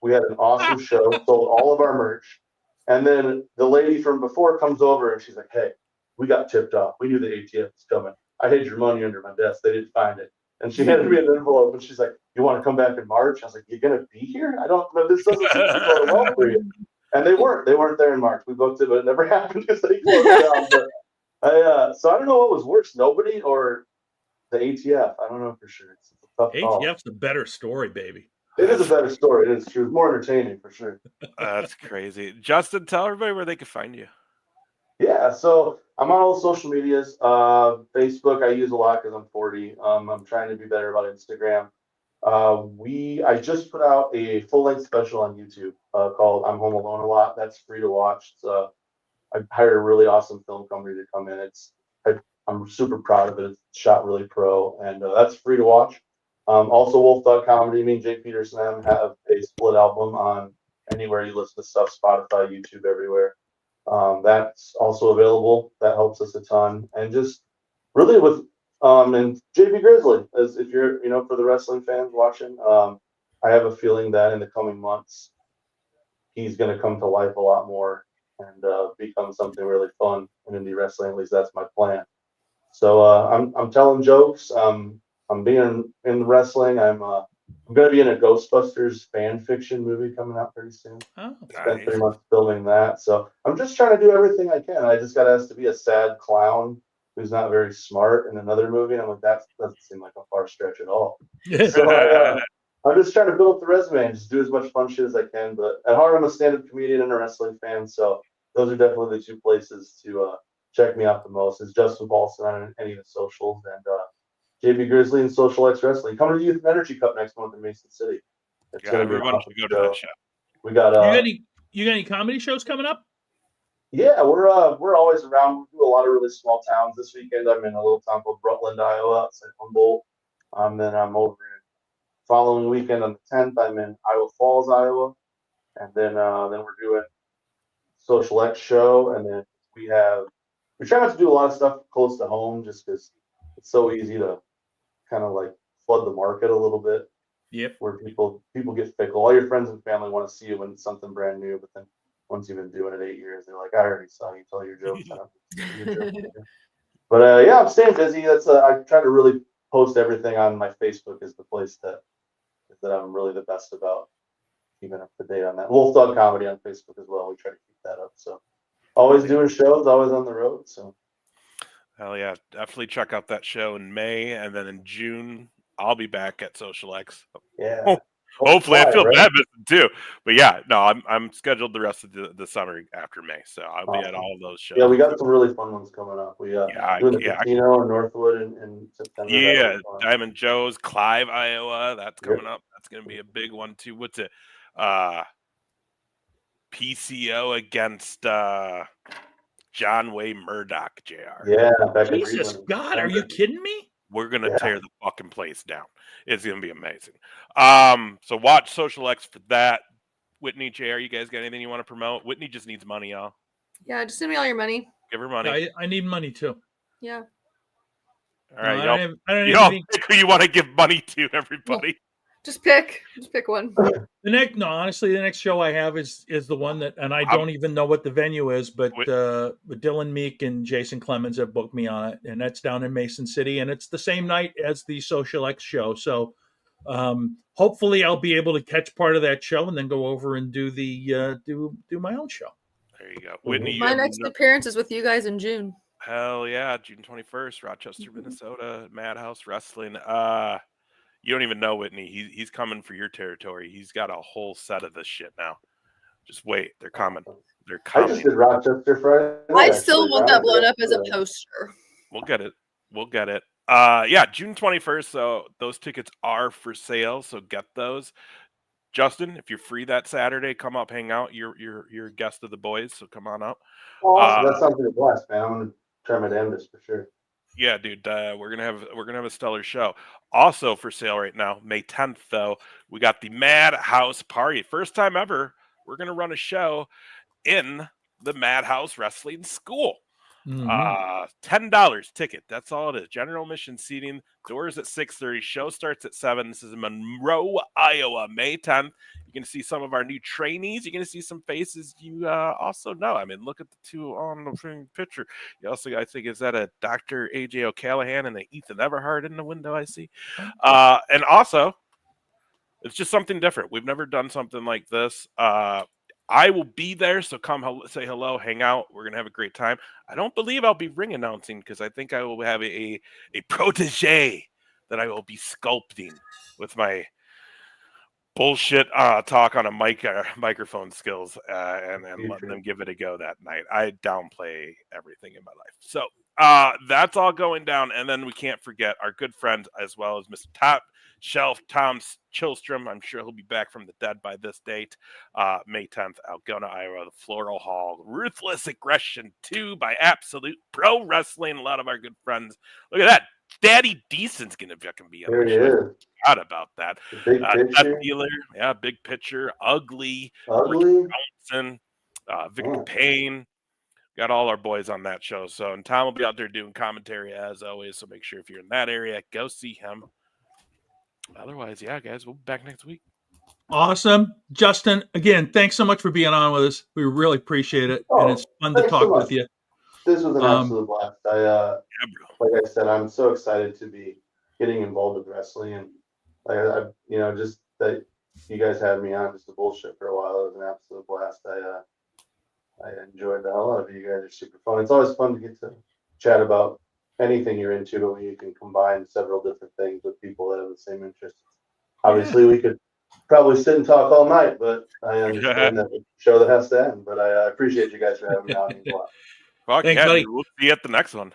We had an awesome show, sold all of our merch, and then the lady from before comes over and she's like, "Hey, we got tipped off. We knew the ATF was coming. I hid your money under my desk. They didn't find it." And she handed me an envelope and she's like, "You want to come back in March?" I was like, "You're going to be here? I don't know. This doesn't seem to go well for you." And they weren't there in March. We booked it, but it never happened because they closed down. But so I don't know what was worse, nobody or the ATF. I don't know for sure. It's a tough call.
ATF's a better story, baby.
It is a better story. It is true. It's more entertaining for sure.
That's crazy. Justin, tell everybody where they can find you.
Yeah, so I'm on all the social medias. Facebook I use a lot because I'm 40. I'm trying to be better about Instagram. I just put out a full-length special on YouTube called "I'm Home Alone a Lot." That's free to watch. I hired a really awesome film company to come in. I'm super proud of it. It's shot really pro, and that's free to watch. Also, WolfDog Comedy. Me and Jake Peterson have a split album on anywhere you listen to stuff: Spotify, YouTube, everywhere. That's also available. That helps us a ton. And just really with and JB Grizzley, as if you're for the wrestling fans watching, I have a feeling that in the coming months he's going to come to life a lot more and become something really fun in indie wrestling. At least that's my plan. So I'm telling jokes. I'm being in wrestling. I'm going to be in a Ghostbusters fan fiction movie coming out pretty soon.
Oh,
Spent 3 months filming that. So I'm just trying to do everything I can. I just got asked to be a sad clown who's not very smart in another movie. And I'm like, that doesn't seem like a far stretch at all. So I'm just trying to build up the resume and just do as much fun shit as I can. But at heart, I'm a stand-up comedian and a wrestling fan. So those are definitely the 2 places to check me out the most. Is Justin Paulsen on any of the socials, and JB Grizzley and Social X Wrestling. Coming to the Youth Energy Cup next month in Mason City. It's going to be
everyone should go to that show.
We got
you got any comedy shows coming up?
Yeah, we're always around. We do a lot of really small towns. This weekend I'm in a little town called Rutland, Iowa. It's like Humboldt. Then I'm over in following weekend on the 10th. I'm in Iowa Falls, Iowa, and then we're doing Social X show, and then we we try not to do a lot of stuff close to home just because it's so easy to kind of like flood the market a little bit.
Yep.
Where people get fickle. All your friends and family want to see you when it's something brand new, but then once you've been doing it 8 years, they're like, I already saw you tell your jokes. But yeah, I'm staying busy. That's I try to really post everything on my Facebook is the place that I'm really the best about keeping up to date on that. WolfDog Comedy on Facebook as well. We try to keep that up. So always doing shows, always on the road. So
hell yeah, definitely check out that show in May, and then in June I'll be back at Social X.
yeah.
Hopefully, I feel
right?
bad missing too. But yeah, no, I'm scheduled the rest of the summer after May, so I'll be at all of those shows.
Yeah, we got some really fun ones coming up. We doing the casino in Northwood in September.
Yeah, Diamond Joe's, Clive, Iowa. That's coming up. That's going to be a big one too. What's it? PCO against John Way Murdoch, JR.
Yeah,
Jesus God, are you kidding me?
We're gonna tear the fucking place down. It's gonna be amazing. So watch Social X for that. Whitney, JR, you guys got anything you want to promote? Whitney just needs money, y'all.
Yeah, just send me all your money.
Give her money.
I need money too.
Yeah.
All right,
I don't
pick who you want to give money to, everybody.
Just pick one.
Honestly, the next show I have is the one that, and I don't even know what the venue is, but Dylan Meek and Jason Clemens have booked me on it, and that's down in Mason City, and it's the same night as the Social X show. So hopefully I'll be able to catch part of that show and then go over and do the do my own show.
There you go, Whitney.
My next appearance is with you guys in June.
Hell yeah, June 21st, Rochester, Minnesota, Madhouse Wrestling. You don't even know Whitney. He's coming for your territory. He's got a whole set of this shit now. Just wait, they're coming. They're coming.
I just did Rochester Friday.
I still want that blown up as a poster.
We'll get it. Yeah, June 21st. So those tickets are for sale. So get those. Justin, if you're free that Saturday, come up, hang out. You're a guest of the boys, so come on up.
Oh, awesome. That sounds like a blast, man. I'm gonna try my damnedest for sure.
Yeah, dude, we're gonna have a stellar show. Also for sale right now, May 10th, though, we got the Madhouse Party. First time ever, we're gonna run a show in the Madhouse Wrestling School. $10 ticket. That's all it is. General admission seating. Doors at 6:30. Show starts at 7. This is in Monroe, Iowa, May 10th. You're going to see some of our new trainees. You're going to see some faces you also know. I mean, look at the two on the picture. You also, I think, is that a Dr. AJ O'Callahan and an Ethan Everhart in the window I see. And also, it's just something different. We've never done something like this. I will be there, so come say hello, hang out. We're going to have a great time. I don't believe I'll be ring announcing because I think I will have a protege that I will be sculpting with my bullshit talk on a microphone skills and let them give it a go that night. I downplay everything in my life. So that's all going down. And then we can't forget our good friend as well as Mr. Top Shelf Tom Chilstrom. I'm sure he'll be back from the dead by this date. May 10th, Algona, Iowa, the Floral Hall. Ruthless Aggression 2 by Absolute Pro Wrestling. A lot of our good friends. Look at that. Daddy Decent's going to fucking be on
there.
The
he
show.
is.
Forgot about that.
Big picture.
Dealer, yeah, big picture. Ugly. Johnson, Victor Payne. Got all our boys on that show. So, and Tom will be out there doing commentary as always. So make sure if you're in that area, go see him. Otherwise, yeah, guys, we'll be back next week.
Awesome. Justin, again, thanks so much for being on with us. We really appreciate it. And it's fun to talk with you.
This was an absolute blast. Like I said, I'm so excited to be getting involved with wrestling. And just that you guys had me on just to bullshit for a while. It was an absolute blast. I enjoyed the hell out of it. You guys are super fun. It's always fun to get to chat about anything you're into, but when you can combine several different things with people that have the same interests. Obviously, we could probably sit and talk all night, but I understand that it's a show that has to end. But I appreciate you guys for having me on.
Thanks, buddy. We'll see you at the next one.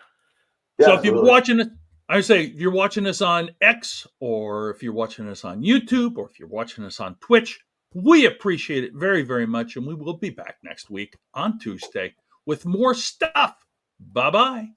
Yeah, so if you're watching it, I say if you're watching us on X, or if you're watching us on YouTube, or if you're watching us on Twitch, we appreciate it very, very much, and we will be back next week on Tuesday with more stuff. Bye-bye.